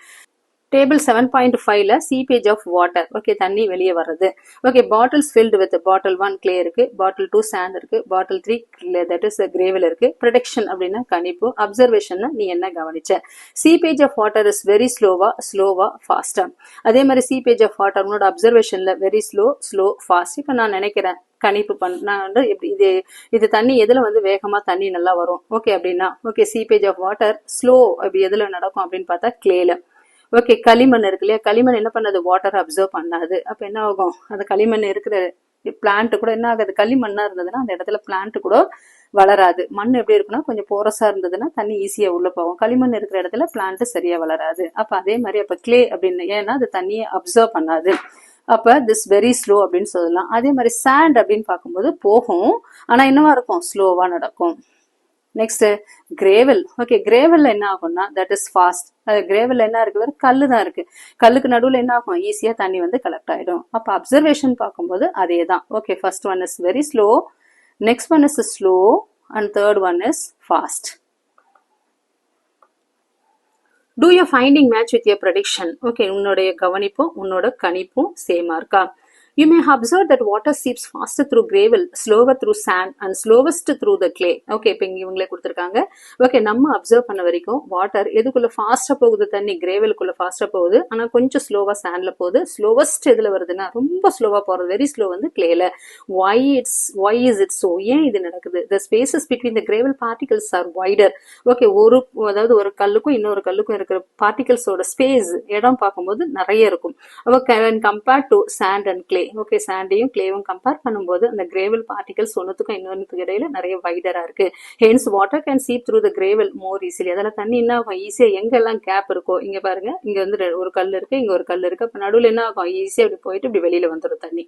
Table 7.5ல seepage of water. Okay, தண்ணி வெளியே வர்றது. Okay, bottles filled with bottle 1 clay இருக்கு, bottle 2 sand இருக்கு, bottle 3 that is gravel இருக்கு. Prediction அப்படின்னா கணிப்பு. Observation நீ என்ன கவனிச்ச. Seepage of water is very slow, faster. அதே மாதிரி seepage of water உன்னோட observationல very slow, fast. இப்ப நான் நினைக்கிறேன் கணிப்பு நான் இது தண்ணி எதுல வேகமா தண்ணி நல்லா வரும். ஓகே, அப்படின்னா okay, seepage of water slow அப்படி எதுல நடக்கும் அப்படின்னு பார்த்தா கிளேல. ஓகே, களிமண் இருக்கு இல்லையா, களிமண் என்ன பண்ணாது, வாட்டர் அப்சர்வ் பண்ணாது. அப்ப என்ன ஆகும், அந்த களிமண் இருக்கிற பிளான்ட் கூட என்ன ஆகாது, களிமண்ணா இருந்ததுன்னா அந்த இடத்துல பிளான்ட் கூட வளராது. மண் எப்படி இருக்குன்னா கொஞ்சம் போரஸா இருந்ததுன்னா தண்ணி ஈஸியா உள்ள போகும். களிமண் இருக்கிற இடத்துல பிளான்ட் சரியா வளராது. அப்ப அதே மாதிரி அப்ப கிளே அப்படின்னு ஏன்னா அது தண்ணியை அப்சர்வ் பண்ணாது. அப்ப திஸ் வெரி ஸ்லோ அப்படின்னு சொல்லலாம். அதே மாதிரி சாண்ட் அப்படின்னு பார்க்கும்போது போகும், ஆனா என்னவா இருக்கும், ஸ்லோவா நடக்கும். Next gravel. ஓகே, கிரேவல்ல என்ன ஆகும்னா தட் இஸ் ஃபாஸ்ட். கிரேவல்ல என்ன இருக்கு, வேற கல்லு தான் இருக்கு. கல்லுக்கு நடுவுல என்ன ஆகும், ஈஸியா தண்ணி கலெக்ட் ஆயிடும். அப்ப அப்சர்வேஷன் பார்க்கும்போது அதே தான். Okay, first one is very slow, next one is slow and third one is fast. Do your finding match with your prediction? Okay, உன்னுடைய கவனிப்பும் உன்னோட கணிப்பும் சேமா இருக்கா? You may observe that water seeps faster through gravel, slower through sand and slowest through the clay. Okay, இப்போ இவங்களே கொடுத்துருக்காங்க. Okay, நம்ம observe பண்ண வரைக்கும் வாட்டர் எதுக்குள்ள ஃபாஸ்டா போகுது, தண்ணி கிரேவலுக்குள்ள ஃபாஸ்டா போகுது, ஆனா கொஞ்சம் ஸ்லோவா சாண்ட்ல போகுது. ஸ்லோவஸ்ட் எதுல வருதுன்னா ரொம்ப ஸ்லோவா போறது, வெரி ஸ்லோ வந்து கிளேல. why is it so? ஏன் இது நடக்குது? The spaces between the gravel particles are wider. Okay, அதாவது ஒரு கல்லுக்கும் இன்னொரு கல்லுக்கும் இருக்கிற பார்ட்டிகல்ஸோட ஸ்பேஸ் இடம் பார்க்கும்போது நிறைய இருக்கும். Compared to sand and clay. Okay, சாண்டையும் கிளேவும் கம்பேர் பண்ணும்போது அந்த கிரேவல் பார்ட்டிகல்ஸ் ஒன்னுக்கும் இன்னொன்னுக்கு இடையில நிறைய வைடரா இருக்கு. Hence water can seep through the gravel more easily. அதெல்லாம் தண்ணி என்ன ஆகும், ஈஸியா எங்கெல்லாம் கேப் இருக்கோ, இங்க பாருங்க, இங்க வந்து ஒரு கல் இருக்கு, இங்க ஒரு கல் இருக்கு, அப்ப நடுவில் என்ன ஆகும், ஈஸியா இப்படி போயிட்டு இப்படி வெளியில வந்துடும் தண்ணி.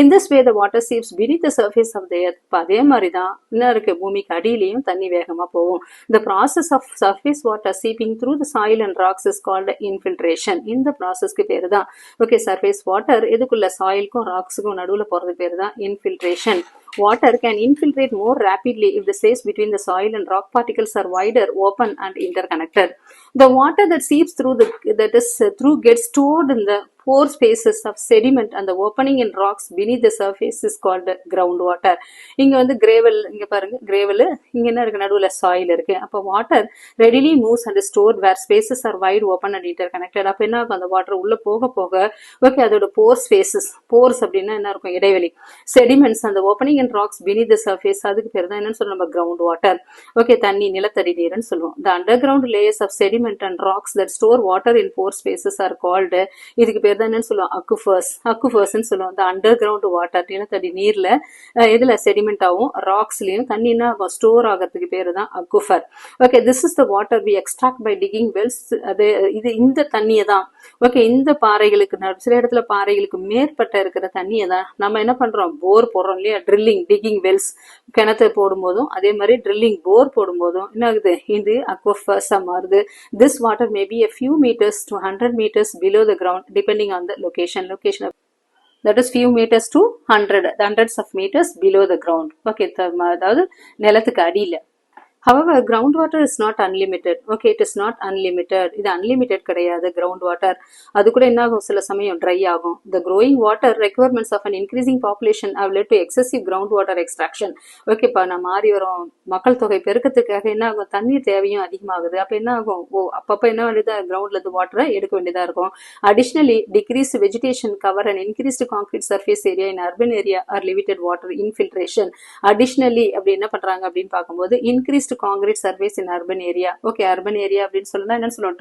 In this way the water chips beneath the surface of the earth. அதே மாதிரிதான் என்ன இருக்கு, பூமிக்கு அடியிலையும் தண்ணி வேகமா போகும். The process of surface water seeping through the soil and rocks is called infiltration. இந்த ப்ராசஸ்க்கு பேரு தான் ஓகே சர்ஃபேஸ் வாட்டர் எதுக்குள்ள சாயிலுக்கும் ராக்ஸுக்கும் நடுவுல போறது பேரு தான் infiltration. Water can infiltrate more rapidly if the space between the soil and rock particles are wider, open and interconnected. The water that seeps through gets stored in the pore spaces of sediment and the opening in rocks beneath the surface is called groundwater. இங்க வந்து gravel, இங்க பாருங்க gravel, இங்க என்ன இருக்கு, நடுவுல soil இருக்கு. அப்ப water readily moves and stored where spaces are wide, open and interconnected. அப்ப என்ன ஆகும், அந்த வாட்டர் உள்ள போக போக ஓகே அதோட போர் ஸ்பேசஸ், போர்ஸ் அப்படின்னா என்ன இருக்கும், இடைவெளி, செடிமெண்ட்ஸ் அந்த opening and rocks beneath the surface, அதுக்கு பேர் தான் என்னன்னு சொல்லுவோம், நம்ம கிரவுண்ட் வாட்டர். ஓகே, தண்ணி நிலத்தடி நீர்னு சொல்லுவோம். The underground layers of sediment and rocks that store water in pore spaces are called, இதுக்கு பேர் தான் என்னன்னு சொல்லுவோம், அக்குஃபர்ஸ்ன்னு சொல்லுவோம். The underground water நிலத்தடி நீர்ல எதுல செடிமெண்ட் ஆகும், ராக்ஸ்லயும் தண்ணி என்ன ஆகும், ஸ்டோர் ஆகிறதுக்கு பேரு தான் aquifer. Okay, this is the water we extract by digging wells. இது இந்த தண்ணியை தான் ஓகே இந்த பாறைகளுக்கு சில இடத்துல பாறைகளுக்கு மேற்பட்ட இருக்கிற தண்ணியை தான் நம்ம என்ன பண்றோம், போர் போடுறோம் இல்லையா, ட்ரில்லிங் டிகிங் வெல்ஸ் கிணத்தை போடும் போதும் அதே மாதிரி ட்ரில்லிங் போர் போடும் போதும் என்ன ஆகுது, இது அக்வாஃபர்ஸா மாறுது. This water may be a few meters to 100 meters below the ground depending on the location of that is few meters to 100, hundreds of meters below the ground. Okay, அதாவது நிலத்துக்கு அடியில. However, groundwater is not unlimited. Okay, it is not unlimited. இது unlimited கிடையாது ground water. அது கூட என்ன ஆகும், சில சமயம் dry ஆகும். The growing water requirements of an increasing population have led to excessive groundwater extraction. Okay, இப்போ நான் மாறி வரும் மக்கள் தொகை பெருக்கத்துக்காக என்ன ஆகும், தண்ணீர் தேவையும் அதிகமாகுது. அப்ப என்ன ஆகும், அப்பப்ப என்ன வேண்டியதா, கிரவுண்ட்ல இருந்து வாட்டரை எடுக்க வேண்டியதா இருக்கும். Additionally, decreased vegetation cover and increased concrete surface area in urban area are limited water infiltration. Additionally, அப்படி என்ன பண்றாங்க அப்படின்னு பார்க்கும்போது increased concrete surface in urban area. Okay, urban area அப்படின்னு சொல்லணும்னா என்ன சொல்லுவோம்,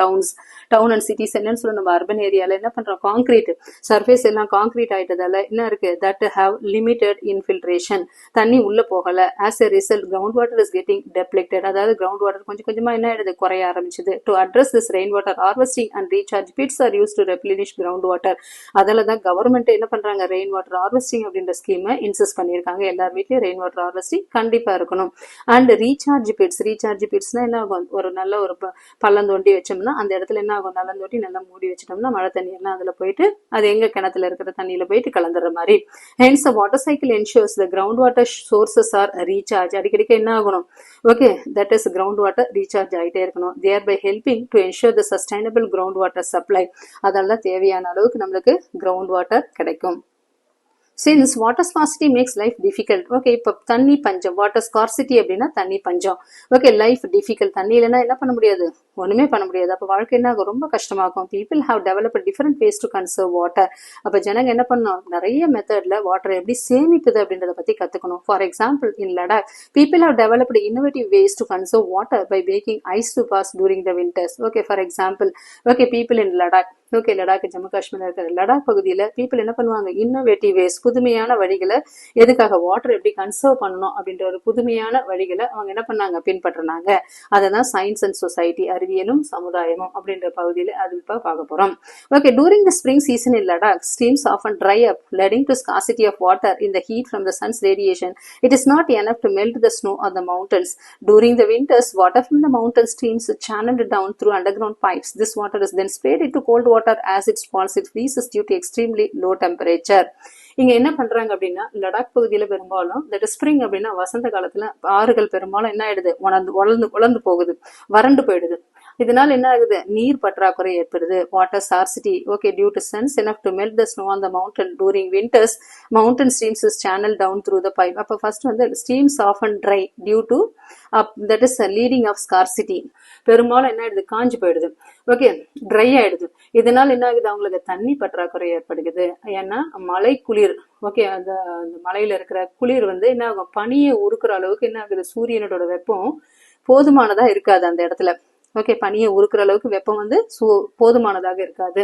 டவுன் அண்ட் சிட்டிஸ் என்னன்னு சொல்லுவோம், நம்ம அர்பன் ஏரியால என்ன பண்றோம், கான்கிரீட் சர்ஃபேஸ் எல்லாம் கான்கிரீட் ஆயிட்டதால என்ன இருக்கு, that have limited infiltration. தண்ணி உள்ள போகல. As a result, groundwater is getting depleted. அதாவது கிரவுண்ட் வாட்டர் கொஞ்சம் கொஞ்சமா என்ன ஆயிடுது, குறைய ஆரம்பிச்சுது. To address this, rainwater harvesting and recharge pits are used to replenish groundwater. அதால தான் கவர்மெண்ட் என்ன பண்றாங்க, ரெயின் வாட்டர் ஹார்வெஸ்டிங் அப்படின்ற ஸ்கீமை இன்சிஸ்ட் பண்ணிருக்காங்க. எல்லார் வீட்லயும் ரெயின் வாட்டர் ஹார்வெஸ்டிங் கண்டிப்பா இருக்கணும். அண்ட் ரீசார்ஜ் பிட்ஸ்னா என்ன ஆகும், ஒரு நல்ல ஒரு பள்ளம் தோண்டி வச்சோம்னா அந்த இடத்துல என்ன ஆகும், நல்லம் தோண்டி நல்லா மூடி வச்சிட்டோம்னா மழை தண்ணி எல்லாம் அதுல போயிட்டு அது எங்க கிணத்துல இருக்கிற தண்ணியில போயிட்டு கலந்துற மாதிரி. Hence the water cycle ensures the groundwater sources are recharged. அடிக்கடிக்கு என்ன ஆகணும், okay that is groundwater recharge ஆயிட்டே இருக்கணும். thereby helping to ensure the sustainable groundwater supply. அதனால தேவையான அளவுக்கு நம்மளுக்கு கிரவுண்ட் வாட்டர் கிடைக்கும். Since water scarcity makes life difficult. Okay, இப்போ தண்ணி பஞ்சம், வாட்டர் ஸ்கார்சிட்டி அப்படின்னா தண்ணி பஞ்சம். ஓகே, லைஃப் டிஃபிகல்ட், தண்ணி இல்லைன்னா என்ன பண்ண முடியாது, ஒண்ணுமே பண்ண முடியாது. அப்ப வாழ்க்கை என்ன ஆகும், ரொம்ப கஷ்டமாகும். People have developed different ways to conserve water. அப்ப ஜனங்க என்ன பண்ணணும், நிறைய மெத்தட்ல வாட்டர் எப்படி சேமிக்குது அப்படின்றத பத்தி கத்துக்கணும். For example, in Ladakh people have developed innovative ways to conserve water by making ice to pass during the winters. Okay, for example, okay people in Ladakh, okay Ladakh Jammu காஷ்மீர்ல இருக்கிற லடாக் பகுதியில பீப்புள் என்ன பண்ணுவாங்க, இன்னோவேட்டிவ் வேஸ், புதுமையான வழிகளை, எதுக்காக வாட்டர் எப்படி கன்சர்வ் பண்ணணும் அப்படின்ற ஒரு புதுமையான வழிகளை அவங்க என்ன பண்ணாங்க, பின்பற்றினாங்க. அததான் சயின்ஸ் அண்ட் சொசைட்டி, அறிவியலும் சமுதாயமும் அப்படின்ற பகுதியில அது இப்ப பார்க்க போறோம். Okay, during the spring season in Ladakh streams often dry up leading to scarcity of water in the heat from the sun's radiation. It is not enough to melt the snow on the mountains. During the winters, water from the mountain streams channeled down through underground pipes. This water is then sprayed into cold water. As it falls, it freezes due to extremely low temperature. இங்க என்ன பண்றாங்க அப்படின்னா, லடாக் பகுதியில பெரும்பாலும் இந்த spring அப்படின்னா வசந்த காலத்துல ஆறுகள் பெரும்பாலும் என்ன ஆயிடுது, வளர்ந்து போகுது, வறண்டு போயிடுது. இதனால என்ன ஆகுது, நீர் பற்றாக்குறை ஏற்படுது. Water scarcity, okay, due to suns enough to melt the snow on the mountain during winters, mountain streams is channeled down through the pipe. அப்ப ஃபர்ஸ்ட் வந்து streams often dry due to that is a leading of scarcity. பெரும்பாலும் என்ன ஆயிடுது, காஞ்சு போயிடுது. Okay, try ஆயிடுது. இதனால என்ன ஆகுது, அவங்களுக்கு தண்ணி பற்றாக்குறை ஏற்படுகிறது. ஏன்னா மழை குளிர், ஓகே, அந்த மலையில இருக்கிற குளிர் வந்து என்ன ஆகும், பனியை உருக்குற அளவுக்கு என்ன ஆகுது, சூரியனோட வெப்பம் போதுமானதா இருக்காது அந்த இடத்துல. ஓகே, பனியை உருக்குற அளவுக்கு வெப்பம் வந்து போதுமானதாக இருக்காது.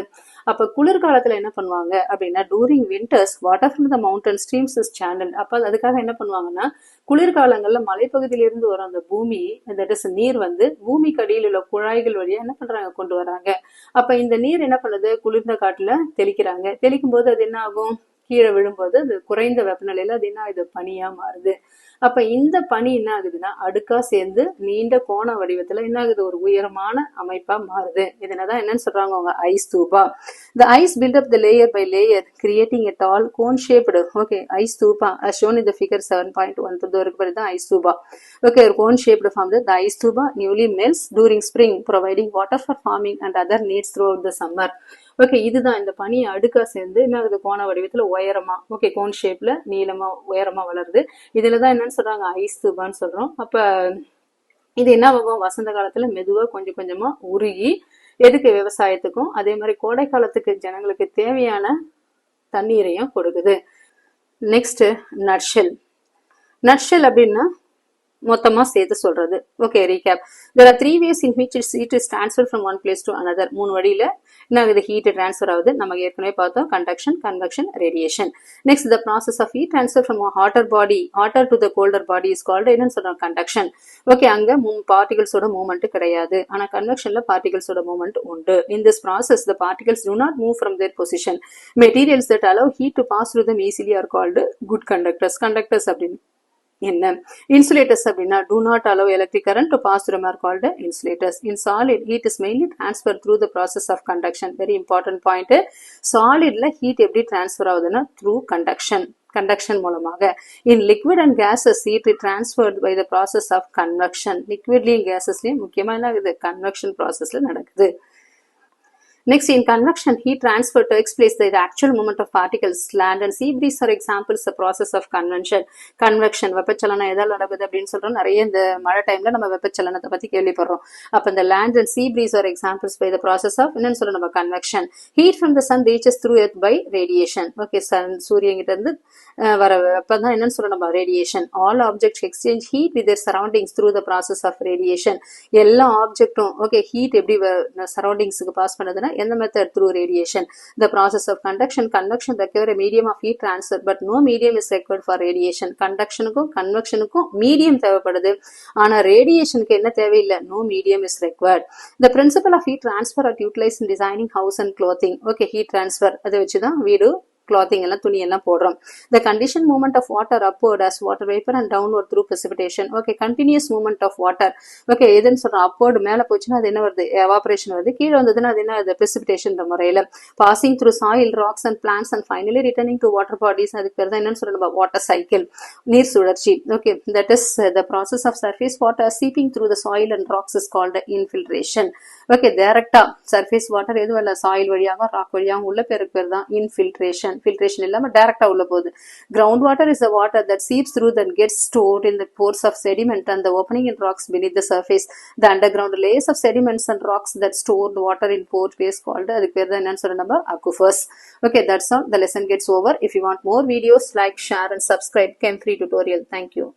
அப்ப குளிர்காலத்துல என்ன பண்ணுவாங்க அப்படின்னா, during winters water from the mountain streams is channel. அப்ப அதுக்காக என்ன பண்ணுவாங்கன்னா, குளிர்காலங்கள்ல மலைப்பகுதியிலிருந்து வரும் அந்த பூமி, தட் இஸ் நீர் வந்து பூமிக்கு அடியில் உள்ள குழாய்கள் வழியா என்ன பண்றாங்க, கொண்டு வராங்க. அப்ப இந்த நீர் என்ன பண்ணுது, குளிர்ந்த காட்டுல தெளிக்கிறாங்க. தெளிக்கும் போது அது என்ன ஆகும், கீழே விழும்போது அது குறைந்த வெப்பநிலையில அது என்ன ஆகுது, பனியா மாறுது. அப்ப இந்த பனி என்ன ஆகுதுன்னா, அடுக்கா சேர்ந்து நீண்ட கோண வடிவத்துல என்ன ஆகுது, ஒரு உயரமான அமைப்பா மாறுது. இதனதான் என்னன்னு சொல்றாங்க அவங்க, ice தூபா. The ice build up the layer by layer, creating a tall cone shaped, okay, ice தூபா as shown in the figure 7.1. தான் ice தூபா. Okay, cone shaped form. The ice tuba newly melts during spring, providing water for farming and other needs throughout the summer. Okay, இதுதான் இந்த பனி அடுக்கா சேர்ந்து என்ன ஆகுது, கோண வடிவத்துல உயரமா, ஓகே, கோன் ஷேப்ல நீளமா உயரமா வளருது. இதுலதான் என்னன்னு சொல்றாங்க, ஐஸ் தூபான்னு சொல்றோம். அப்ப இது என்ன ஆகும், வசந்த காலத்துல மெதுவா கொஞ்சம் கொஞ்சமா உருகி எதுக்கு, விவசாயத்துக்கும் அதே மாதிரி கோடை காலத்துக்கு ஜனங்களுக்கு தேவையான தண்ணீரையும் கொடுக்குது. Next nutshell. நட்ஷெல் அப்படின்னா மொத்தமா சேர்த்து சொல்றது. Okay, recap. There are 3 ways in which heat is transferred from one place to another. 3 வழியில என்ன ஆகுது, ஹீட் டிரான்ஸ்ஃபர் ஆகுது. நம்ம ஏற்கனவே பார்த்தோம், conduction, convection, radiation. Next, the process of heat transfer from a hotter to the colder body is called என்னன்னு சொல்றோம், conduction. Okay, அங்க பார்ட்டிகல்ஸோட மூவ்மெண்ட் கிடையாது. ஆனா கன்வெக்ஷன்ல பார்ட்டிகல்ஸோட மூவ்மெண்ட் உண்டு. In this process, the particles do not move from their position. Materials that allow heat to pass through them easily are called good conductors. Conductors அப்படின்னு என்ன, insulators அப்படின்னா do not allow electric current to pass through them are called insulators. In solid, heat is mainly transferred through the process of conduction. Very important point. Solidல heat எப்படி transfer ஆகுதுன்னா, through conduction மூலமாக. In liquid and gases, heat is transferred by the process of convection. Liquidலயும் gasesலயும் முக்கியமா என்ன ஆகுது, convection processல நடக்குது. Next, in convection, heat transfer takes place by the actual movement of particles. Land and sea breeze are examples of the process of convection. Convection, வெப்பச்சலனம் எதால நடக்குது அப்படின்னு சொல்றோம். நிறைய இந்த மழை டைம்ல நம்ம வெப்பச்சலனத்தை பத்தி கேள்விப்படுறோம். அப்ப இந்த land and sea breeze are examples by the process of என்னன்னு சொல்றோம், நம்ம convection. Heat from the sun reaches through earth by radiation. Okay, சூரியன் கிட்ட இருந்து வர வெப்பம் என்னன்னு சொல்றோம், நம்ம radiation. All objects exchange heat with their surroundings through the process of radiation. எல்லா ஆப்ஜெக்டும் ஓகே ஹீட் எப்படி சரௌண்டிங்ஸுக்கு பாஸ் பண்ணுதுன்னா, எந்த method, through radiation. The process of convection require a medium of heat transfer, but no medium is required for radiation. கண்டக்ஷனுக்கும் கன்வெக்ஷனுக்கும் medium தேவைப்படுது, ஆனா ரேடியேஷனுக்கு என்ன தேவையில்லை, no medium is required. The principle of heat transfer are utilized in designing house and clothing. Okay, heat transfer அதை வச்சுதான் வீடு, clothing எல்லாம், துணி எல்லாம் போடுறோம். The conditioned movement of water upward as water vapor and downward through precipitation. Okay, continuous movement of water. Okay, எதுன்னு சொல்றோம், upward மேல போச்சுன்னா அது என்ன வருது, evaporation வருது. கீழே வந்ததுன்னா அது என்ன வருது, precipitation முறையில. Passing through soil, rocks and plants and finally returning to water bodies. அதுக்கு பேர் தான் என்னன்னு சொல்றோம், water cycle, நீர் சுழற்சி. Okay, that is the process of surface water seeping through the soil and rocks is called infiltration. Okay, டைரக்டா surface water எதுவும் இல்ல, சாயில் வழியாக ராக் வழியாக உள்ள பேருக்கு பேர் தான் infiltration. Filtration இல்லாம டைரக்டா உள்ள போகுது. Ground water is the water that seeps through and gets stored in the pores of sediment and the opening in rocks beneath the surface. The underground layers of sediments and rocks that store the water in pore space called அதுக்கு பேர் தான் என்னன்னு சொல்ற நம்ம aquifers. Okay, that's all. The lesson gets over. If you want more videos, like, share and subscribe Chem Free Tutorial. Thank you.